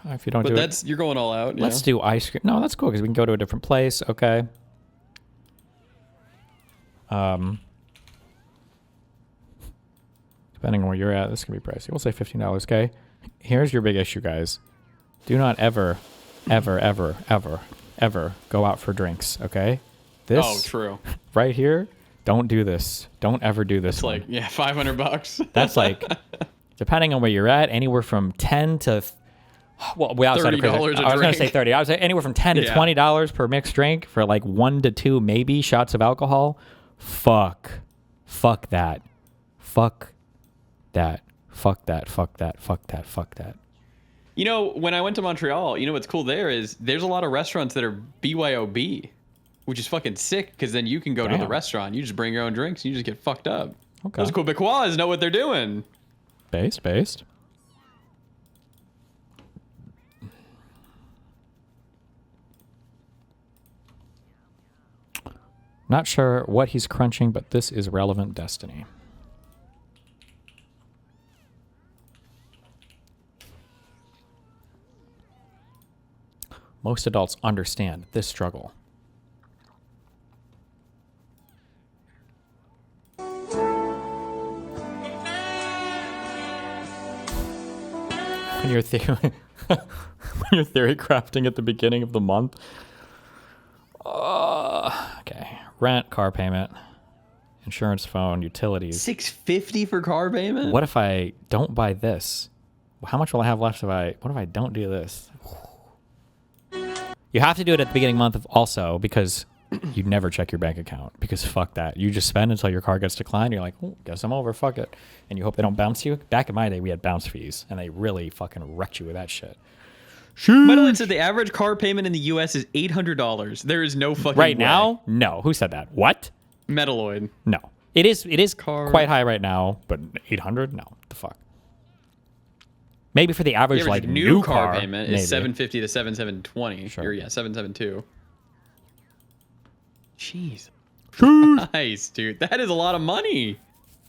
If you don't but do that's it, you're going all out. Let's do ice cream. No, that's cool because we can go to a different place. Okay. Depending on where you're at, this can be pricey. We'll say $15, okay? Here's your big issue, guys. Do not ever, ever, ever, ever, ever go out for drinks, okay? This true. Right here, don't do this. Don't ever do this. It's like, yeah, $500. That's like, depending on where you're at, anywhere from 10 to, well, we outside of $30 crazy. a I was going to say drink. 30. I was saying anywhere from 10 to $20 per mixed drink for like 1 to 2 maybe shots of alcohol. Fuck that. Fuck that. Fuck that. Fuck that. Fuck that. Fuck that. You know, when I went to Montreal, you know what's cool there is there's a lot of restaurants that are BYOB, which is fucking sick because then you can go to the restaurant, you just bring your own drinks, and you just get fucked up. Okay. Those Quebecois know what they're doing. Based. Not sure what he's crunching, but this is relevant destiny. Most adults understand this struggle. When you're theory crafting at the beginning of the month. Okay. Rent, car payment, insurance, phone, utilities. $650 for car payment? What if I don't buy this? How much will I have left what if I don't do this? You have to do it at the beginning of the month also because you never check your bank account because fuck that. You just spend until your car gets declined. You're like, oh, guess I'm over. Fuck it. And you hope they don't bounce you. Back in my day, we had bounce fees and they really fucking wrecked you with that shit. Metalhead said the average car payment in the U.S. is $800. There is no fucking right way. now? No. Who said that? What? Metalloid. No. It is quite high right now, but 800? No. The fuck. Maybe for the average, like new car maybe. payment is $750 to $720. Sure. Or, yeah, $772. Jeez. Nice, dude. That is a lot of money.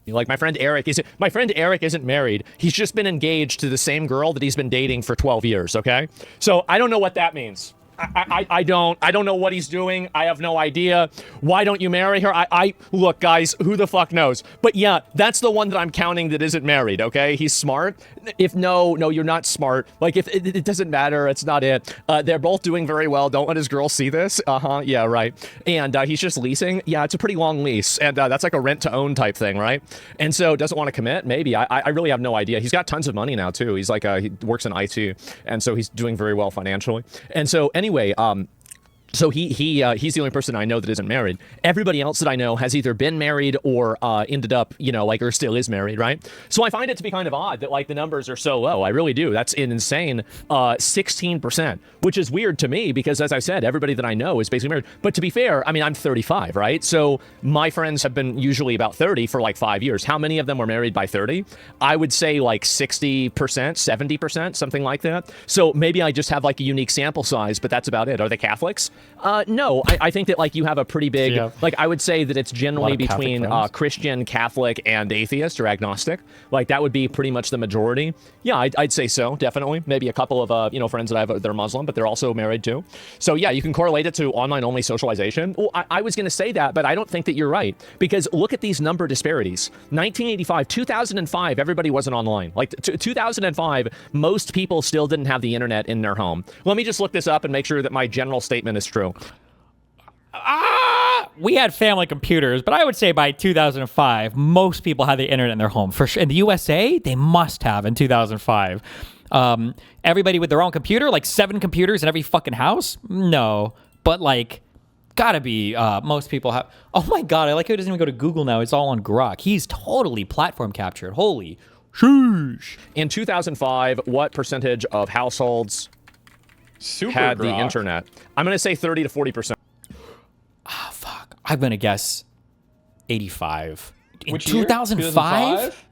Like my friend Eric isn't married. He's just been engaged to the same girl that he's been dating for 12 years. Okay, so I don't know what that means. I don't know what he's doing. I have no idea. Why don't you marry her? I look, guys, who the fuck knows? But yeah, that's the one that I'm counting that isn't married, okay? He's smart. If no, you're not smart. Like, if it doesn't matter, it's not it. They're both doing very well. Don't let his girl see this. Yeah, right. And he's just leasing. Yeah, it's a pretty long lease. And that's like a rent to own type thing, right? And so doesn't want to commit? Maybe. I really have no idea. He's got tons of money now, too. He's like, he works in IT. And so he's doing very well financially. And so anyway, so he's the only person I know that isn't married. Everybody else that I know has either been married or ended up, or still is married, right? So I find it to be kind of odd that like the numbers are so low. I really do. That's an insane 16%, which is weird to me because, as I said, everybody that I know is basically married. But to be fair, I mean, I'm 35, right? So my friends have been usually about 30 for like 5 years. How many of them were married by 30? I would say like 60%, 70%, something like that. So maybe I just have like a unique sample size, but that's about it. Are they Catholics? No, I think that like you have a pretty big, like I would say that it's generally between Christian, Catholic, and atheist or agnostic. Like that would be pretty much the majority. Yeah, I'd say so, definitely. Maybe a couple of, friends that I have, they're Muslim, but they're also married too. So yeah, you can correlate it to online-only socialization. Well, I was going to say that, but I don't think that you're right. Because look at these number disparities. 1985, 2005, everybody wasn't online. Like 2005, most people still didn't have the internet in their home. Let me just look this up and make sure that my general statement is true. We had family computers, but I would say by 2005, most people had the internet in their home. For sure. In the USA, they must have in 2005. Everybody with their own computer, like 7 computers in every fucking house? No. But like, gotta be, most people have. Oh my God, I like how he doesn't even go to Google now. It's all on Grok. He's totally platform captured. Holy sheesh. In 2005, what percentage of households had the internet? I'm going to say 30 to 40%. Ah, fuck. I'm going to guess 85. In Which year? 2005?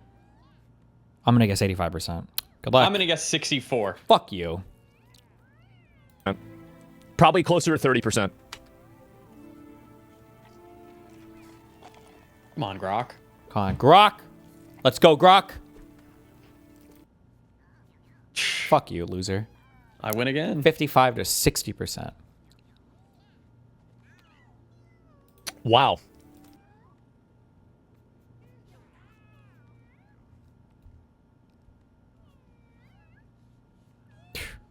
I'm going to guess 85%. Good luck. I'm going to guess 64. Fuck you. Probably closer to 30%. Come on, Grok. Come on, Grok. Let's go, Grok. Fuck you, loser. I win again. 55 to 60%. Wow.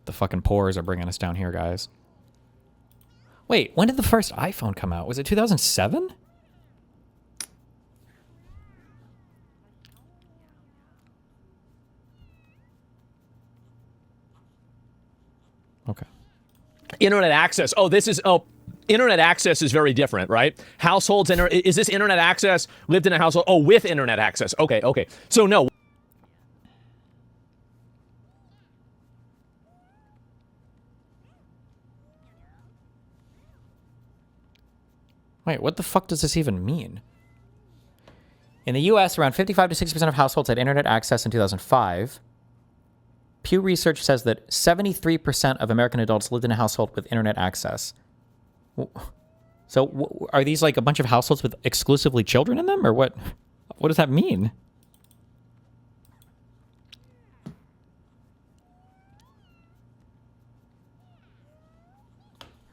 The fucking pores are bringing us down here, guys. Wait, when did the first iPhone come out? Was it 2007? Okay. Internet access. Internet access is very different, right? Households, is this internet access lived in a household? Oh, with internet access. Okay. So no. Wait, what the fuck does this even mean? In the US, around 55 to 60% of households had internet access in 2005. Pew Research says that 73% of American adults lived in a household with internet access. So are these like a bunch of households with exclusively children in them, or what? What does that mean?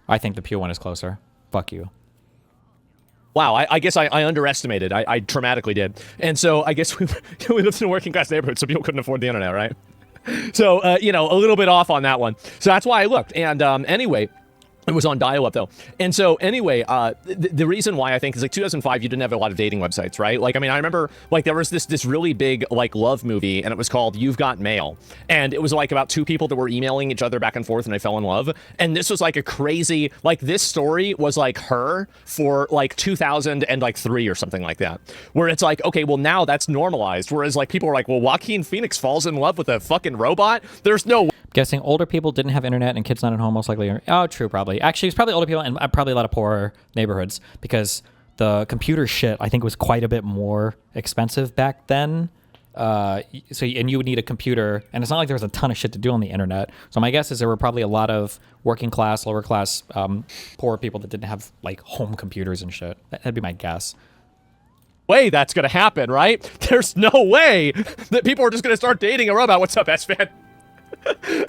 I think the Pew one is closer. Fuck you. Wow, I guess I underestimated. I dramatically did. And so I guess we lived in a working class neighborhood, so people couldn't afford the internet, right? So, a little bit off on that one. So that's why I looked. And anyway, it was on dial-up, though. And so, anyway, the reason why I think is, like, 2005, you didn't have a lot of dating websites, right? Like, I mean, I remember, like, there was this really big, like, love movie, and it was called You've Got Mail. And it was, like, about 2 people that were emailing each other back and forth, and they fell in love. And this was, like, a crazy, like, this story was, like, her for, like, 2003 or something like that. Where it's like, okay, well, now that's normalized. Whereas, like, people are like, well, Joaquin Phoenix falls in love with a fucking robot? There's no... Guessing older people didn't have internet and kids not at home most likely. Oh, true, probably. Actually, it's probably older people and probably a lot of poorer neighborhoods because the computer shit, I think, was quite a bit more expensive back then. And you would need a computer, and it's not like there was a ton of shit to do on the internet. So my guess is there were probably a lot of working class, lower class, poor people that didn't have like home computers and shit. That'd be my guess. Way that's gonna happen, right? There's no way that people are just gonna start dating a robot. What's up, S-Fan?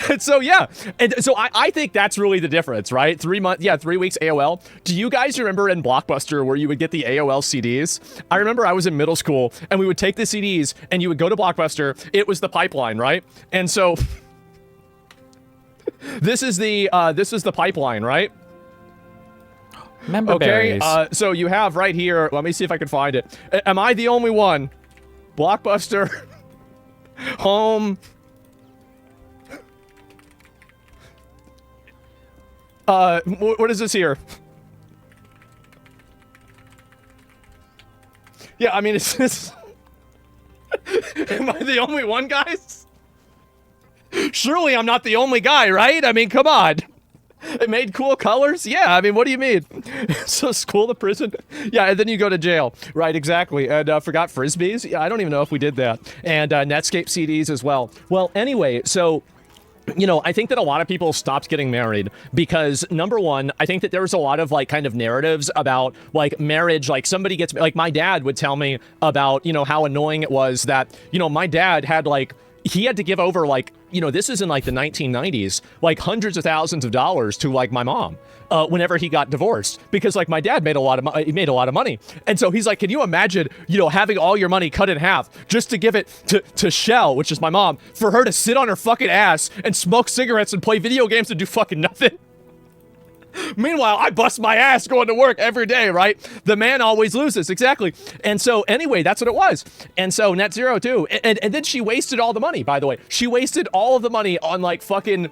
And so, yeah. And so I think that's really the difference, right? 3 months, 3 weeks AOL. Do you guys remember in Blockbuster where you would get the AOL CDs? I remember I was in middle school and we would take the CDs and you would go to Blockbuster. It was the pipeline, right? And so this is the pipeline, right? Member berries. So you have right here, let me see if I can find it. Am I the only one? Blockbuster, home. What is this here? Yeah, I mean, is this... Am I the only one, guys? Surely I'm not the only guy, right? I mean, come on. It made cool colors? Yeah, I mean, what do you mean? So school to prison? Yeah, and then you go to jail. Right, exactly. And forgot Frisbees? Yeah, I don't even know if we did that. And Netscape CDs as well. Well, anyway, so... you know, I think that a lot of people stopped getting married because, number one, I think that there was a lot of like kind of narratives about like marriage. Like somebody gets, like my dad would tell me about, you know, how annoying it was that, you know, my dad had like, he had to give over like, you know, this is in like the 1990s, like hundreds of thousands of dollars to like my mom whenever he got divorced, because like my dad made a lot of money. And so he's like, can you imagine, you know, having all your money cut in half just to give it to Shell, which is my mom, for her to sit on her fucking ass and smoke cigarettes and play video games and do fucking nothing? Meanwhile, I bust my ass going to work every day, right? The man always loses, exactly. And so anyway, that's what it was. And so net zero too. And then she wasted all the money, by the way. She wasted all of the money on like fucking,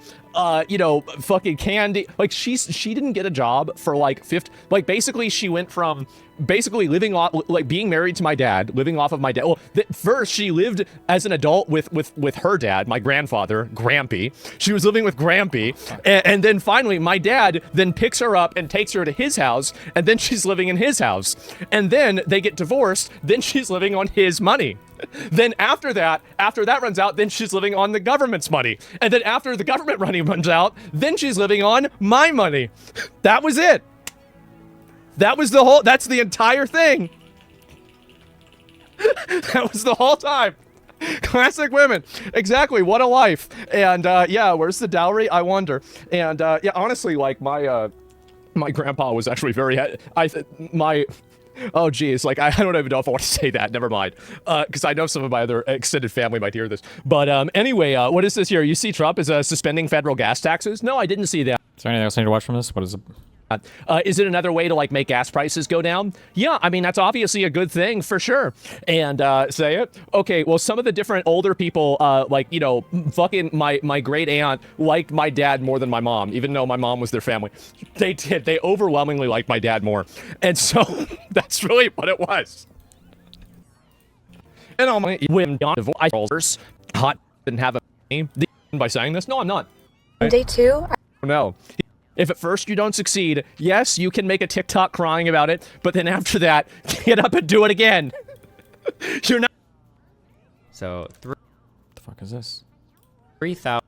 you know, fucking candy. Like she didn't get a job for like 50, like basically she went from basically living off, like being married to my dad, living off of my dad. Well, first she lived as an adult with her dad, my grandfather, Grampy. She was living with Grampy. And then finally my dad then picks her up and takes her to his house. And then she's living in his house. And then they get divorced. Then she's living on his money. Then after that runs out, then she's living on the government's money. And then after the government money runs out, then she's living on my money. That was it. That's the entire thing. That was the whole time. Classic women. Exactly. What a life. And yeah, where's the dowry? I wonder. And yeah, honestly, like my grandpa was actually very, oh geez, like I don't even know if I want to say that. Never mind. Because I know some of my other extended family might hear this. But anyway, what is this here? You see Trump is suspending federal gas taxes? No, I didn't see that. Is there anything else I need to watch from this? What is it? Is it another way to like make gas prices go down? Yeah, I mean, that's obviously a good thing for sure. And say it. Okay, well, some of the different older people, like, you know, fucking my great aunt liked my dad more than my mom, even though my mom was their family. They did. They overwhelmingly liked my dad more. And so that's really what it was. And all my women divorce hot didn't have a name by saying this. No, I'm not. Day two? No. If at first you don't succeed, yes, you can make a TikTok crying about it, but then after that, get up and do it again. You're not. So, what the fuck is this? 3,000.